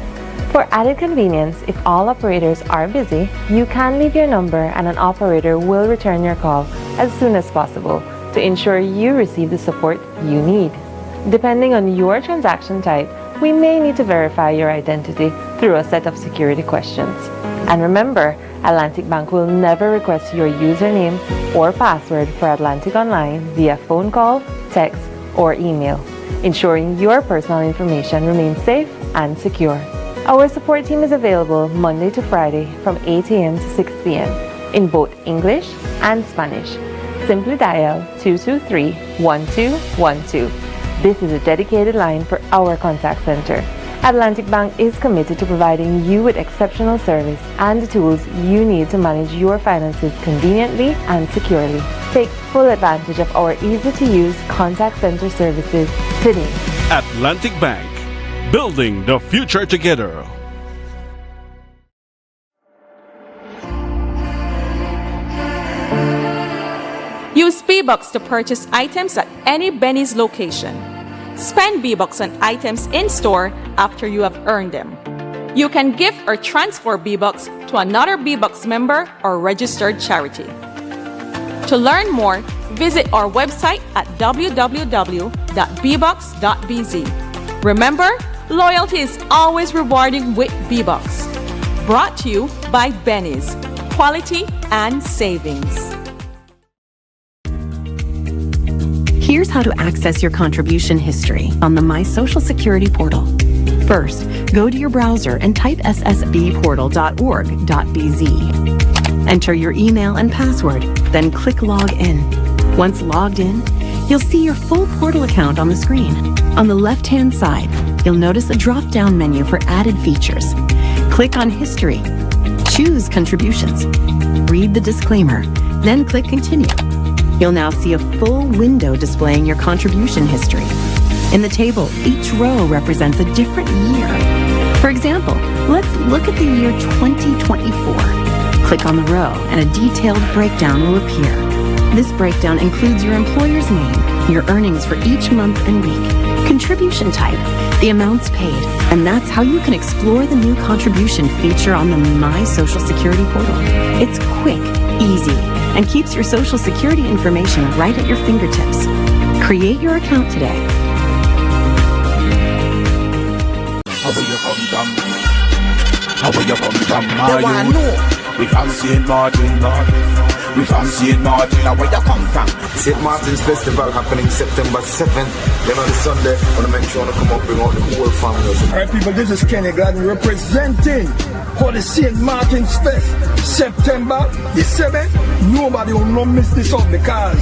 For added convenience, if all operators are busy, you can leave your number and an operator will return your call as soon as possible to ensure you receive the support you need. Depending on your transaction type, we may need to verify your identity through a set of security questions. And remember, Atlantic Bank will never request your username or password for Atlantic Online via phone call, text, or email, ensuring your personal information remains safe and secure. Our support team is available Monday to Friday from 8 a.m. to 6 p.m. in both English and Spanish. Simply dial 223-1212. This is a dedicated line for our contact center. Atlantic Bank is committed to providing you with exceptional service and the tools you need to manage your finances conveniently and securely. Take full advantage of our easy-to-use contact center services today. Atlantic Bank, building the future together. Use B-Bucks to purchase items at any Benny's location. Spend B-Bucks on items in-store after you have earned them. You can gift or transfer B-Bucks to another B-Bucks member or registered charity. To learn more, visit our website at www.bbucks.bz. Remember, loyalty is always rewarding with B-Bucks. Brought to you by Benny's. Quality and savings. Here's how to access your contribution history on the My Social Security portal. First, go to your browser and type ssbportal.org.bz. Enter your email and password, then click Log In. Once logged in, you'll see your full portal account on the screen. On the left-hand side, you'll notice a drop-down menu for added features. Click on History. Choose Contributions. Read the disclaimer, then click Continue. You'll now see a full window displaying your contribution history. In the table, each row represents a different year. For example, let's look at the year 2024. Click on the row and a detailed breakdown will appear. This breakdown includes your employer's name, your earnings for each month and week, contribution type, the amounts paid, and that's how you can explore the new contribution feature on the My Social Security portal. It's quick, easy, and keeps your Social Security information right at your fingertips. Create your account today. How will you come from? How will you come from? We fancy St. Martin. We fancy St. Martin. How will you come from? St. Martin's Festival happening September 7th. Then on the Sunday, I want to make sure to come up bring out the whole family. Alright people, this is Kenny Gladden representing for the St. Martin's Fest, September the 7th. Nobody will not miss this out because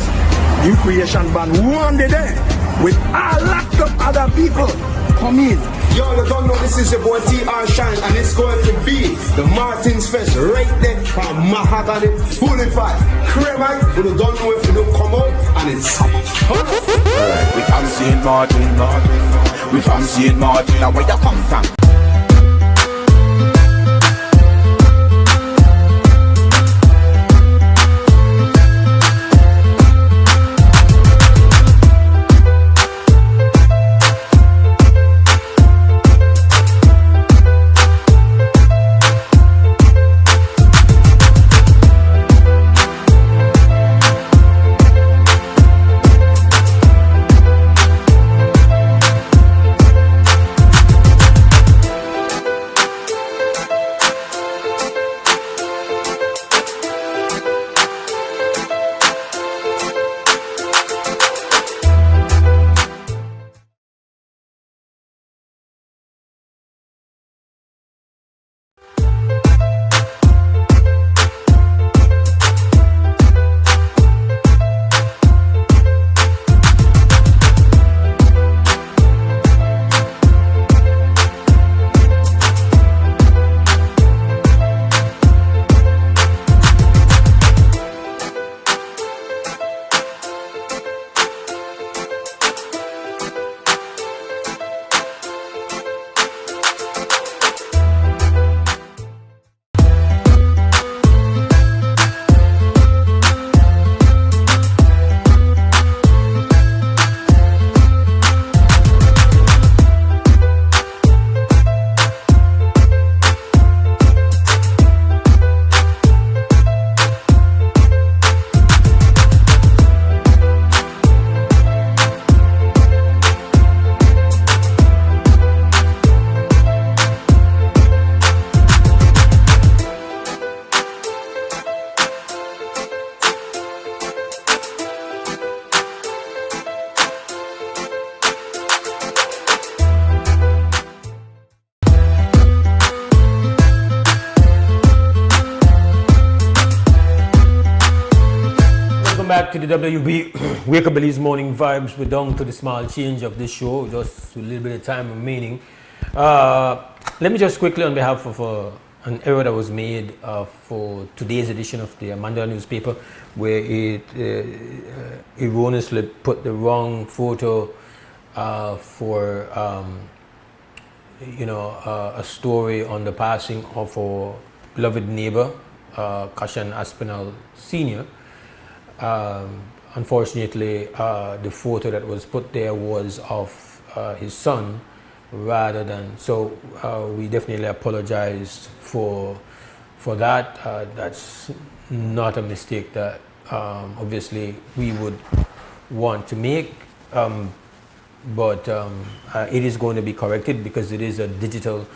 New Creation Band one day there with a lot of other people come in. Yo, you don't know this is your boy TR Shine, and it's going to be the Martins Fest right there from Mahogany Boulevard. Cremite, you don't know if you don't come out, and it's We from St. Martin, we from St. Martin, now where you come from? Back to the WB Wake Up Belize Morning Vibes. We're down to the small change of this show, just a little bit of time remaining. Let me just quickly, on behalf of an error that was made for today's edition of the Amanda newspaper, where it erroneously put the wrong photo for a story on the passing of our beloved neighbor, Kashan Aspinall Sr. Unfortunately, the photo that was put there was of his son rather than, so we definitely apologize for that. That's not a mistake that obviously we would want to make, but it is going to be corrected because it is a digital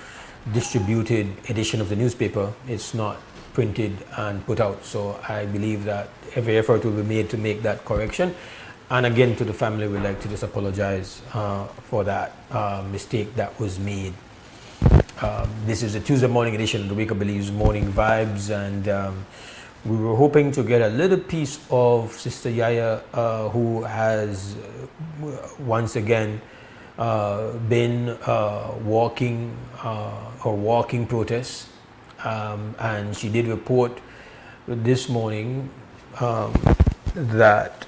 distributed edition of the newspaper. It's not printed and put out, so I believe that every effort will be made to make that correction. And again, to the family, we'd like to just apologize for that mistake that was made. This is a Tuesday morning edition of the Wake Up Belize Morning Vibes, and we were hoping to get a little piece of Sister Yaya, who has once again been walking protests, and she did report this morning that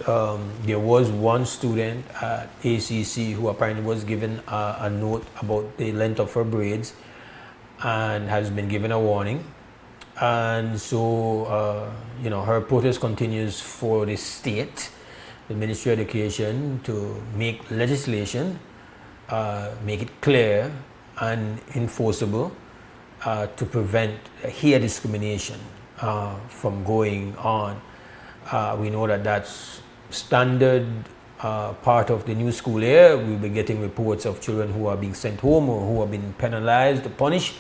there was one student at ACC who apparently was given a note about the length of her braids and has been given a warning. And so, her protest continues for the state, the Ministry of Education, to make legislation, make it clear and enforceable to prevent hair discrimination from going on. We know that that's standard part of the new school year. We'll be getting reports of children who are being sent home or who have been penalized, punished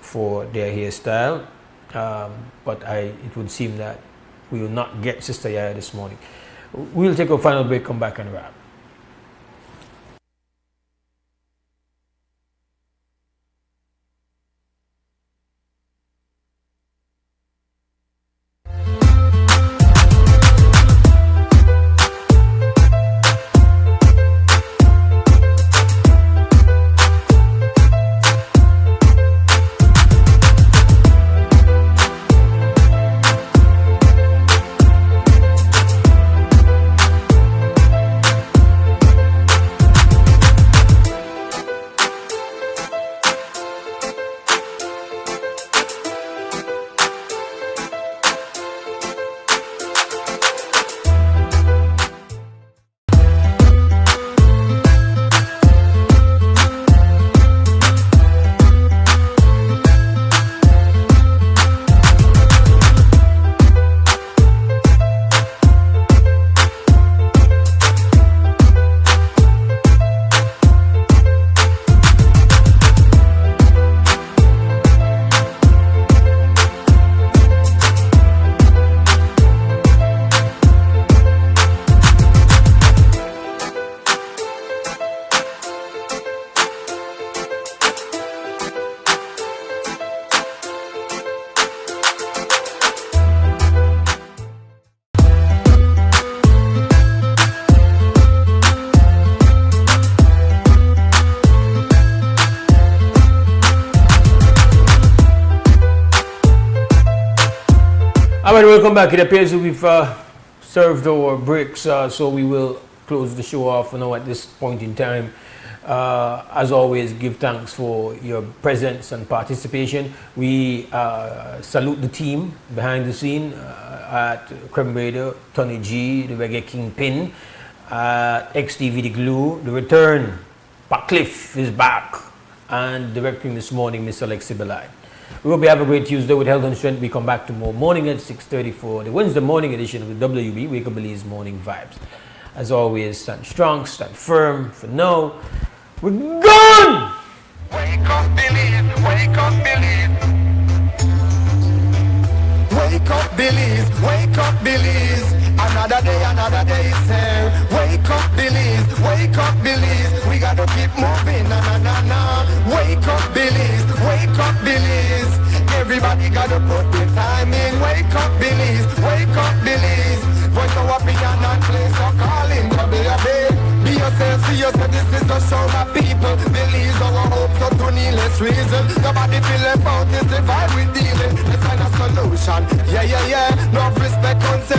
for their hairstyle. But it would seem that we will not get Sister Yaya this morning. We'll take a final break, come back and wrap. right, welcome back. It appears that we've served our breaks, so we will close the show off now at this point in time. As always, give thanks for your presence and participation. We salute the team behind the scene at Creme Radio, Tony G, the Reggae Kingpin, XTV The Glue, The Return, Cliff is back, and directing this morning, Mr. Alexi Belay. We hope you have a great Tuesday with health and strength. We come back tomorrow morning at 6:30 for the Wednesday morning edition of the WUB Wake Up Belize Morning Vibes. As always, stand strong, stand firm. For now, we're gone! Wake up, Belize, wake up, Belize. Wake up, Belize, wake up, Belize. Another day is here. Wake up, Belize, wake up, Belize. We gotta keep moving, na na na na. Wake up, Belize, wake up, Belize. Everybody gotta put the time in. Wake up, Belize, wake up, Belize. Voice of opinion and place your calling, baby. Be yourself, see yourself, this is the show, my people. Believe our hopes are to needless reason. Nobody feel about this, the vibe we dealing. Let's find a solution. Yeah, yeah, yeah. No respect, consent.